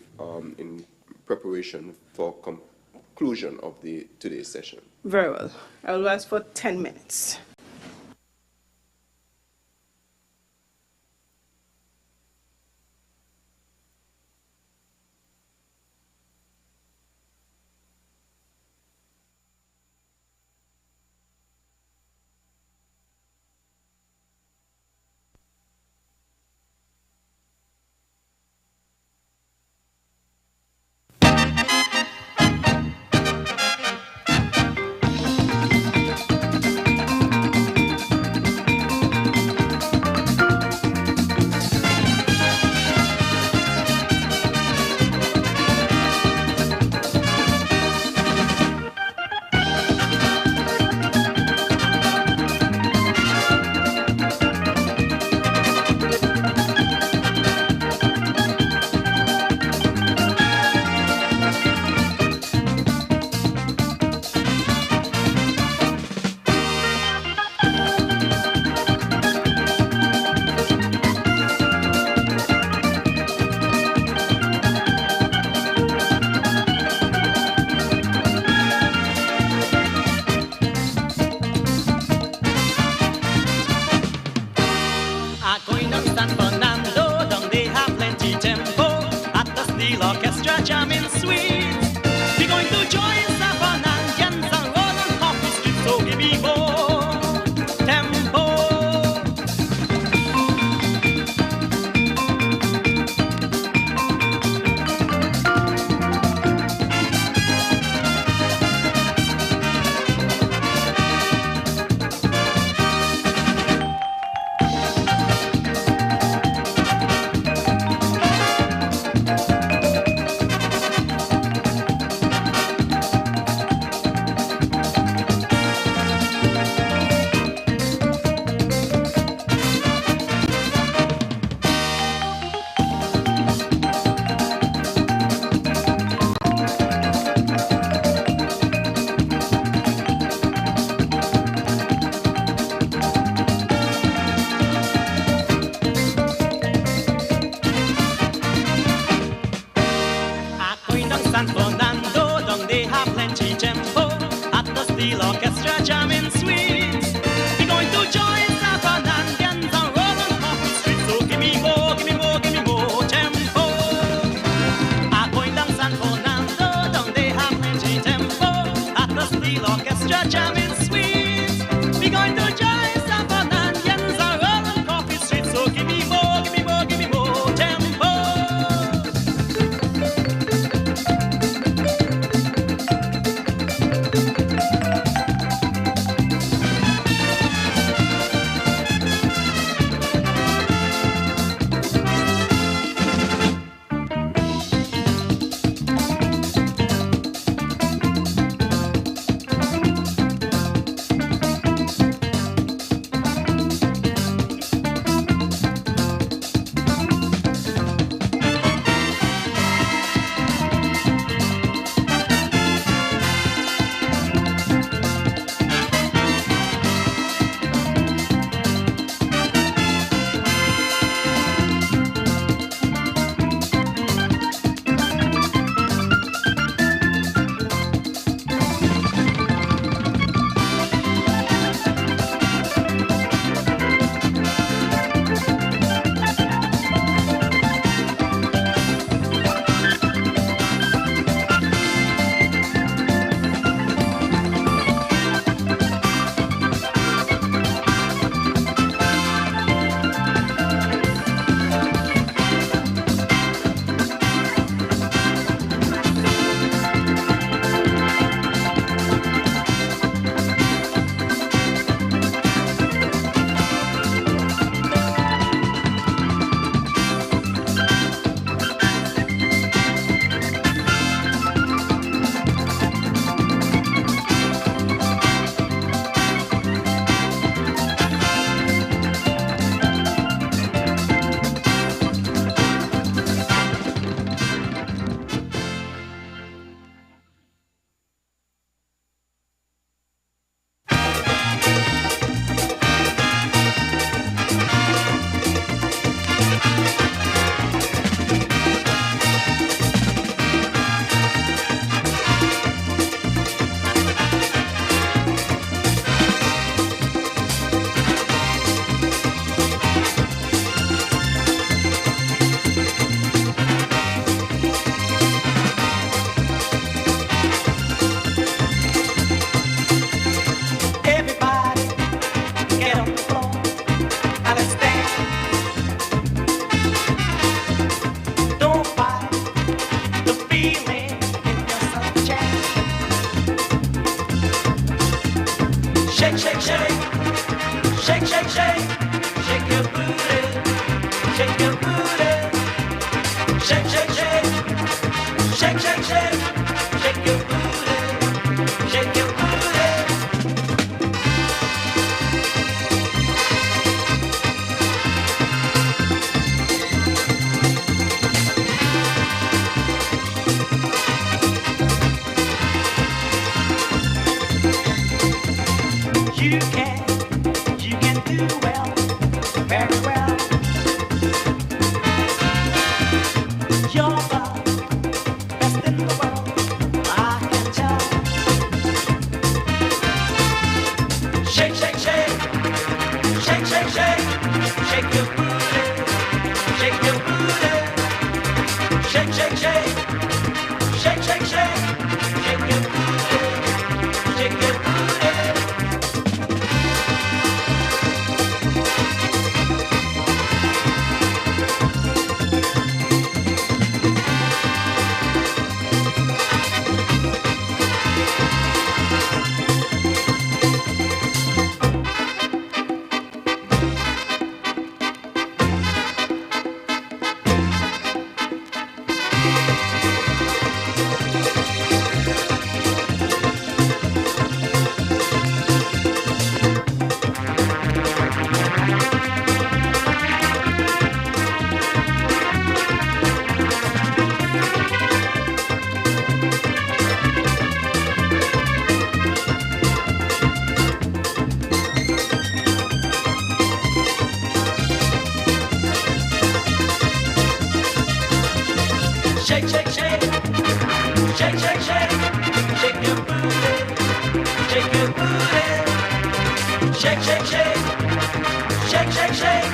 in preparation for conclusion of today's session.
Very well. I will ask for 10 minutes.
Shake, shake, shake. Shake, shake, shake. Shake your booty. Shake your booty. Shake, shake, shake. Shake, shake, shake. Shake your booty. Shake your booty. You can do well, very well. You're the best in the world, I can tell. Shake, shake, shake, shake, shake, shake, shake your booty, shake your booty. Shake, shake, shake, shake, shake, shake, shake your booty, shake your booty. Shake, shake, shake, shake, shake, shake, shake your booty, shake your booty. Shake, shake, shake, shake, shake, shake,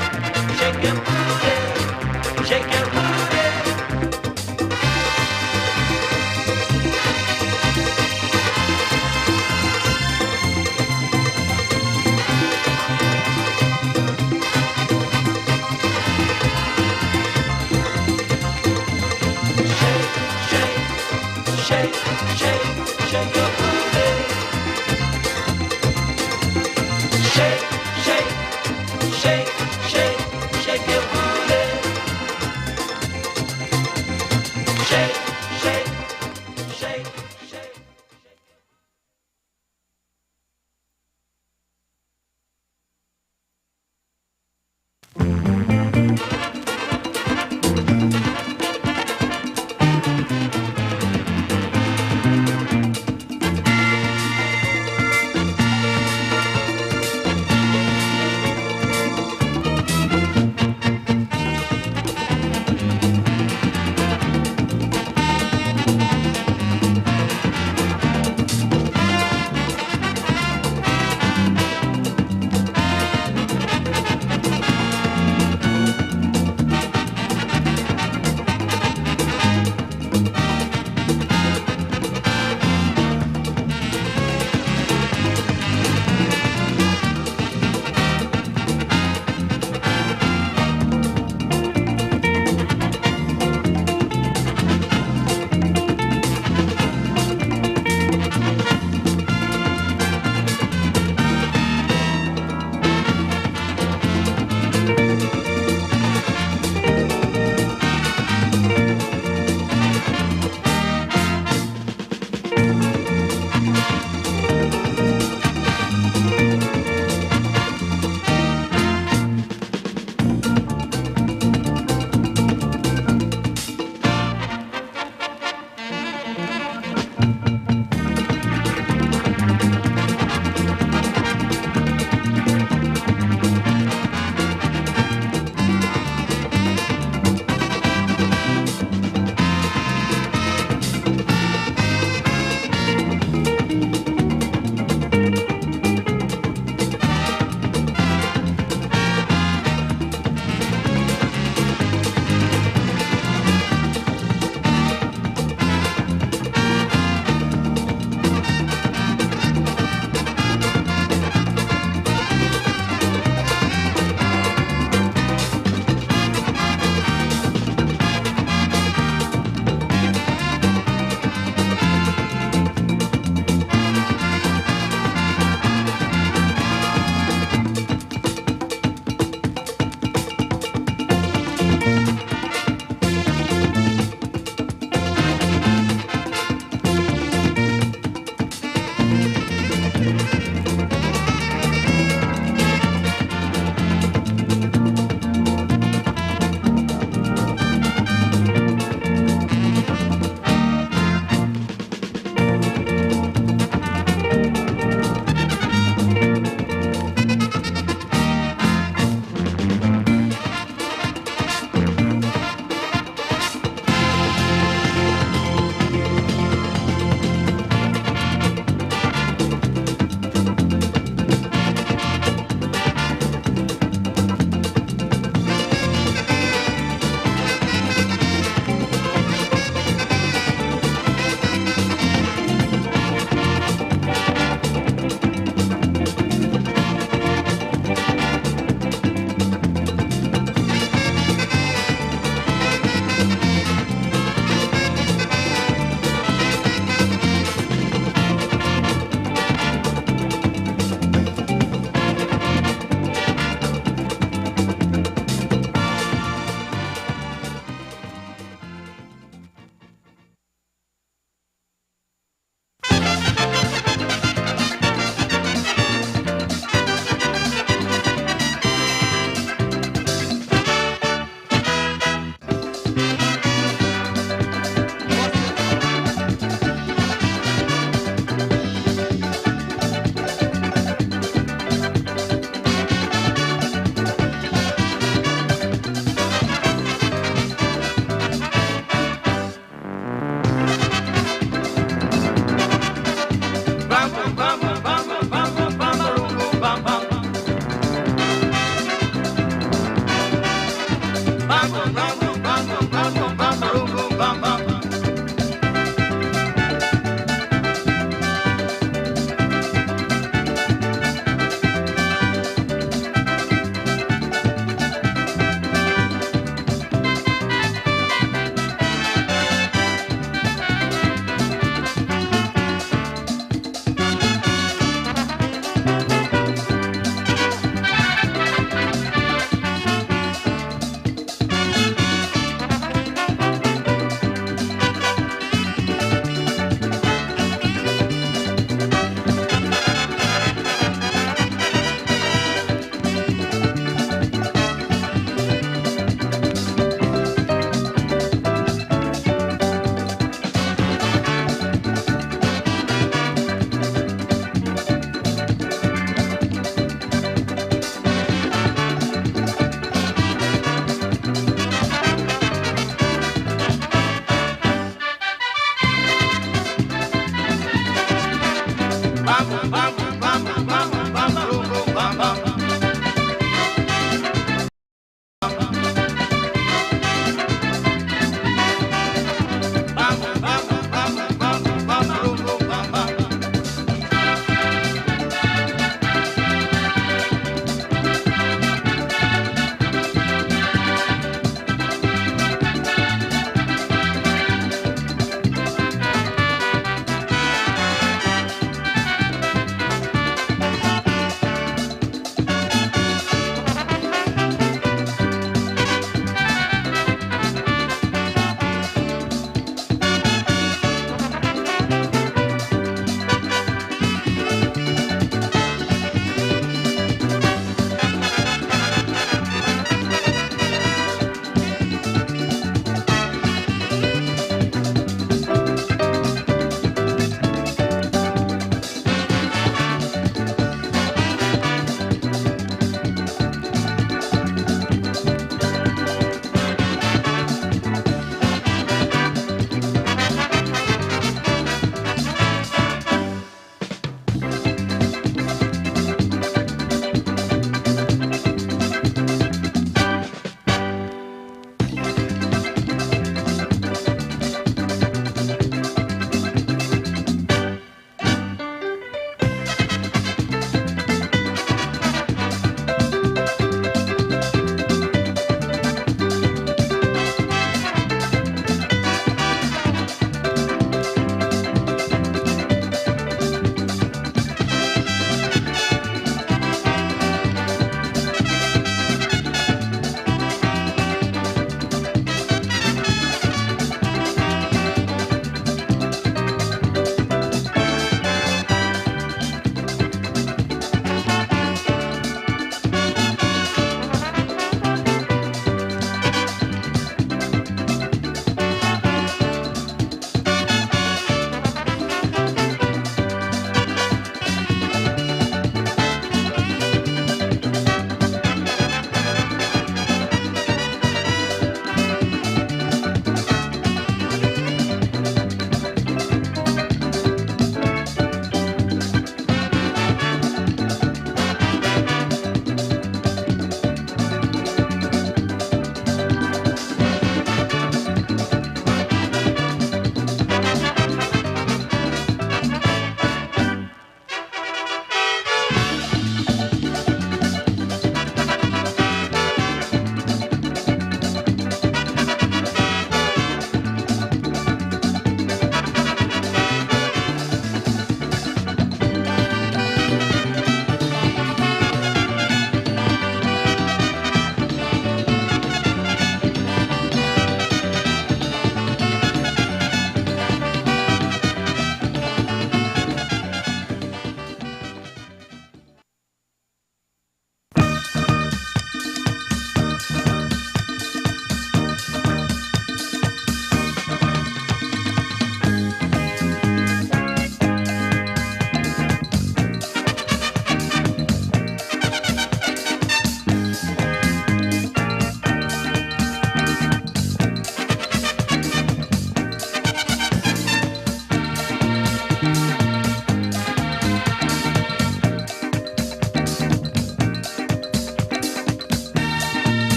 shake your booty, shake your booty. Shake, shake, shake your booty. Shake, shake, shake, shake, shake your booty. Shake, shake, shake, shake.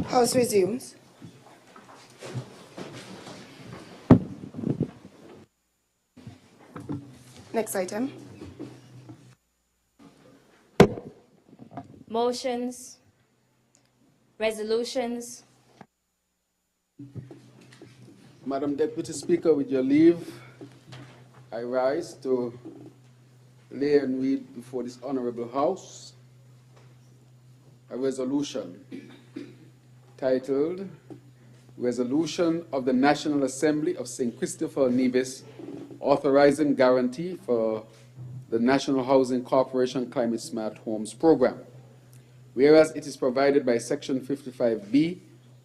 House resumes. Next item.
Motions, resolutions.
Madam Deputy Speaker, with your leave, I rise to lay and read before this Honorable House a resolution titled Resolution of the National Assembly of St. Christopher Nevis authorizing guarantee for the National Housing Corporation Climate Smart Homes Program. Whereas it is provided by Section 55B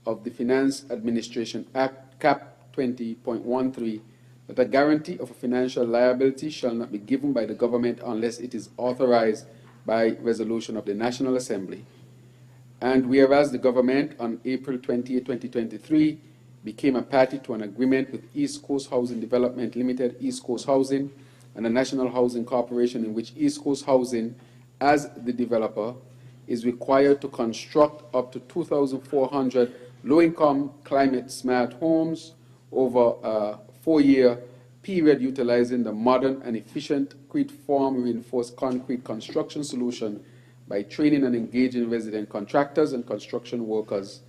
of the Finance Administration Act, Cap 20.13, that a guarantee of a financial liability shall not be given by the government unless it is authorized by resolution of the National Assembly. And whereas the government on April 28, 2023 became a party to an agreement with East Coast Housing Development Limited, East Coast Housing, and the National Housing Corporation, in which East Coast Housing, as the developer, is required to construct up to 2,400 low-income climate-smart homes over a 4-year period utilizing the modern and efficient Crete-form reinforced concrete construction solution by training and engaging resident contractors and construction workers.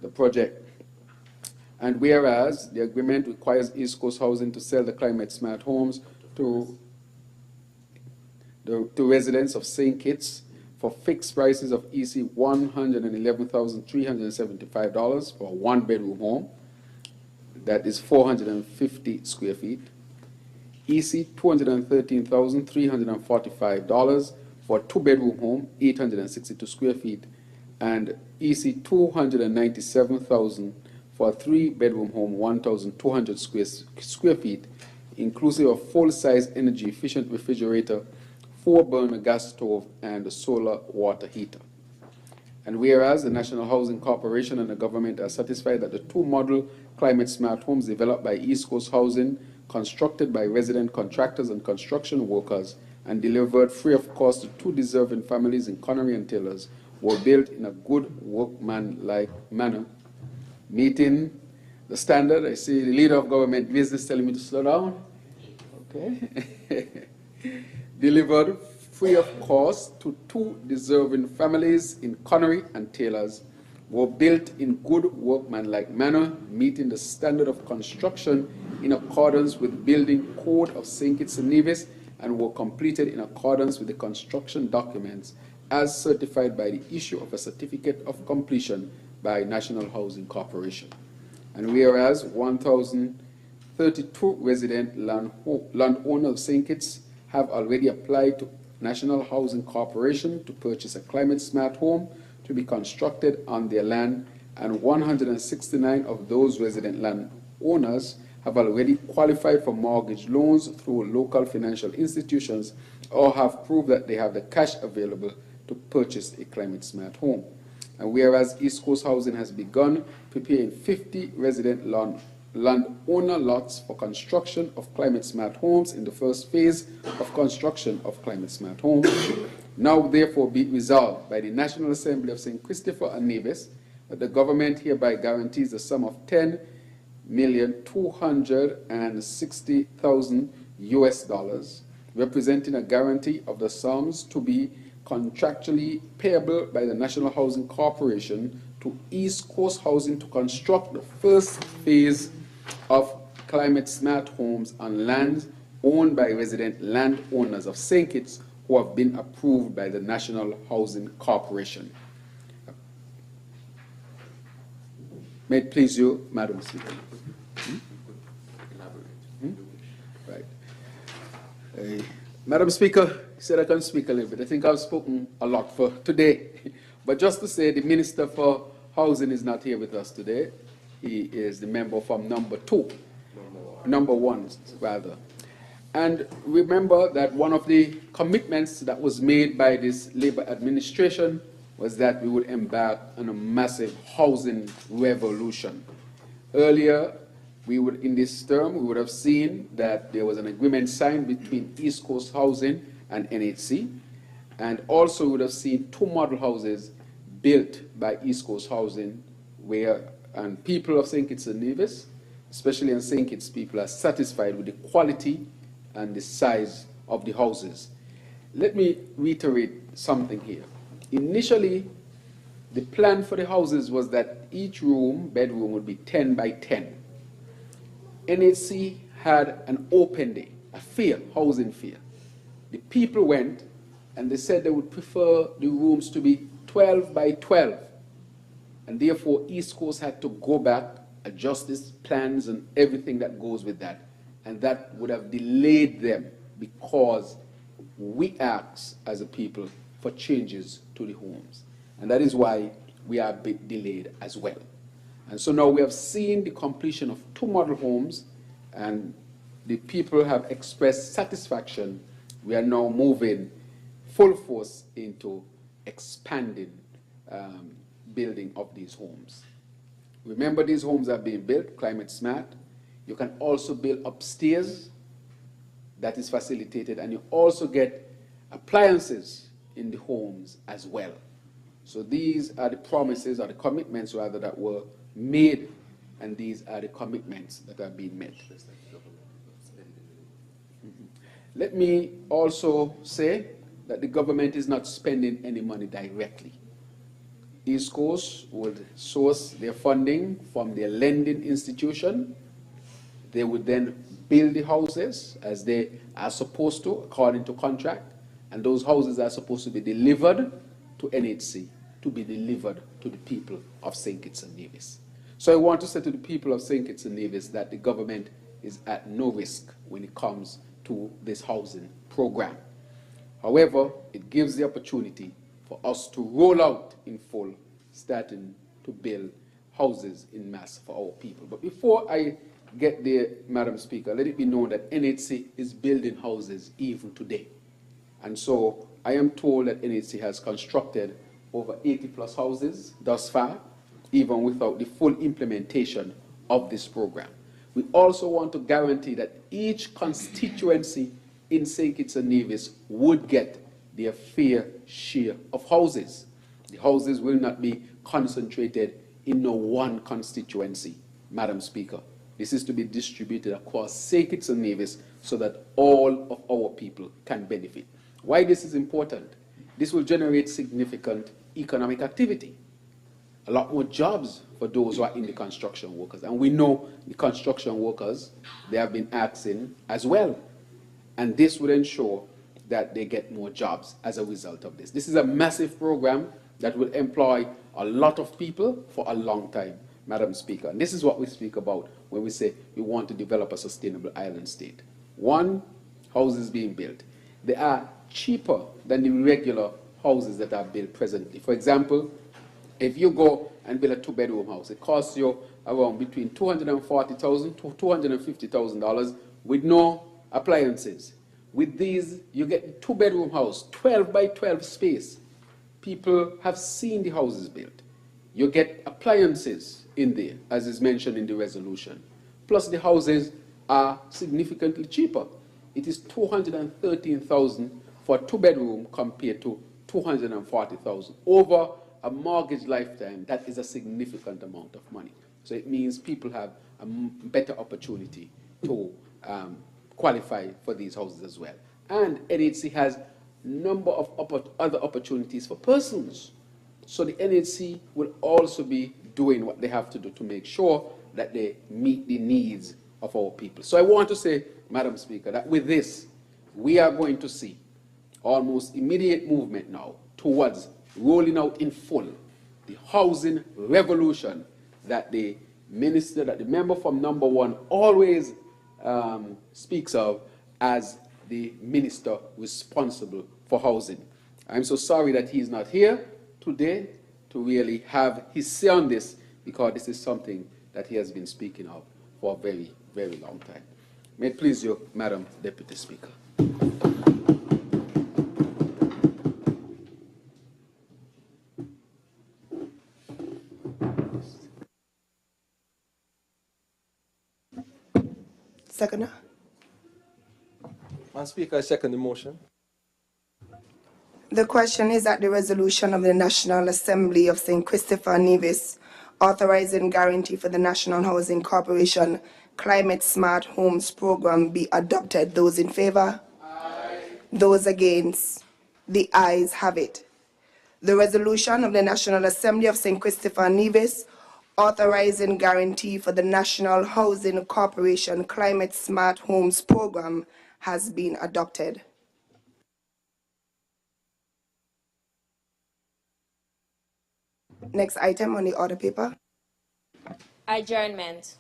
The project. And whereas the agreement requires East Coast Housing to sell the climate-smart homes to residents of St. Kitts for fixed prices of EC $111,375 for a one-bedroom home, that is 450 square feet, EC $213,345 for a two-bedroom home, 862 square feet, and EC $297,000 for a three-bedroom home, 1,200 square feet, inclusive of full-size energy-efficient refrigerator, 4-burner gas stove, and a solar water heater. And whereas the National Housing Corporation and the government are satisfied that the two model climate-smart homes developed by East Coast Housing, constructed by resident contractors and construction workers, and delivered free of cost to two deserving families in Connery and Taylors, were built in a good workman-like manner, meeting the standard. I see the leader of government business telling me to slow down. Okay. Delivered free of cost to two deserving families in Connery and Taylors, were built in good workman-like manner, meeting the standard of construction in accordance with Building Code of St. Kitts and Nevis, and were completed in accordance with the construction documents as certified by the issue of a certificate of completion by National Housing Corporation. And whereas 1,032 resident landowners of St. Kitts have already applied to National Housing Corporation to purchase a climate-smart home to be constructed on their land, and 169 of those resident landowners have already qualified for mortgage loans through local financial institutions or have proved that they have the cash available to purchase a climate-smart home. And whereas East Coast Housing has begun preparing 50 resident landowner lots for construction of climate-smart homes in the first phase of construction of climate-smart homes, now therefore be resolved by the National Assembly of St. Christopher and Nevis that the government hereby guarantees the sum of $10,260,000 US, representing a guarantee of the sums to be contractually payable by the National Housing Corporation to East Coast Housing to construct the first phase of climate-smart homes on lands owned by resident landowners of St. Kitts who have been approved by the National Housing Corporation. May it please you, Madam Speaker. Right. Madam Speaker, you said I can speak a little bit. I think I've spoken a lot for today. But just to say, the Minister for Housing is not here with us today. He is the member from number one, rather. And remember that one of the commitments that was made by this Labour administration was that we would embark on a massive housing revolution. Earlier, in this term, we would have seen that there was an agreement signed between East Coast Housing and NHC, and also we would have seen two model houses built by East Coast Housing, and people of St. Kitts and Nevis, especially in St. Kitts, people are satisfied with the quality and the size of the houses. Let me reiterate something here. Initially, the plan for the houses was that each bedroom would be 10 by 10. NHC had an open day, a fair, housing fair. The people went and they said they would prefer the rooms to be 12 by 12. And therefore, East Coast had to go back, adjust its plans and everything that goes with that. And that would have delayed them because we asked as a people for changes to the homes. And that is why we are a bit delayed as well. And so now we have seen the completion of 2 model homes, and the people have expressed satisfaction. We are now moving full force into expanding building of these homes. Remember, these homes are being built climate smart. You can also build upstairs, that is facilitated, and you also get appliances in the homes as well. So these are the promises, or the commitments rather, that were made, and these are the commitments that are being met. Let me also say that the government is not spending any money directly. East Coast would source their funding from their lending institution. They would then build the houses as they are supposed to, according to contract, and those houses are supposed to be delivered to NHC, to be delivered to the people of St. Kitts and Nevis. So I want to say to the people of St. Kitts and Nevis that the government is at no risk when it comes to this housing program. However, it gives the opportunity for us to roll out in full, starting to build houses in mass for our people. But before I get there, Madam Speaker, let it be known that NHC is building houses even today. And so I am told that NHC has constructed over 80 plus houses thus far, even without the full implementation of this program. We also want to guarantee that each constituency in St. Kitts and Nevis would get their fair share of houses. The houses will not be concentrated in no one constituency, Madam Speaker. This is to be distributed across St. Kitts and Nevis so that all of our people can benefit. Why this is important? This will generate significant economic activity. A lot more jobs for those who are in the construction workers. And we know the construction workers, they have been asking as well. And this will ensure that they get more jobs as a result of this. This is a massive program that will employ a lot of people for a long time, Madam Speaker. And this is what we speak about when we say we want to develop a sustainable island state. One, houses being built. They are cheaper than the regular houses that are built presently. For example, if you go and build a 2-bedroom house, it costs you around between $240,000 to $250,000 with no appliances. With these, you get a 2-bedroom house, 12 by 12 space. People have seen the houses built. You get appliances in there, as is mentioned in the resolution. Plus, the houses are significantly cheaper. It is $213,000 for a 2-bedroom compared to $240,000. Over a mortgage lifetime, that is a significant amount of money. So it means people have a better opportunity to qualify for these houses as well. And NHC has a number of other opportunities for persons. So the NHC will also be doing what they have to do to make sure that they meet the needs of our people. So I want to say, Madam Speaker, that with this, we are going to see almost immediate movement now towards rolling out in full the housing revolution that the minister, that the member from number 1 always speaks of as the minister responsible for housing. I'm so sorry that he's not here today to really have his say on this, because this is something that he has been speaking of for a very, very long time. May it please you, Madam Deputy Speaker.
Seconder.
Madam Speaker, I second the motion.
The question is that the resolution of the National Assembly of St. Christopher Nevis authorizing guarantee for the National Housing Corporation Climate Smart Homes Program be adopted. Those in favor? Aye. Those against? The ayes have it. The resolution of the National Assembly of St. Christopher Nevis authorizing guarantee for the National Housing Corporation Climate Smart Homes Program has been adopted. Next item on the order paper.
Adjournment.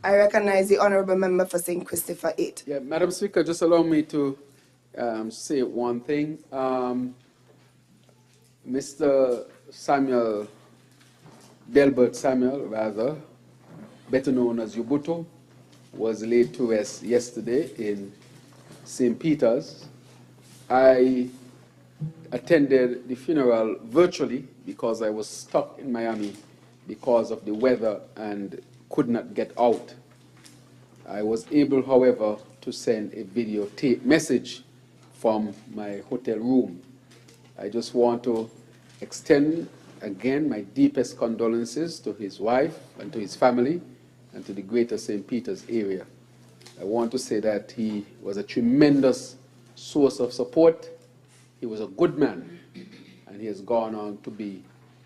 I recognize the honorable member for St. Christopher 8.
Yeah, Madam Speaker, just allow me to say one thing. Mr. Samuel, Delbert Samuel, rather, better known as Ubuto, was laid to rest yesterday in St. Peter's. I attended the funeral virtually because I was stuck in Miami because of the weather and could not get out. I was able, however, to send a videotape message from my hotel room. I just want to extend again my deepest condolences to his wife and to his family and to the greater St. Peter's area. I want to say that he was a tremendous source of support. He was a good man, and he has gone on to be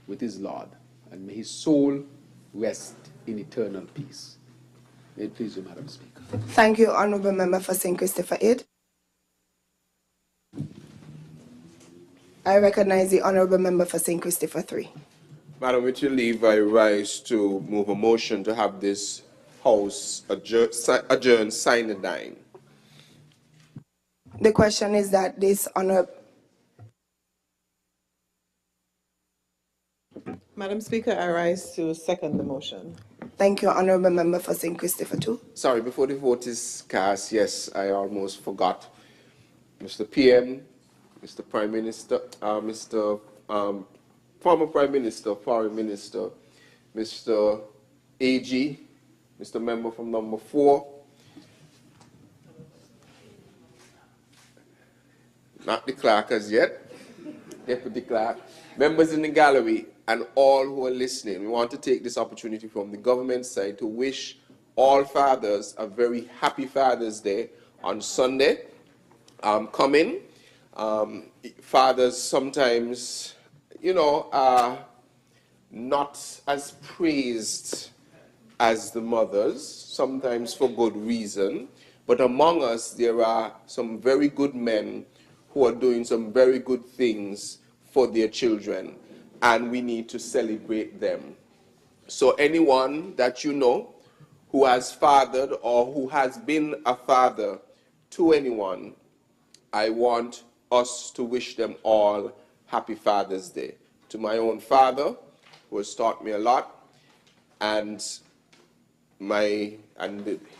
with his Lord. And may his soul rest in eternal peace. May it please you, Madam Speaker.
Thank you, honorable member for St. Christopher 8. I recognize the honorable member for St. Christopher 3.
Madam, with your leave, I rise to move a motion to have this House adjourn sine die.
The question is that this honorable...
Madam Speaker, I rise to second the motion.
Thank you, honorable member for St. Christopher 2.
Sorry, before the vote is cast, yes, I almost forgot. Mr. PM, Mr. Prime Minister, Mr. Former Prime Minister, Foreign Minister, Mr. AG, Mr. Member from number 4, not the clerk as yet, Deputy Clerk, members in the gallery, and all who are listening. We want to take this opportunity from the government side to wish all fathers a very happy Father's Day on Sunday coming. Fathers sometimes, are not as praised as the mothers, sometimes for good reason. But among us, there are some very good men who are doing some very good things for their children, and we need to celebrate them. So anyone that you know who has fathered or who has been a father to anyone, I want us to wish them all happy Father's Day. To my own father, who has taught me a lot, and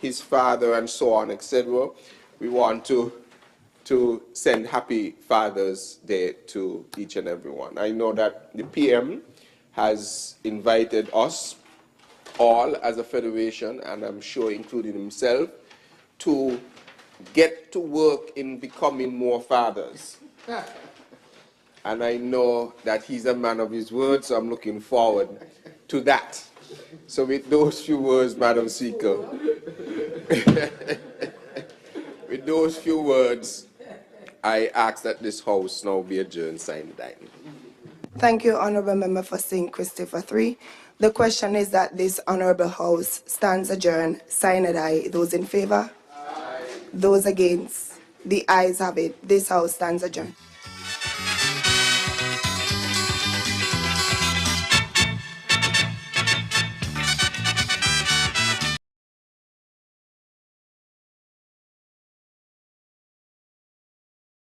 his father, and so on, etc. We want to send happy Father's Day to each and every one. I know that the PM has invited us all as a federation, and I'm sure including himself, to get to work in becoming more fathers. And I know that he's a man of his word, so I'm looking forward to that. So with those few words, Madam Speaker, with those few words, I ask that this House now be adjourned sine die.
Thank you, honorable member for St. Christopher 3. The question is that this honorable House stands adjourned sine die. Those in favor? Aye. Those against? The ayes have it. This House stands adjourned.